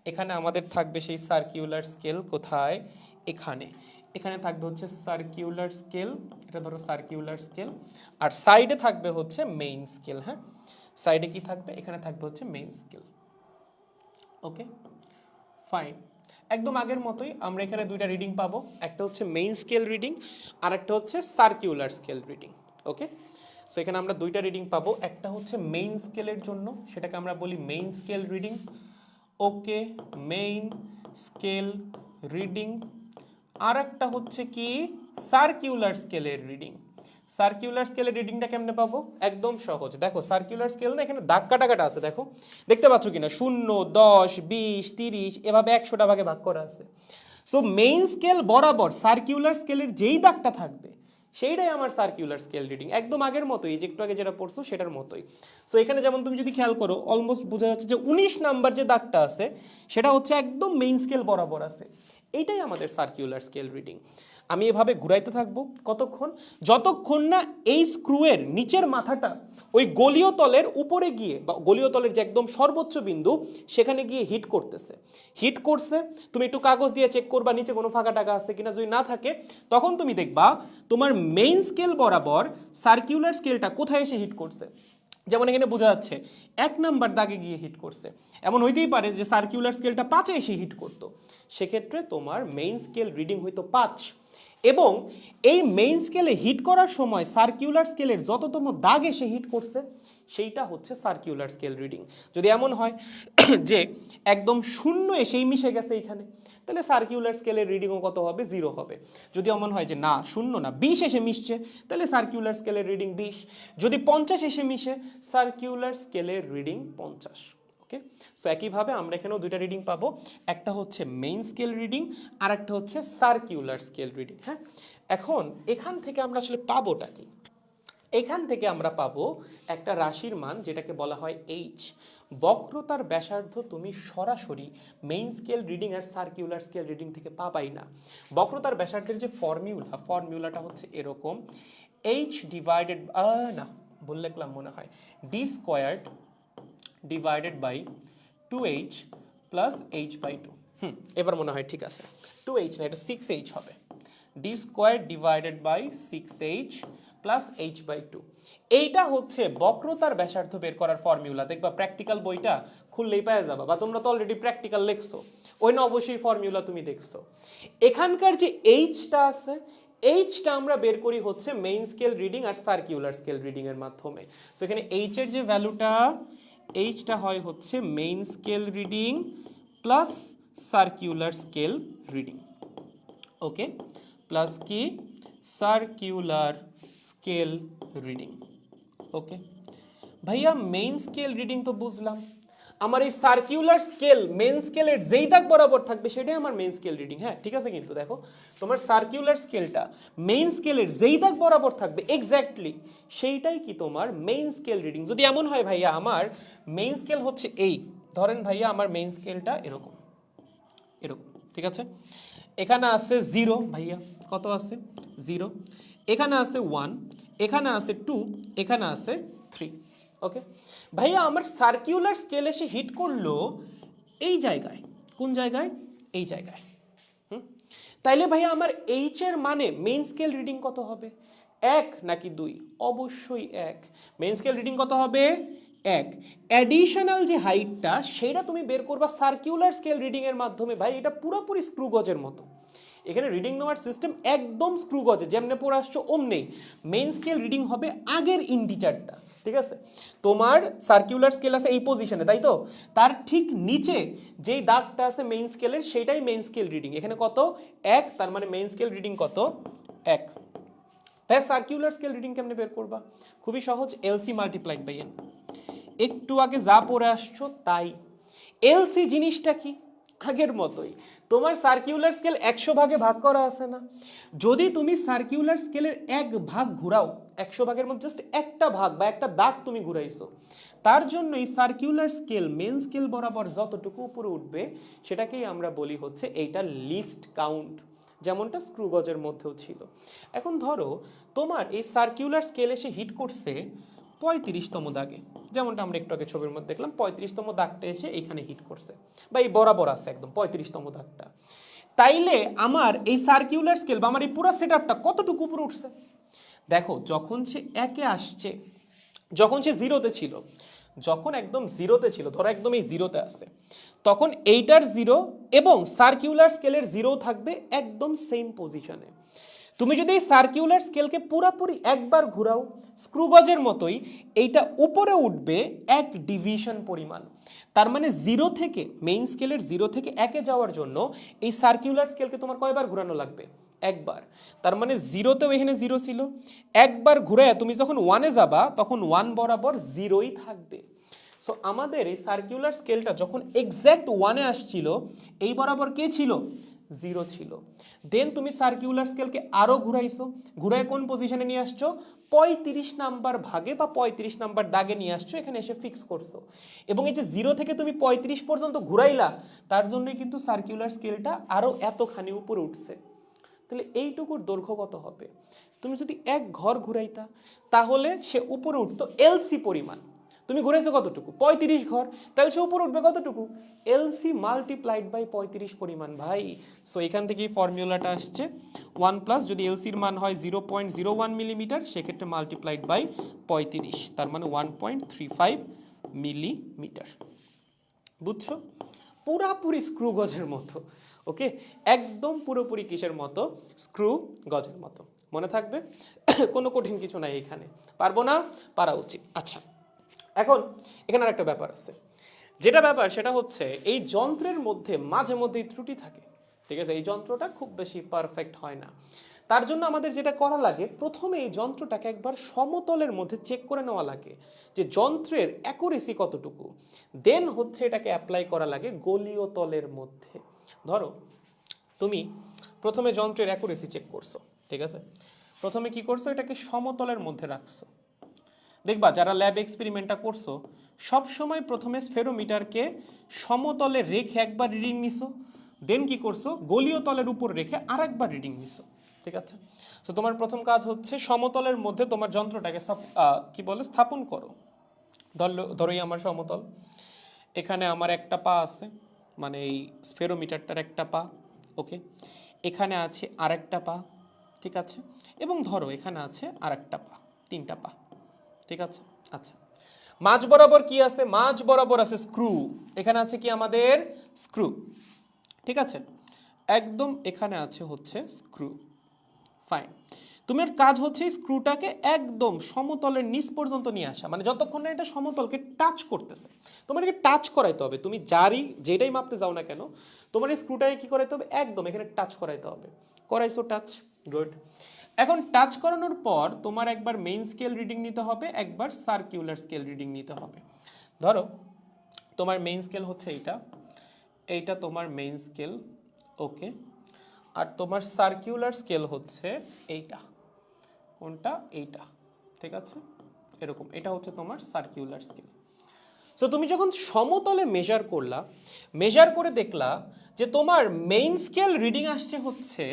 এখানে আমাদের থাকবে সেই সার্কুলার স্কেল, কোথায়? এখানে, এখানে থাকবে হচ্ছে সার্কুলার স্কেল, এটা ধরো সার্কুলার স্কেল, আর সাইডে থাকবে হচ্ছে মেইন স্কেল। হ্যাঁ, সাইডে কি থাকবে? এখানে থাকবে হচ্ছে মেইন স্কেল। ওকে ফাইন, একদম আগের মতোই আমরা এখানে দুইটা রিডিং পাবো, একটা হচ্ছে মেইন স্কেল রিডিং আর একটা হচ্ছে সার্কুলার স্কেল রিডিং। ওকে, সো এখানে আমরা দুইটা রিডিং পাবো, একটা হচ্ছে মেইন স্কেলের জন্য, সেটাকে আমরা বলি মেইন স্কেল রিডিং। ওকে, মেইন স্কেল রিডিং, আর একটা হচ্ছে কি সার্কুলার স্কেলের রিডিং। সার্কুলার স্কেলের রিডিংটা কেমনে পাবো? একদম সহজ, দেখো সার্কুলার স্কেল না, এখানে দাগ কাটা কাটা আছে, দেখো দেখতে পাচ্ছ কিনা, 0, 10, 20, 30 এভাবে 100টা ভাগে ভাগ করা আছে। সো মেইন স্কেল বরাবর সার্কুলার স্কেলের যেই দাগটা থাকবে সেইটাই আমার সার্কুলার স্কেল রিডিং, একদম আগের মতোই, যে একটু আগে যেটা পড়ছো সেটার মতোই। সো এখানে যেমন তুমি যদি খেয়াল করো অলমোস্ট বোঝা যাচ্ছে যে 19 নাম্বার যে দাগটা আছে সেটা হচ্ছে একদম মেইন স্কেল বরাবর আছে। এইটাই আমাদের সার্কিউলার স্কেল রিডিং। আমি এভাবে ঘুরাইতে থাকবো কতক্ষণ, যতক্ষণ না এই স্ক্রুয়ের নিচের মাথাটা ওই গলীয় তলের উপরে গিয়ে, বা গলীয় তলের যে একদম সর্বোচ্চ বিন্দু সেখানে গিয়ে হিট করতেছে। হিট করছে, তুমি একটু কাগজ দিয়ে চেক করবা নিচে কোনো ফাঁকা টাকা আছে কিনা, যদি না থাকে তখন তুমি দেখবা তোমার মেইন স্কেল বরাবর সার্কিউলার স্কেলটা কোথায় এসে হিট করছে। যেমন এখানে বোঝা যাচ্ছে 1 নাম্বার দাগে গিয়ে হিট করছে, এমন হইতেই পারে যে সার্কিউলার স্কেলটা 5-এ এসে হিট করতো, সেক্ষেত্রে তোমার মেইন স্কেল রিডিং হইতো 5। এবং এই মেইন স্কেলে হিট করার সময় সার্কিউলার স্কেলের যততম দাগ এসে হিট করছে সেইটা হচ্ছে সার্কিউলার স্কেল রিডিং। যদি এমন হয় যে একদম শূন্য এসেই মিশে গেছে এইখানে, তাহলে সার্কিউলার স্কেলের রিডিংও কত হবে, 0 হবে। যদি এমন হয় যে না শূন্য না 20 এসে মিশছে, তাহলে সার্কিউলার স্কেলের রিডিং 20। যদি 50 এসে মিশে, সার্কিউলার স্কেলের রিডিং 50। ওকে, সো একইভাবে আমরা এখানেও দুইটা রিডিং পাবো, একটা হচ্ছে মেইন স্কেল রিডিং আর একটা হচ্ছে সার্কিউলার স্কেল রিডিং। হ্যাঁ, এখন এখান থেকে আমরা আসলে পাবোটা কি? এখান থেকে আমরা পাবো একটা রাশির মান যেটাকে বলা হয় এইচ। বক্রতার ব্যাসার্ধ তুমি সরাসরি মেইন স্কেল রিডিং আর সার্কিউলার স্কেল রিডিং থেকে পাবাই না। বক্রতার ব্যাসার্ধের যে ফর্মুলাটা হচ্ছে এরকম, এইচ ডিভাইডেড, না ভুল লিখলাম মনে হয়, D squared divided by 2h plus h/2। এবার মনে হয় ঠিক আছে, 2h না, এটা 6h হবে। D square divided by 6h plus h/2। এইটা হচ্ছে বক্রতার ব্যাসার্ধ বের করার ফর্মুলা। দেখবা প্র্যাকটিক্যাল বইটা খুললেই পাওয়া যাবা, বা তোমরা তো অলরেডি প্র্যাকটিক্যাল লিখছো, ওই না অবশ্যই ফর্মুলা তুমি দেখছো। এখানকার যে এইচটা আছে, এইচটা আমরা বের করি হচ্ছে মেইন স্কেল রিডিং আর সার্কিউলার স্কেল রিডিং এর মাধ্যমে। সো এখানে এইচ এর যে ভ্যালুটা, এইচটা হয় হচ্ছে main scale reading plus circular scale reading. Okay, plus কি সার্কিউলার স্কেল রিডিং। ওকে ভাইয়া, মেইন স্কেল রিডিং তো বুঝলাম, আমার এই সার্কিউলার স্কেল মেইন স্কেলের যেই দাগ বরাবর থাকবে সেটাই আমার মেইন স্কেল রিডিং। হ্যাঁ ঠিক আছে, কিন্তু দেখো তোমার সার্কিউলার স্কেলটা মেইন স্কেলের যেই দাগ বরাবর থাকবে এক্স্যাক্টলি সেইটাই কি তোমার মেইন স্কেল রিডিং। যদি এমন হয় ভাইয়া আমার মেইন স্কেল হচ্ছে এই, ধরেন ভাইয়া আমার মেইন স্কেলটা এরকম এরকম, ঠিক আছে, এখানে আছে 0, ভাইয়া কত আছে 0, এখানে আছে 1, এখানে আছে 2, এখানে আছে 3। ওকে ভাইয়া, আমার সার্কিউলার স্কেল এসে হিট করলো এই জায়গায়, কোন জায়গায়, এই জায়গায়। তাইলে ভাইয়া আমার এইচ এর মানে মেইন স্কেল রিডিং কত হবে, 1 নাকি 2? অবশ্যই 1। মেইন স্কেল রিডিং কত হবে, 1। অ্যাডিশনাল যে হাইটটা সেটা তুমি বের করবা সার্কিউলার স্কেল রিডিং এর মাধ্যমে। ভাই এটা পুরোপুরি স্ক্রু গজের মতো, এখানে রিডিং নেওয়ার সিস্টেম একদম স্ক্রু গজে, যেমনে পড়ে আসছো অমনেই। মেইন স্কেল রিডিং হবে আগের ইন্টিজারটা, ঠিক আছে, তোমার সার্কিউলার স্কেল আছে এই পজিশনে, তাই তো, তার ঠিক নিচে যেই দাগটা আছে মেইন স্কেলের সেটাই মেইন স্কেল রিডিং। এখানে কত, 1, তার মানে মেইন স্কেল রিডিং কত, 1। হ্যাঁ, সার্কিউলার স্কেল রিডিং কেমনে বের করবা? খুবই সহজ, এলসি মাল্টিপ্লাইড বাই এন। একটু আগে যা পড়ে আসছো তাই। এলসি জিনিসটা কি, আগের মতোই, তোমার সার্কিউলার স্কেল 100 ভাগে ভাগ করা আছে না, যদি তুমি সার্কিউলার স্কেলের 1 ভাগ ঘুরাও, 100 ভাগের মধ্যে জাস্ট একটা ভাগ বা একটা দাগ তুমি ঘুরাইছো, তার জন্যই সার্কিউলার স্কেল মেইন স্কেল বরাবর যতটুকু উপরে উঠবে সেটাকেই আমরা বলি হচ্ছে এইটা লিস্ট কাউন্ট, যেমনটা স্ক্রু গজের মধ্যেও ছিল। এখন ধরো তোমার এই সার্কিউলার স্কেল এসে হিট করছে 35তম দাগে, যেমনটা আমরা একটু আগে ছবির মধ্যে দেখলাম, 35তম দাগটা এসে এইখানে হিট করছে, বা এই বরাবর আছে একদম 35তম দাগটা। তাইলে আমার এই সার্কিউলার স্কেল বা আমার এই পুরো সেটআপটা কতটুকু উপরে উঠছে? দেখো যখন সে 1-এ আসছে, যখন সে 0-তে ছিল, যখন একদম 0-তে ছিল, ধরো একদম এই 0-তে আছে, তখন এইটার 0 এবং সার্কিউলার স্কেলের 0 থাকবে একদম সেম পজিশনে। তুমি যদি এই সার্কিউলার স্কেলকে পুরোপুরি একবার ঘুরাও স্ক্রু গজের মতোই, এইটা উপরে উঠবে 1 ডিভিশন পরিমাণ। তার মানে 0 থেকে মেইন স্কেলের 0 থেকে 1-এ যাওয়ার জন্য এই সার্কিউলার স্কেলকে তোমার কয়বার ঘোরানো লাগবে? একবার। তার মানে 0তেও এখানে 0 ছিল, একবার ঘুরে তুমি যখন 1-এ যাবা তখন 1 বরাবর 0ই থাকবে। সো আমাদের এই সার্কিউলার স্কেলটা যখন এক্স্যাক্ট 1-এ আসছিল, এই বরাবর কে ছিল? 0 ছিল। দেন তুমি সার্কিউলার স্কেলকে আরো ঘুরাইছো, ঘুরায় কোন পজিশনে নিয়ে আসছো, 35 নাম্বার ভাগে বা 35 নাম্বার দাগে নিয়ে আসছো, এখানে এসে ফিক্স করছো। এবং এই যে 0 থেকে তুমি 35 পর্যন্ত ঘুরাইলা, তার জন্যই কিন্তু সার্কিউলার স্কেলটা আরো এতখানি উপরে উঠছে। তাহলে এইটুকুর দৈর্ঘ্য কত হবে? তুমি যদি এক ঘর ঘুরাইতা তাহলে সে উপরে উঠতো এলসি পরিমাণ। তুমি ঘুরাইছো কতটুকু? 35 ঘর, তাহলে সে উপরে উঠবে কতটুকু? এলসি মাল্টিপ্লাইড বাই 35 পরিমাণ ভাই। সো এখান থেকেই ফর্মুলাটা আসছে 1 প্লাস, যদি এলসির মান হয় 0.01 মিলিমিটার, সেক্ষেত্রে মাল্টিপ্লাইড বাই 35, তার মানে 1.35 মিলিমিটার। বুঝছো? পুরাপুরি স্ক্রু গজের মতো। ওকে, একদম পুরোপুরি কিসের মতো? স্ক্রু গজের মতো। মনে থাকবে? কোনো কঠিন কিছু নাই এখানে। পারবো না? পারা উচিত। আচ্ছা, এখন এখানে আরেকটা ব্যাপার আছে। যেটা ব্যাপার সেটা হচ্ছে এই যন্ত্রের মধ্যে মাঝে মধ্যেই ত্রুটি থাকে। ঠিক আছে, এই যন্ত্রটা খুব বেশি পারফেক্ট হয় না। তার জন্য আমাদের যেটা করা লাগে, প্রথমে এই যন্ত্রটাকে একবার সমতলের মধ্যে চেক করে নেওয়া লাগে যে যন্ত্রের অ্যাকুরেসি কতটুকু। দেন হচ্ছে এটাকে অ্যাপ্লাই করা লাগে গলীয় তলের মধ্যে। ধরো তুমি প্রথমে যন্ত্রের অ্যাকুরেসি চেক করছো, ঠিক আছে, প্রথমে কি করছো, এটাকে সমতলের মধ্যে রাখছো। দেখবা যারা ল্যাব এক্সপেরিমেন্টটা করছো, সব সময় প্রথমে স্ফেরোমিটারকে সমতলে রেখে একবার রিডিং নিছো, দেন কি করছো, গলীয় তলের উপর রেখে আরেকবার রিডিং নিছো। ঠিক আছে, তো তোমার প্রথম কাজ হচ্ছে সমতলের মধ্যে তোমার যন্ত্রটাকে কি বলে স্থাপন করো। ধরোই আমার সমতল, এখানে আমার একটা পা আছে, মানে এই স্ফেরোমিটারটার একটা পা। ওকে, এখানে আছে আরেকটা পা, ঠিক আছে, এবং ধরো এখানে আছে আরেকটা পা, 3টা পা। ঠিক আছে, আচ্ছা, মাঝ বরাবর কি আছে? মাঝ বরাবর আছে স্ক্রু। এখানে আছে কি আমাদের? স্ক্রু। ঠিক আছে, একদম এখানে আছে হচ্ছে স্ক্রু। ফাইন, তোমার কাজ হচ্ছে স্ক্রুটাকে একদম সমতলের নিচ পর্যন্ত নিয়ে আসা, মানে যতক্ষণ না এটা সমতলকে টাচ করতেছে। তোমাকে টাচ করাইতে হবে, তুমি যেটাই মাপতে যাও না কেন, তোমার এই স্ক্রুটাকে কি করাইতে হবে? একদম এখানে টাচ করাইতে হবে। করাইছো টাচ, গুড। এখন টাচ করানোর পর তোমার একবার মেইন স্কেল রিডিং নিতে হবে, একবার সার্কিউলার স্কেল রিডিং নিতে হবে। ধরো তোমার মেইন স্কেল হচ্ছে এইটা তোমার মেইন স্কেল। ওকে, আর তোমার সার্কিউলার স্কেল হচ্ছে এইটা। কোনটা? এইটা। ঠিক আছে, এরকম, এটা হচ্ছে তোমার সার্কিউলার স্কেল। সো তুমি যখন সমতলে মেজার করলা, মেজার করে দেখলা যে তোমার মেইন স্কেল রিডিং আসছে হচ্ছে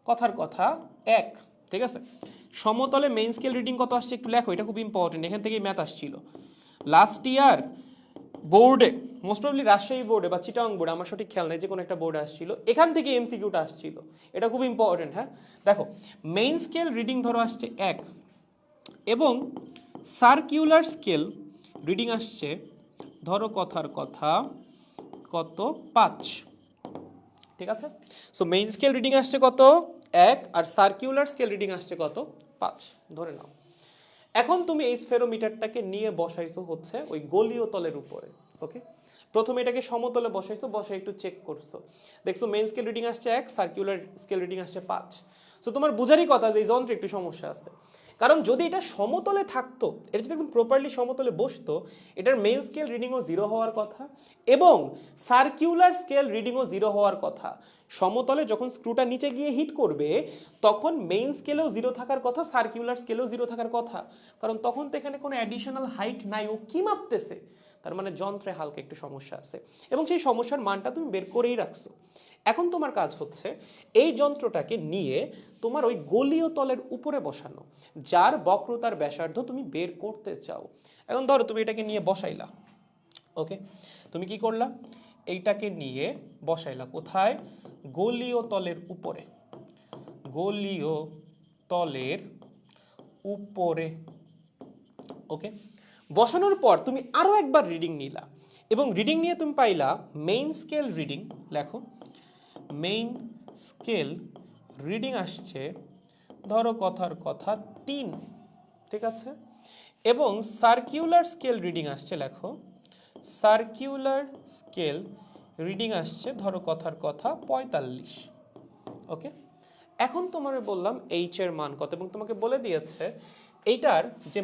কথার কথা 1। ঠিক আছে, সমতলে মেইন স্কেল রিডিং কত আসছে একটু লেখো, এটা খুব ইম্পর্টেন্ট, এখান থেকেই ম্যাথ আসছিল লাস্ট ইয়ার বোর্ডে, মোস্ট প্রবলি রাজশাহী বোর্ডে বা চিটাং বোর্ডে, আমার সঠিক খেয়াল নেই, যে কোনো একটা বোর্ডে আসছিল, এখান থেকে এমসিকিউটা আসছিল। এটা খুব ইম্পর্টেন্ট। হ্যাঁ, দেখো মেইন স্কেল রিডিং ধরো আসছে 1 এবং সার্কিউলার স্কেল রিডিং আসছে ধরো কথার কথা কত? 5। ঠিক আছে, সো মেইন স্কেল রিডিং আসছে কত? 1, আর সার্কিউলার স্কেল রিডিং আসছে কত? 5 ধরে নাও। এখন তুমি এই স্ফেরোমিটারটাকে নিয়ে বসাইছো হচ্ছে ওই গলীয় তলের উপরে। ওকে, প্রথমে এটাকে সমতলে বসাইছো, বসাই একটু চেক করছো, দেখছো মেইন স্কেল রিডিং আসছে 1, সার্কিউলার স্কেল রিডিং আসছে 5। সো তোমার বুঝারই কথা যে এই যন্ত্রে একটু সমস্যা আছে, কারণ যদি এটা সমতলে থাকতো, এটা যদি একদম প্রপারলি সমতলে বসতো, এটার মেইন স্কেল রিডিংও 0 হওয়ার কথা এবং সার্কিউলার স্কেল রিডিংও 0 হওয়ার কথা। সমতলে যখন স্ক্রুটা নিচে গিয়ে হিট করবে, তখন মেইন স্কেলেও 0 থাকার কথা, সার্কিউলার স্কেলেও 0 থাকার কথা, কারণ তখন তো এখানে কোনো অ্যাডিশনাল হাইট নাই, ও কি মাপতেছে? তার মানে যন্ত্রে হালকা একটু সমস্যা আছে, এবং সেই সমস্যার মানটা তুমি বের করেই রাখছো। এখন তোমার কাজ হচ্ছে এই যন্ত্রটাকে নিয়ে তোমার ওই গলীয় তলের উপরে বসানো, যার বক্রতার ব্যাসার্ধ তুমি বের করতে চাও। এখন ধরো তুমি এটাকে নিয়ে বসাইলা। ওকে, তুমি কি করলা? এইটাকে নিয়ে বসাইলা কোথায়? গলীয় তলের উপরে। গলীয় তলের উপরে। ওকে, বসানোর পর তুমি আরো একবার রিডিং নিলা, এবং রিডিং নিয়ে তুমি পাইলা মেইন স্কেল রিডিং। লেখো, মেইন স্কেল রিডিং আসছে ধরো কথার কথা 3। ঠিক আছে, এবং সার্কিউলার স্কেল রিডিং আসছে, লেখো, সার্কিউলার স্কেল রিডিং আসছে ধরো কথার কথা 45। ওকে, এখন তোমাকে বললাম এইচ এর মান কত, এবং তোমাকে বলে দিয়েছে এইটার যে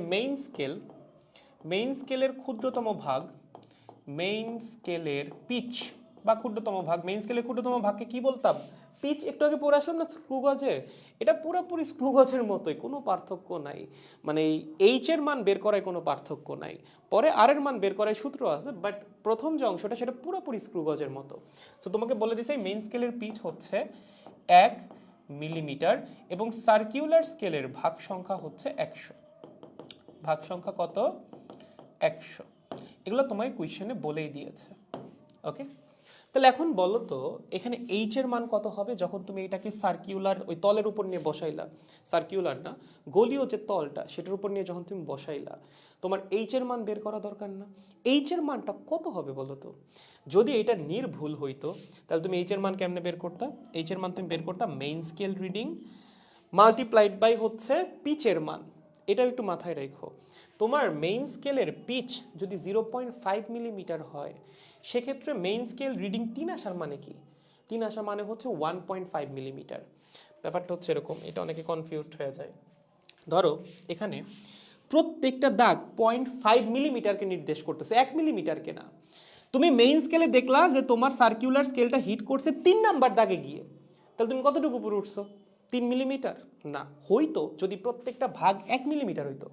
মেইন স্কেলের ক্ষুদ্রতম ভাগ, মেইন স্কেলের পিচ, বা ক্ষুদ্রতম ভাগ, মেইন স্কেলের ক্ষুদ্রতম ভাগকে কি বলতাম? পিচ। একটু আগে পড়ে আসলাম না স্ক্রু গজে, এটা পুরোপুরি স্ক্রু গজের মতোই, কোনো পার্থক্য নাই। মানে এই এইচ এর মান বের করায় কোনো পার্থক্য নাই, পরে আর এর মান বের করায় সূত্র আছে, বাট প্রথম যে অংশটা সেটা পুরোপুরি স্ক্রু গজের মতো। সো তোমাকে বলে দিছে মেইন স্কেলের পিচ হচ্ছে 1 মিলিমিটার এবং সার্কিউলার স্কেলের ভাগ সংখ্যা হচ্ছে 100। ভাগ সংখ্যা কত? 100। এগুলো তোমায় কোয়েশ্চেনে বলেই দিয়েছে। ওকে, তাহলে এখন বলো তো এখানে এইচ এর মান কত হবে যখন তুমি এটাকে সার্কিউলার ওই তলের উপর নিয়ে বসাইলা? সার্কিউলার না, গোলীয় যে তলটা সেটার উপর নিয়ে যখন তুমি বসাইলা, তোমার এইচ এর মান বের করা দরকার না? এইচ এর মানটা কত হবে বলো তো? যদি এটা নির্ভুল হইতো তাহলে তুমি এইচ এর মান কেমনে বের করতা? এইচ এর মান তুমি বের করতা main scale reading multiplied by হচ্ছে পিচের মান। এটাও একটু মাথায় রেখো। তোমার মেইন স্কেলের পিচ যদি 0.5 মিলিমিটার হয়, সেক্ষেত্রে মেইন স্কেল রিডিং 3 আসার মানে কি? 3 আসা মানে হচ্ছে 1.5 মিলিমিটার। ব্যাপারটা হচ্ছে এরকম, এটা অনেকে কনফিউজড হয়ে যায়। ধরো এখানে প্রত্যেকটা দাগ 0.5 মিলিমিটারকে নির্দেশ করতেছে, 1 মিলিমিটারকে না। তুমি মেইন স্কেলে দেখলা যে তোমার সার্কিউলার স্কেলটা হিট করছে 3 নাম্বার দাগে গিয়ে, তাহলে তুমি কতটুকু উপরে উঠছো? 3 মিলিমিটার না। হইতো যদি প্রত্যেকটা ভাগ 1 মিলিমিটার হইতো।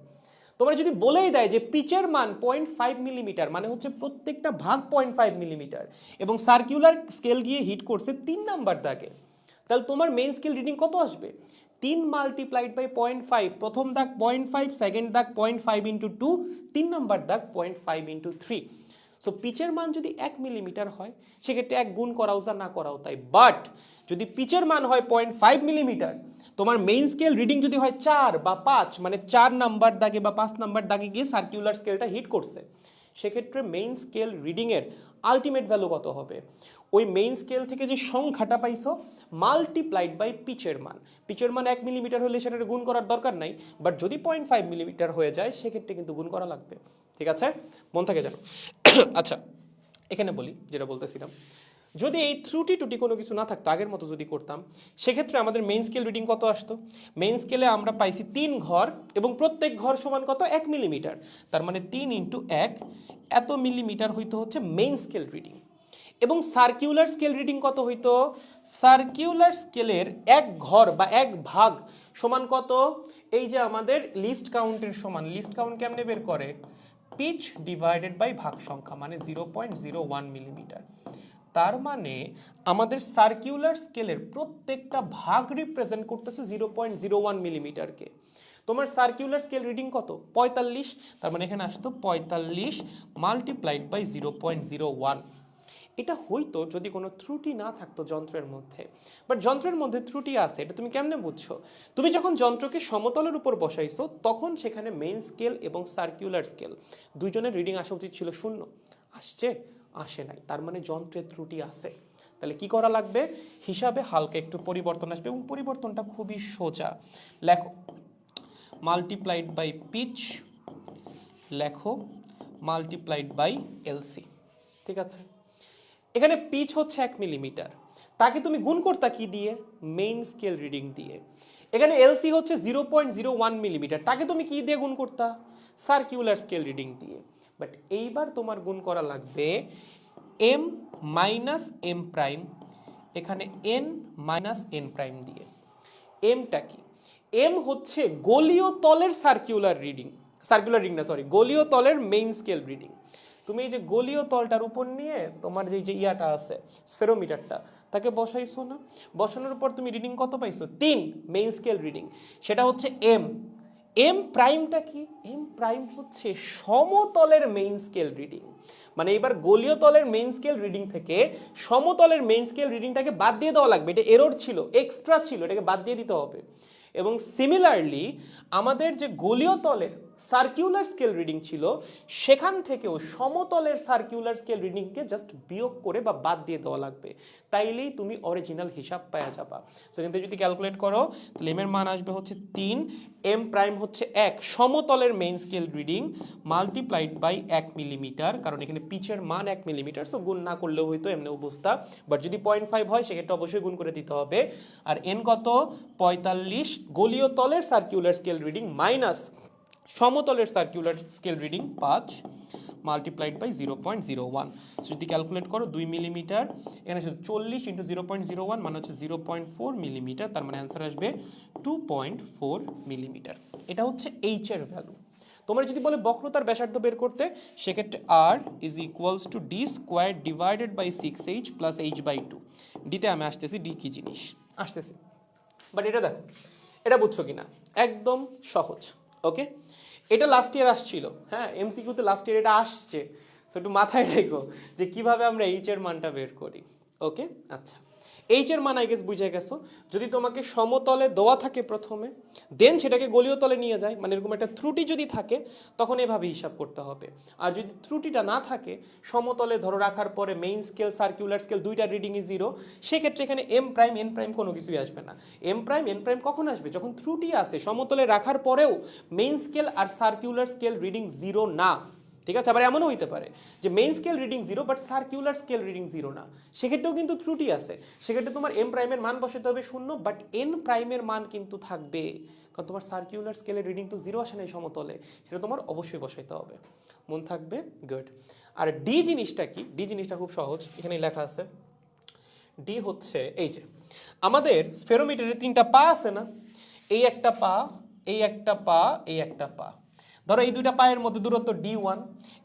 তোমরা যদি বলেই দেয় যে পিচের মান 0.5 মিলিমিটার, মানে হচ্ছে প্রত্যেকটা ভাগ 0.5 মিলিমিটার এবং সার্কিউলার স্কেল গিয়ে হিট করছে 3 নাম্বার দাগে, তাহলে তোমার মেইন স্কেল রিডিং কত আসবে? 3 মাল্টিপ্লাইড বাই 0.5, প্রথম দাগ 0.5, সেকেন্ড দাগ 0.5 ইন্টু 2, 3 নাম্বার দাগ 0.5 ইন্টু 3। সো পিচের মান যদি 1 মিলিমিটার হয় সেক্ষেত্রে 1 গুণ করাও যা না করাও তাই। বাট যদি পিচের মান হয় 0.5 মিলিমিটার, তোমার মেইন স্কেল রিডিং যদি হয় 4 বা 5, মানে 4 নাম্বার দাগে বা 5 নাম্বার দাগে গিয়ে সার্কিউলার স্কেলটা হিট করছে, সেক্ষেত্রে মেইন স্কেল রিডিংয়ের আলটিমেট ভ্যালু কত হবে? ওই মেইন স্কেল থেকে যে সংখ্যাটা পাইছো মাল্টিপ্লাইড বাই পিচের মান। পিচের মান 1 মিলিমিটার হলে সেটা গুণ করার দরকার নাই, বাট যদি 0.5 মিলিমিটার হয়ে যায় সেক্ষেত্রে কিন্তু গুণ করা লাগবে। ঠিক আছে, মন থাকে জানো। আচ্ছা, এখানে বলি যেটা বলতেছিলাম, যদি এই ত্রুটি টুটি কোনো কিছু না থাকতো, আগের মতো যদি করতাম, সেক্ষেত্রে আমাদের মেইন স্কেল রিডিং কত আসতো? মেইন স্কেলে আমরা পাইছি 3 ঘর এবং প্রত্যেক ঘর সমান কত? 1 মিলিমিটার। তার মানে 3 ইন্টু 1 এত মিলিমিটার হইতো হচ্ছে মেইন স্কেল রিডিং। এবং সার্কিউলার স্কেল রিডিং কত হইতো? সার্কিউলার স্কেলের 1 ঘর বা 1 ভাগ সমান কত? এই যে আমাদের লিস্ট কাউন্টের সমান। লিস্ট কাউন্ট কেমনে বের করে? পিচ ডিভাইডেড বাই ভাগ সংখ্যা, মানে 0.01 মিলিমিটার। তার মানে আমাদের সার্কিউলার স্কেলের প্রত্যেকটা ভাগ রিপ্রেজেন্ট করতেছে 0.01 মিলিমিটারকে। তোমার সার্কিউলার স্কেল রিডিং কত? 45। তার মানে এখানে আসতো 45 মাল্টিপ্লাইড বাই 0.01। এটা হইতো যদি কোনো ত্রুটি না থাকতো যন্ত্রের মধ্যে, বাট যন্ত্রের মধ্যে ত্রুটি আছে। এটা তুমি কেমনে বুঝছো? তুমি যখন যন্ত্রকে সমতলের উপর বসাইছো তখন সেখানে মেইন স্কেল এবং সার্কিউলার স্কেল দুইজনের রিডিং আসা উচিত ছিল 0। আসছে? আসে নাই। তার মানে যন্ত্রের ত্রুটি আছে। তাহলে কি করা লাগবে? হিসাবে হালকা একটু পরিবর্তন আসবে এবং পরিবর্তনটা খুবই সোজা। লেখো মাল্টিপ্লাইড বাই পিচ, লেখো মাল্টিপ্লাইড বাই এলসি। ঠিক আছে, এখানে পিচ হচ্ছে 1 মিলিমিটার, তাকে তুমি গুণ করতা কি দিয়ে? মেইন স্কেল রিডিং দিয়ে। এখানে এলসি হচ্ছে 0.01 মিলিমিটার, তাকে তুমি কি দিয়ে গুণ করতা? সার্কিউলার স্কেল রিডিং দিয়ে। বাট এইবার তোমার গুণ করা লাগবে এম মাইনাস এম প্রাইম, এখানে এন মাইনাস এন প্রাইম দিয়ে। এমটা কি? এম হচ্ছে গোলীয় তলের সার্কিউলার রিডিং, সার্কুলার রিডিং না সরি, গোলীয় তলের মেইন স্কেল রিডিং। তুমি এই যে গোলীয় তলটার উপর নিয়ে তোমার যে ইয়াটা আছে স্ফেরোমিটারটা, তাকে বসাইছো না? বসানোর পর তুমি রিডিং কত পাইছো? 3 মেইন স্কেল রিডিং, সেটা হচ্ছে এম। এম প্রাইমটা কি? এম প্রাইম হচ্ছে সমতলের মেইন স্কেল রিডিং। মানে এবার গোলীয় তলের মেইন স্কেল রিডিং থেকে সমতলের মেইন স্কেল রিডিংটাকে বাদ দিয়ে দেওয়া লাগবে। এটা এরর ছিল, এক্সট্রা ছিল, এটাকে বাদ দিয়ে দিতে হবে। এবং সিমিলারলি আমাদের যে গোলীয় তলের সার্কিউলার স্কেল রিডিং ছিল সেখান থেকেও সমতলের সার্কিউলার স্কেল রিডিংকে জাস্ট বিয়োগ করে বা বাদ দিয়ে দেওয়া লাগবে, তাইলেই তুমি অরিজিনাল হিসাব পাওয়া যাবা। সেখান থেকে যদি ক্যালকুলেট করো তাহলে এম এর মান আসবে হচ্ছে 3, এম প্রাইম হচ্ছে 1 সমতলের main scale reading multiplied by 1 millimetre, কারণ এখানে পিচের মান 1 মিলিমিটার, সো গুণ না করলেও হয়তো এমনি অবস্থা, বাট যদি 0.5 হয় সেক্ষেত্রে অবশ্যই গুণ করে দিতে হবে। আর এন কত? 45 গোলীয় তলের সার্কিউলার স্কেল রিডিং মাইনাস সমতলের circular scale reading 5, multiplied by 0.01। যদি ক্যালকুলেট করো 2 মিলিমিটার, এখানে শুধু 40 ইন্টু 0.01 মানে হচ্ছে 0.4 মিলিমিটার, তার মানে অ্যান্সার আসবে 2.4 মিলিমিটার। এটা হচ্ছে এইচ এর ভ্যালু। তোমরা যদি বলে বক্রতার ব্যাসার্ধ বের করতে, সেক্ষেত্রে R is equals to D square divided by 6h plus h/2। ডিতে আমি আসতেছি, ডি কি জিনিস আসতেছি, বাট এটা দেখো, এটা বুঝছো কিনা, একদম সহজ। ওকে, এটা লাস্ট ইয়ার আসছিল, হ্যাঁ এমসিকিউতে লাস্ট ইয়ার এটা আসছে, সো একটু মাথায় রেখো যে কিভাবে আমরা এইচ এর মানটা বের করি। ওকে, আচ্ছা, এইচ এর মান আই গেস বুঝে গেছো। যদি তোমাকে সমতলে দেওয়া থাকে প্রথমে, দেন সেটাকে গলীয় তলে নিয়ে যায়, মানে এরকম একটা ত্রুটি যদি থাকে তখন এভাবে হিসাব করতে হবে। আর যদি ত্রুটিটা না থাকে, সমতলে ধরো রাখার পরে মেইন স্কেল সার্কুলার স্কেল দুইটা রিডিংই 0, সেক্ষেত্রে এখানে এম প্রাইম এন প্রাইম কোনো কিছুই আসবে না। এম প্রাইম এন প্রাইম কখন আসবে? যখন ত্রুটি আছে, সমতলে রাখার পরেও মেইন স্কেল আর সার্কুলার স্কেল রিডিং 0 না। ঠিক আছে, আবার এমনও হইতে পারে যে main scale reading 0 but circular scale reading 0 না, সেক্ষেত্রেও কিন্তু ত্রুটি আছে। সেক্ষেত্রে তোমার এম প্রাইমের মান বসাতে হবে 0, বাট এন প্রাইমের মান কিন্তু থাকবে, কারণ তোমার সার্কুলার স্কেলের রিডিং তো 0 আসে না এই সমতলে, সেটা তোমার অবশ্যই বসাইতে হবে। মন থাকবে? গুড। আর ডি জিনিসটা কি? ডি জিনিসটা খুব সহজ, এখানে লেখা আছে। ডি হচ্ছে এই যে আমাদের স্ফেরোমিটারের 3টা পা আছে না, এই একটা পা, এই একটা পা, এই একটা পা। ধরো এই দুইটা পায়ের মধ্যে দূরত্ব D1,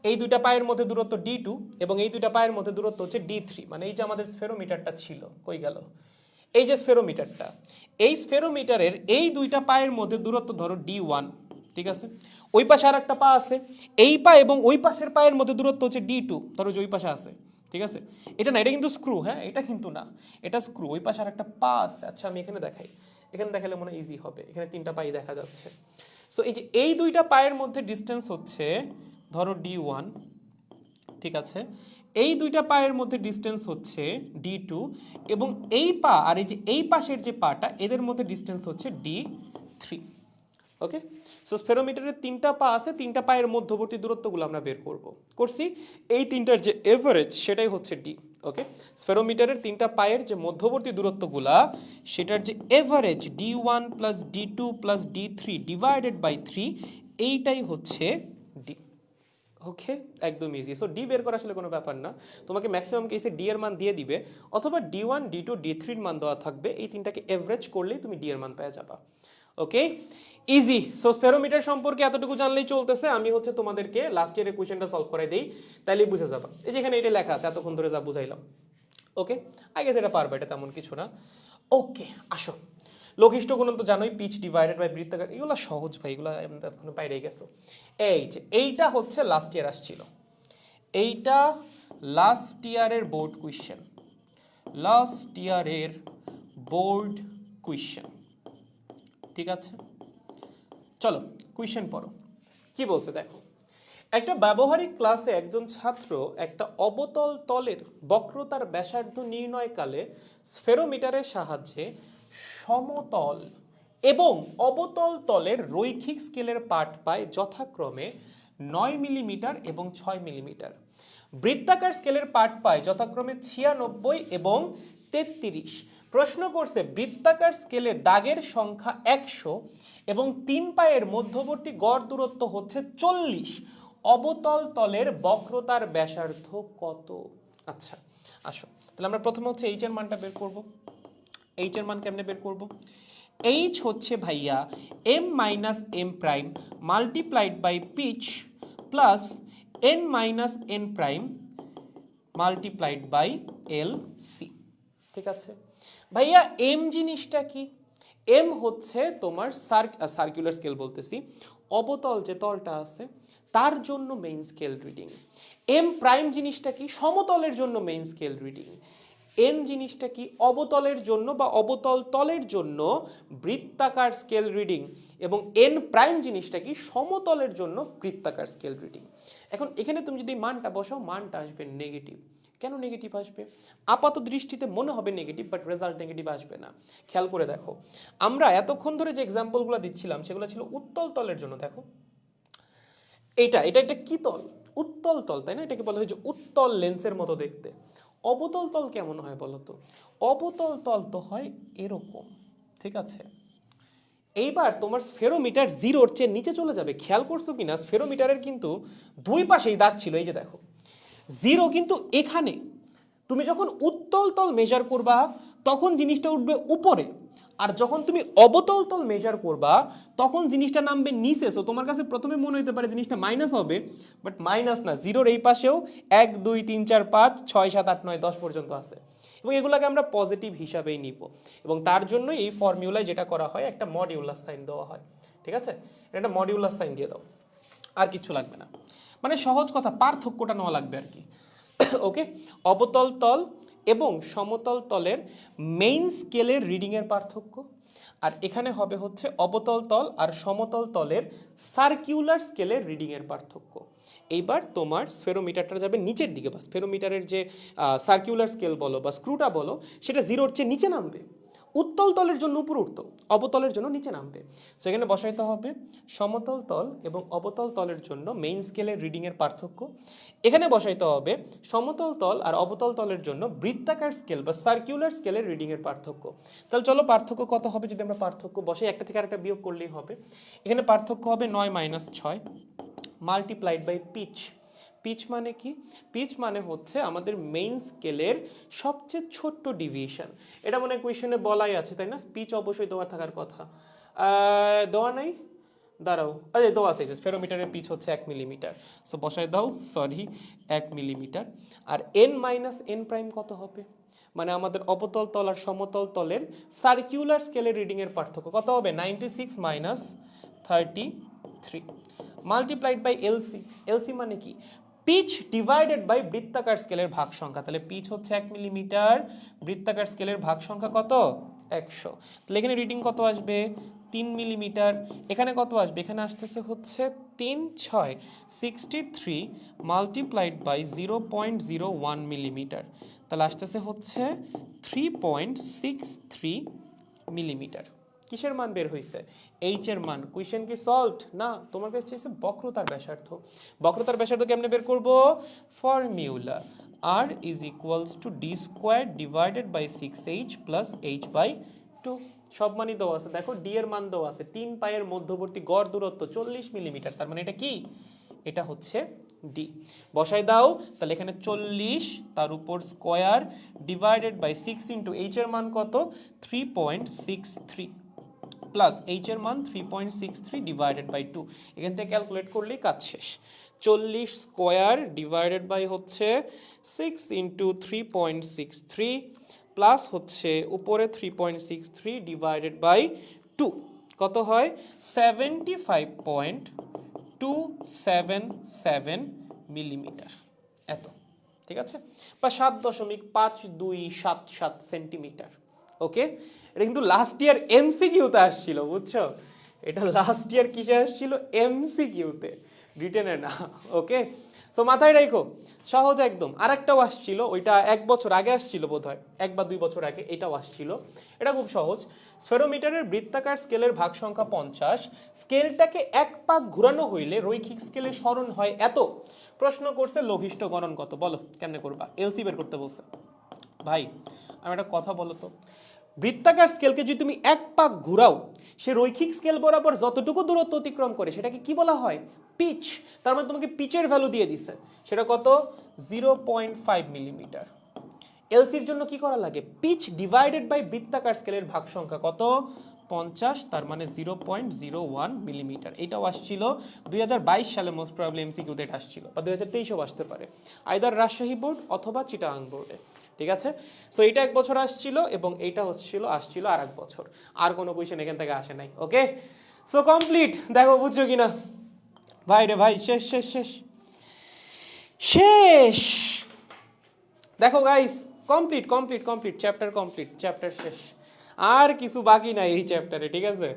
এই দুইটা পায়ের মধ্যে দূরত্ব D2 এবং এই দুইটা পায়ের মধ্যে দূরত্ব হচ্ছে D3। মানে এই যে আমাদের স্ফেরোমিটারটা ছিল, কই গেল? এই যে স্ফেরোমিটারটা, এই স্ফেরোমিটারের এই দুইটা পায়ের মধ্যে দূরত্ব ধরো D1, ঠিক আছে? ওই পাশে আর একটা পা আছে, এই পা এবং ওই পাশের পায়ের মধ্যে দূরত্ব হচ্ছে D2, ধরো যে ওই পাশে আছে, ঠিক আছে? এটা না, এটা কিন্তু স্ক্রু, হ্যাঁ এটা কিন্তু না, এটা স্ক্রু। ওই পাশে আর একটা পা আছে। আচ্ছা আমি এখানে দেখাই, এখানে দেখালে মনে হয় ইজি হবে, এখানে 3টা পাই দেখা যাচ্ছে। সো এই যে এই দুইটা পায়ের মধ্যে ডিস্টেন্স হচ্ছে ধরো D1, ঠিক আছে? এই দুইটা পায়ের মধ্যে ডিস্টেন্স হচ্ছে D2 এবং এই পা আর এই যে এই পাশের যে পাটা, এদের মধ্যে ডিস্টেন্স হচ্ছে D3। ওকে, সো স্ফেরোমিটারের 3টা পা আছে, 3টা পায়ের মধ্যবর্তী দূরত্বগুলো আমরা বের করছি। এই 3টার যে এভারেজ সেটাই হচ্ছে ডি। ওকে, স্ফেরোমিটারের 3টা পায়ের যে মধ্যবর্তী দূরত্বগুলা, সেটার যে average D1 plus D2 plus D3 divided by 3, এইটাই হচ্ছে ডি। ওকে, একদম ইজি। সো ডি বের করা আসলে কোনো ব্যাপার না, তোমাকে ম্যাক্সিমাম কেসে ডি এর মান দিয়ে দিবে, অথবা D1 D2 D3 এর মান দেওয়া থাকবে, এই 3টাকে এভারেজ করলেই তুমি ডি এর মান পেয়ে যাবা। ওকে, ইজি। সো স্ফেরোমিটার সম্পর্কে এতটুকু জানলেই চলতেছে। আমি হচ্ছে তোমাদেরকে লাস্ট ইয়ারের কোয়েশ্চেনটা সলভ করে দেই, তাইলেই বুঝে যাবা। এই যেখানে এটা লেখা আছে, এতক্ষণ ধরে যা বুঝাইলাম। ওকে, আই গেস এটা পারবে, এটা তেমন কিছু না। ওকে, আসো, লঘিষ্ঠ গুণন তো জানোই, পিচ ডিভাইডেড বাই বৃত্তাকার, এগুলো সহজ ভাই, এগুলো এতক্ষণ বাইরেই গেছো। এই যে এইটা হচ্ছে লাস্ট ইয়ার আসছিল, এইটা লাস্ট ইয়ারের বোর্ড কোয়েশ্চেন, লাস্ট ইয়ারের বোর্ড কোয়েশ্চেন, ঠিক আছে? চলো কোয়েশ্চেন পড়ো, কি বলছে দেখো। একটা ব্যবহারিক ক্লাসে একজন ছাত্র একটা অবতল তলের বক্রতার ব্যাসার্ধ নির্ণয়কালে স্ফেরোমিটারের সাহায্যে সমতল এবং অবতল তলের রৈখিক স্কেলের পাঠ পায় যথাক্রমে 9 মিলিমিটার এবং 6 মিলিমিটার। বৃত্তাকার স্কেলের পাঠ পায় যথাক্রমে 96 এবং 33। প্রশ্ন করছে বৃত্তাকার স্কেলে দাগের সংখ্যা 100 এবং 3 পায়ের মধ্যবর্তী গড় দূরত্ব হচ্ছে 40। অবতল তলের বক্রতার ব্যাসার্ধ কত? আচ্ছা আসো, তাহলে আমরা প্রথমে হচ্ছে এইচ এর মানটা বের করব। এইচ এর মান কেমনে বের করব? এইচ হচ্ছে ভাইয়া M minus M prime multiplied by pitch plus N minus N prime multiplied by L C. ঠিক আছে ভাইয়া, এম জিনিসটা কি? এম হচ্ছে তোমার সার্কুলার স্কেল বলতেছি, অবতল যে তলটা আছে তার জন্য main scale reading. M prime জিনিসটা কি? সমতলের জন্য মেইন স্কেল রিডিং। এন জিনিসটা কি? অবতলের জন্য বা অবতল তলের জন্য বৃত্তাকার স্কেল রিডিং। এবং এন প্রাইম জিনিসটা কি? সমতলের জন্য বৃত্তাকার স্কেল রিডিং। এখন এখানে তুমি যদি মানটা বসাও, মানটা আসবে নেগেটিভ। কেন নেগেটিভ আসবে? আপাত দৃষ্টিতে মনে হবে নেগেটিভ, বাট রেজাল্ট নেগেটিভ আসবে না। খেয়াল করে দেখো, আমরা এতক্ষণ ধরে যে এক্সাম্পলগুলো দিচ্ছিলাম সেগুলো ছিল উত্তল তলের জন্য। দেখো এটা একটা কি তল? উত্তল তল, তাই না? এটাকে বলা হয় যে উত্তল লেন্সের মতো দেখতে। অবতল তল কেমন হয় বলো তো? অবতল তল তো হয় এরকম, ঠিক আছে? এইবার তোমার স্ফেরোমিটার জিরোর চেয়ে নিচে চলে যাবে। খেয়াল করছো কিনা স্ফেরোমিটারের কিন্তু দুই পাশেই দাগ ছিল, এই যে দেখো জিরো কিন্তু এখানে। তুমি যখন উত্তল তল মেজার করবা তখন জিনিসটা উঠবে উপরে, আর যখন তুমি অবতল তল মেজার করবা তখন জিনিসটা নামবে নিচে। সো তোমার কাছে প্রথমে মনে হতে পারে জিনিসটা মাইনাস হবে, বাট মাইনাস না, জিরোর এই পাশেও 1 2 3 4 5 6 7 8 9 10 পর্যন্ত আছে, এবং এগুলোকে আমরা পজিটিভ হিসাবেই নিব। এবং তার জন্য এই ফর্মুলায় যেটা করা হয় একটা মডিউলাস সাইন দেওয়া হয়, ঠিক আছে? এটা একটা মডিউলাস সাইন দিয়ে দাও, আর কিছু লাগবে না। মানে সহজ কথা, পার্থক্যটা নেওয়া লাগবে আর কি। ওকে, অবতল তল এবং সমতল তলের মেইন স্কেলের রিডিংয়ের পার্থক্য, আর এখানে হবে হচ্ছে অবতল তল আর সমতল তলের সার্কিউলার স্কেলের রিডিংয়ের পার্থক্য। এইবার তোমার স্ফেরোমিটারটা যাবে নিচের দিকে, বা স্ফেরোমিটারের যে সার্কিউলার স্কেল বলো বা স্ক্রুটা বলো সেটা জিরোর চেয়ে নিচে নামবে। উত্তল তলের জন্য উপরে উঠতো, অবতলের জন্য নিচে নামবে। সেখানে বসাইতে হবে সমতল তল এবং অবতল তলের জন্য মেইন স্কেলের রিডিংয়ের পার্থক্য। এখানে বসাইতে হবে সমতল তল আর অবতল তলের জন্য বৃত্তাকার স্কেল বা সার্কিউলার স্কেলের রিডিংয়ের পার্থক্য। তাহলে চলো পার্থক্য কত হবে যদি আমরা পার্থক্য বসাই, একটা থেকে আরেকটা বিয়োগ করলেই হবে। এখানে পার্থক্য হবে 9 - 6 মাল্টিপ্লাইড বাই পিচ। পিচ মানে কি? পিচ মানে হচ্ছে আমাদের মেইন স্কেলের সবচেয়ে ছোট্ট ডিভিশন। এটা মনে হয় কোয়েশনে বলাই আছে, তাই না? পিচ অবশ্যই দেওয়া থাকার কথা। দেওয়া নাই, দাঁড়াও, আরে দেওয়া আছে, স্ফেরোমিটারের পিচ হচ্ছে 1 মিলিমিটার। সো বসায় দাও, সরি 1 মিলিমিটার। আর n মাইনাস n প্রাইম কত হবে? মানে আমাদের অবতল তল আর সমতল তলের সার্কিউলার স্কেলের রিডিংয়ের পার্থক্য কত হবে? 96 - 33 মাল্টিপ্লাইড বাই এলসি। এলসি মানে কি? পিচ ডিভাইডেড বাই বৃত্তাকার স্কেলের ভাগ সংখ্যা। তাহলে পিচ হচ্ছে 1 মিলিমিটার, বৃত্তাকার স্কেলের ভাগ সংখ্যা কত? 100। তাহলে এখানে রিডিং কত আসবে? 3 মিলিমিটার। এখানে কত আসবে? এখানে আসতেছে হচ্ছে 3 6 63 মাল্টিপ্লাইড বাই 0.01 মিলিমিটার। তাহলে আসতেছে হচ্ছে 3.63 মিলিমিটার। কিসের মান বের হয়েছে? এইচ এর মান। কোয়েশ্চেন কি সলভড? না, তোমার কাছে চাইছে বক্রতার ব্যাসার্ধ। বক্রতার ব্যাসার্ধ কেমনে বের করব? Formula r is equals to D square divided by 6h plus h by 2। সব মানই দেওয়া আছে, দেখো ডি এর মান দেওয়া আছে। 3 পায়ের মধ্যবর্তী গড় দূরত্ব 40 মিলিমিটার, তার মানে এটা কি? এটা হচ্ছে ডি। বসাই দাও, তাহলে এখানে 40 তার উপর square divided by 6 into H এর মান কত? 3.63 প্লাস এইচ এর মান 3.63 ডিভাইডেড বাই 2। এখান থেকে ক্যালকুলেট করলেই কাজ শেষ। 40 স্কোয়ার ডিভাইডেড বাই হচ্ছে 6 ইন্টু 3.63 প্লাস হচ্ছে উপরে 3.63 ডিভাইডেড বাই 2 কত হয়? 75.277 মিলিমিটার। এত, ঠিক আছে? বা 7.5277 সেন্টিমিটার। ওকে, এটা কিন্তু লাস্ট ইয়ার এমসিকিউতে আসছিল, বুঝছো? এটা লাস্ট ইয়ার কিসে আসছিল? এমসিকিউতে, রিটেনে না। ওকে, সো মাথায় রাখো, সহজ একদম। আরেকটাও আসছিল, ওইটা 1 বছর আগে আসছিল বোধহয়, 1 বা 2 বছর আগে, এটাও আসছিল। এটা খুব সহজ। স্ফেরোমিটারের বৃত্তাকার স্কেলের ভাগ সংখ্যা 50, স্কেলটাকে 1 পাক ঘোরানো হইলে রৈখিক স্কেলে স্মরণ হয় এত। প্রশ্ন করছে লঘিষ্ঠ গণন কত, বলো কেমনে করবা? এলসি বের করতে বলছে। ভাই আমি একটা কথা বলো তো, বৃত্তাকার স্কেলকে যদি তুমি 1 পাক ঘুরাও, সে রৈখিক স্কেল বরাবর যতটুকু দূরত্ব অতিক্রম করে সেটাকে কি বলা হয়? পিচ। তার মানে তোমাকে পিচের ভ্যালু দিয়ে দিছে, সেটা কত? 0.5 মিলিমিটার। এলসির জন্য কি করা লাগে? পিচ ডিভাইডেড বাই বৃত্তাকার স্কেলের ভাগ সংখ্যা কত? 50, তার মানে 0.01 মিলিমিটার। এটাও আসছিল 2022 সালে, মোস্ট প্রবাবলি এমসিকিউতে এটা আসছিল, বা 2023-ও আসতে পারে, আইদার রাজশাহী বোর্ড অথবা চিটাগাং বোর্ডে। ঠিক আছে, সো এটা 1 বছর আসছিল এবং এইটা আসছিল আর 1 বছর। আর কোনো কোয়েশ্চেন এখান থেকে আসে নাই। ওকে, সো কমপ্লিট। দেখো বুঝছো কিনা? ভাই রে ভাই, শেষ শেষ শেষ শেষ। দেখো guys, complete complete complete, chapter complete, chapter শেষ। আর কিছু বাকি নাই এই চ্যাপ্টারে, ঠিক আছে?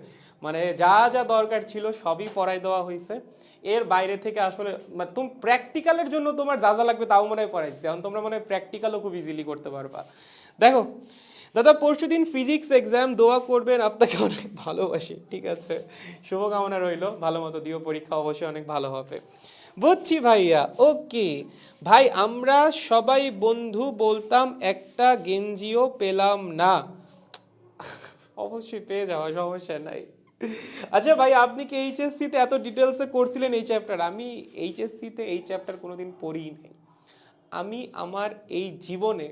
মানে যা যা দরকার ছিল সবই পড়াই দেওয়া হয়েছে। এর বাইরে থেকে আসলে তুমি প্র্যাকটিক্যালের জন্য তোমার যা যা লাগবে তাও মনে হয় পড়াইছে, এখন তোমরা মনে হয় প্র্যাকটিক্যালও খুব ইজিলি করতে পারবা। দেখো দাদা, পরশুদিন ফিজিক্স এক্সাম, দোয়া করবেন, আপনাকে অনেক ভালোবাসি। ঠিক আছে, শুভকামনা রইল, ভালো মতো দিও পরীক্ষা, অবশ্যই অনেক ভালো হবে। বুঝছি ভাইয়া, ওকে ভাই, আমরা সবাই বন্ধু বলতাম, একটা গেঞ্জিও পেলাম না। অবশ্যই পেয়ে যাওয়া, সমস্যা নাই। আচ্ছা ভাই, আপনি কি এইচএসসি তে এত ডিটেলসে করছিলেন এই চ্যাপ্টার? আমি এইচএসসি তে এই চ্যাপ্টার কোনোদিন পড়িই নাই। আমি আমার এই জীবনে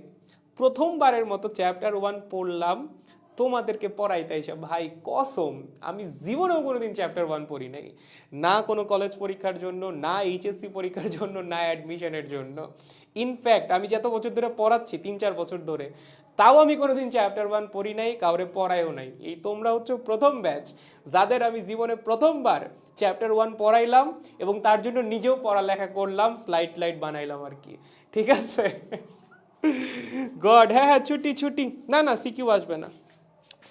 প্রথমবারের মতো চ্যাপ্টার 1 পড়লাম তোমাদেরকে পড়াইতে এসে। ভাই কসম, আমি জীবনেও কোনোদিন চ্যাপ্টার 1 পড়ি নাই। না কোনো কলেজ পরীক্ষার জন্য, না এইচএসসি পরীক্ষার জন্য, না অ্যাডমিশনের জন্য। ইনফ্যাক্ট আমি যত বছর ধরে পড়াচ্ছি, 3-4 বছর ধরে, তাও আমি কোনোদিন চ্যাপ্টার 1 পড়ি নাই, কাউরে পড়ায়ও নাই। এই তোমরা হচ্ছে প্রথম ব্যাচ যাদের আমি জীবনে প্রথমবার চ্যাপ্টার 1 পড়াইলাম এবং তার জন্য নিজেও পড়ালেখা করলাম, স্লাইড লাইট বানাইলাম আর কি। ঠিক আছে? গড, হ্যাঁ হ্যাঁ, ছুটি ছুটি। না না, সিকিউ আসবে না।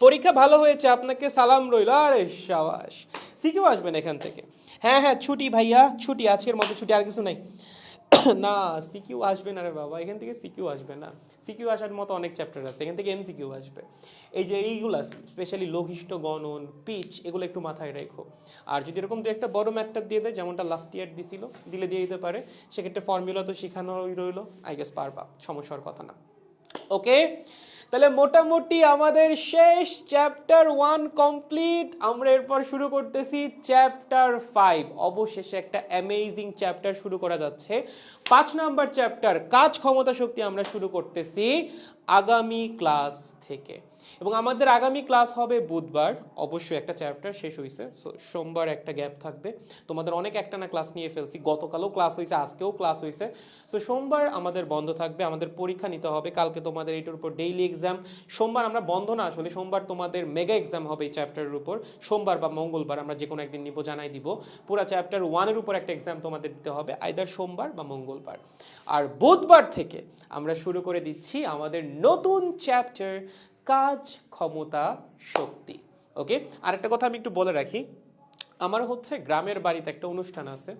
পরীক্ষা ভালো হয়েছে, আপনাকে সালাম রইল। আরে সাবাস, সিকিউ আসবেন এখান থেকে। হ্যাঁ হ্যাঁ, ছুটি ভাইয়া, ছুটি, আজকের মতো ছুটি, আর কিছু নাই। না, সিকিউ আসবে না রে বাবা, এখান থেকে সিকিউ আসবে না। সিকিউ আসার মতো অনেক চ্যাপ্টার আছে, এখান থেকে এমসিকিউ আসবে। এই যে এইগুলা স্পেশালি লঘিষ্ঠ গণন, পিচ, এগুলো একটু মাথায় রেখো। আর যদি এরকম দু একটা বড় ম্যাথটা দিয়ে দেয়, যেমনটা লাস্ট ইয়ার দিছিল, দিলে দিয়ে দিতে পারে, সেক্ষেত্রে ফর্মুলা তো শেখানোই রইলো, আই গেস পারবা, সমস্যার কথা না। ওকে, তাহলে মোটামুটি আমাদের শেষ চ্যাপ্টার 1 কমপ্লিট। আমরা এরপর শুরু করতেছি চ্যাপ্টার 5। অবশেষে একটা অ্যামেজিং চ্যাপ্টার শুরু করা যাচ্ছে। 5 নাম্বার চ্যাপ্টার কাজ ক্ষমতা শক্তি আমরা শুরু করতেছি আগামী ক্লাস থেকে। এবং আমাদের আগামী ক্লাস হবে বুধবার। অবশ্যই একটা চ্যাপ্টার শেষ হয়েছে, সো সোমবার একটা গ্যাপ থাকবে। তোমাদের অনেক একটানা ক্লাস নিয়ে ফেলছি, গতকালও ক্লাস হয়েছে, আজকেও ক্লাস হয়েছে। সো সোমবার আমাদের বন্ধ থাকবে, আমাদের পরীক্ষা নিতে হবে। কালকে তোমাদের এটার উপর ডেইলি এক্সাম। সোমবার আমরা বন্ধ না, আসলে সোমবার তোমাদের মেগা এক্সাম হবে এই চ্যাপ্টারের উপর। সোমবার বা মঙ্গলবার আমরা যে কোনো একদিন নিব, জানাই দিব। পুরো চ্যাপ্টার 1-এর উপর একটা এক্সাম তোমাদের দিতে হবে, আইদার সোমবার বা মঙ্গলবার। আর বুধবার থেকে আমরা শুরু করে দিচ্ছি আমাদের নতুন চ্যাপ্টার কাজ ক্ষমতা শক্তি। ওকে, আরেকটা কথা আমি একটু বলে রাখি, আমার হচ্ছে গ্রামের বাড়িতে একটা অনুষ্ঠান আছে।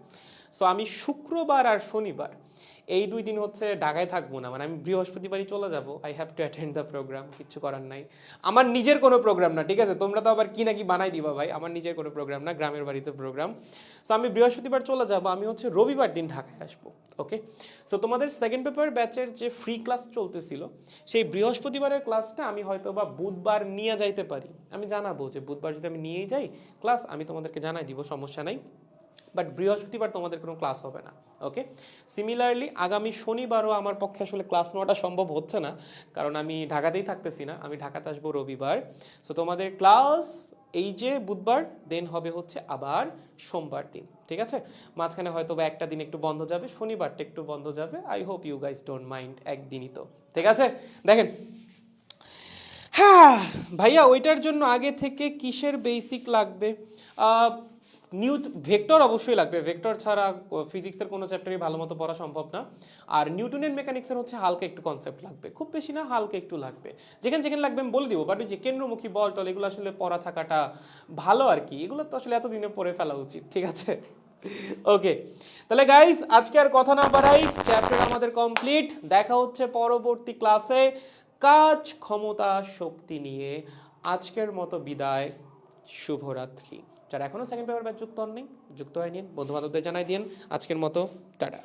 সো আমি শুক্রবার আর শনিবার এই 2 দিন হচ্ছে ঢাকায় থাকবো না, মানে আমি বৃহস্পতিবারই চলে যাব। I have to attend the programme, কিচ্ছু করার নাই। আমার নিজের কোনো প্রোগ্রাম না, ঠিক আছে? তোমরা তো আবার কি নাকি বানাই দিবা ভাই, আমার নিজের কোনো প্রোগ্রাম না, গ্রামের বাড়িতে প্রোগ্রাম। সো আমি বৃহস্পতিবার চলে যাব, আমি হচ্ছে রবিবার দিন ঢাকায় আসবো। ওকে, সো তোমাদের সেকেন্ড পেপার ব্যাচের যে ফ্রি ক্লাস চলতেছিল, সেই বৃহস্পতিবারের ক্লাসটা আমি হয়তো বা বুধবার নিয়ে যাইতে পারি। আমি জানাবো যে বুধবার যদি আমি নিয়েই যাই ক্লাস, আমি তোমাদেরকে জানাই দিব, সমস্যা নাই। বাট বৃহস্পতিবার তোমাদের কোনো ক্লাস হবে না। ওকে, সিমিলারলি আগামী শনিবারও আমার পক্ষে আসলে ক্লাস নেওয়াটা সম্ভব হচ্ছে না, কারণ আমি ঢাকাতেই থাকতেছি না, আমি ঢাকাতে আসবো রবিবার। সো তোমাদের ক্লাস এই যে বুধবার, দেন হবে হচ্ছে আবার সোমবার দিন, ঠিক আছে? মাঝখানে হয়তো বা একটা দিন একটু বন্ধ যাবে, শনিবারটা একটু বন্ধ যাবে। I hope you guys don't mind, একদিনই তো, ঠিক আছে? দেখেন, হ্যাঁ ভাইয়া, ওইটার জন্য আগে থেকে কিসের বেসিক লাগবে? ভেক্টর অবশ্যই লাগবে, ভেক্টর ছাড়া ফিজিক্সের কোনো চ্যাপ্টারই ভালো মতো পড়া সম্ভব না। আর নিউটনের মেকানিক্সের হচ্ছে হালকা একটু কনসেপ্ট লাগবে, খুব বেশি না, হালকা একটু লাগবে। যেখানে যেখানে লাগবে আমি বলে দিব, বাট ওই যে কেন্দ্রমুখী বল টল, এগুলো আসলে পড়া থাকাটা ভালো আর কি, এগুলো তো আসলে এতদিনে পড়ে ফেলা উচিত, ঠিক আছে? ওকে, তাহলে গাইস আজকে আর কথা না বাড়াই, চ্যাপ্টার আমাদের কমপ্লিট। দেখা হচ্ছে পরবর্তী ক্লাসে কাজ ক্ষমতা শক্তি নিয়ে। আজকের মতো বিদায়, শুভরাত্রি। যারা এখনো সেকেন্ড পেপার ব্যাচ যুক্ত হননি, যুক্ত হয়নি, বন্ধু বান্ধবদের জানাই দিন। আজকের মতো টাটা।